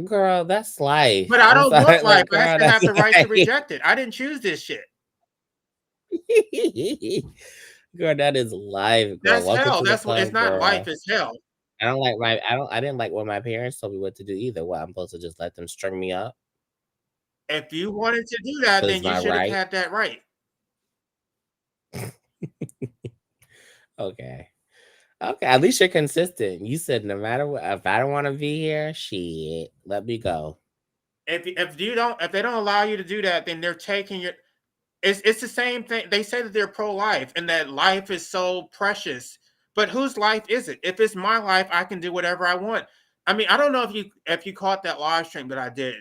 Girl, that's life. But I I'm don't sorry, want life. like, I girl, should have that's the right to life. reject it. I didn't choose this shit. Girl, that is life, girl. That's Welcome hell. to the That's what it's club, not life, girl. it's hell. I didn't like what my parents told me what to do either. What, I'm supposed to just let them string me up? If you wanted to do that, Is then you my should have right? had that right. Okay. At least you're consistent. You said no matter what, if I don't want to be here, shit, let me go. If they don't allow you to do that, then they're taking your. It's the same thing. They say that they're pro-life and that life is so precious. But whose life is it? If it's my life, I can do whatever I want. I mean, I don't know if you caught that live stream that I did.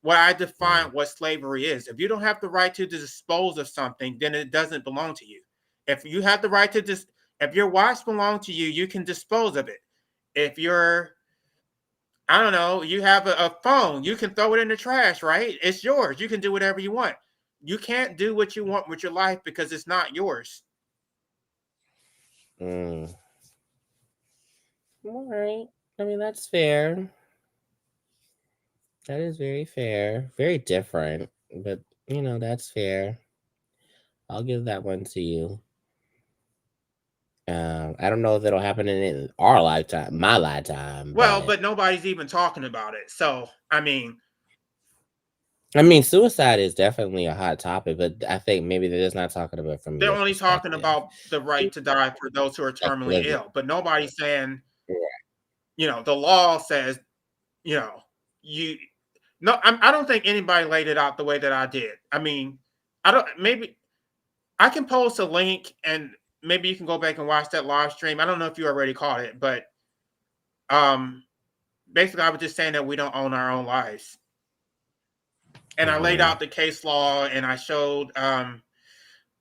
Where I define what slavery is. If you don't have the right to dispose of something, then it doesn't belong to you. If you have the right to if your watch belongs to you, you can dispose of it. If I don't know, you have a phone, you can throw it in the trash, right? It's yours. You can do whatever you want. You can't do what you want with your life because it's not yours. All right. I mean, that's fair. That is very fair. Very different, but that's fair. I'll give that one to you. I don't know if it'll happen in our lifetime, my lifetime. Well, but nobody's even talking about it. So, I mean, suicide is definitely a hot topic, but I think maybe they're just not talking about it from they're your only talking perspective. about the right to die for those who are terminally ill, but nobody's saying, the law says, I don't think anybody laid it out the way that I did. I mean, maybe I can post a link and maybe you can go back and watch that live stream. I don't know if you already caught it, but basically I was just saying that we don't own our own lives. And I laid out the case law and I showed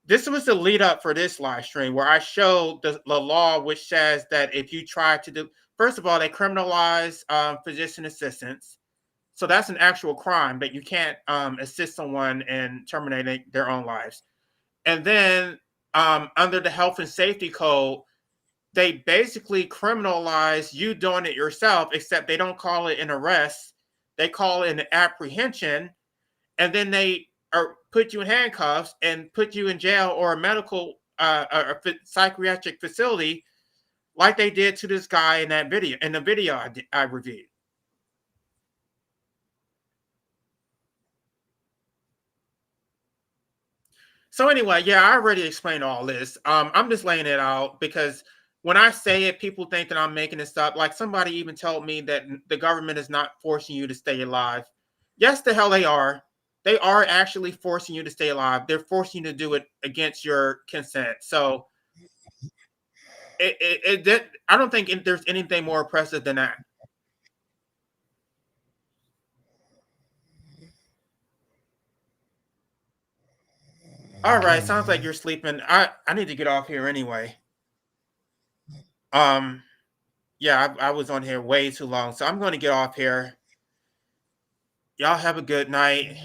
this was the lead up for this live stream where I showed the law which says that if you try to do, first of all, they criminalize physician assistants. So that's an actual crime that you can't assist someone in terminating their own lives. And then under the health and safety code, they basically criminalize you doing it yourself, except they don't call it an arrest. They call it an apprehension. And then they put you in handcuffs and put you in jail or a medical psychiatric facility like they did to this guy in the video I reviewed. So anyway, yeah, I already explained all this. I'm just laying it out because when I say it, people think that I'm making this up. Like somebody even told me that the government is not forcing you to stay alive. Yes, the hell they are. They are actually forcing you to stay alive. They're forcing you to do it against your consent. So I don't think there's anything more oppressive than that. All right, sounds like you're sleeping. I need to get off here anyway. Yeah, I was on here way too long, so I'm going to get off here. Y'all have a good night.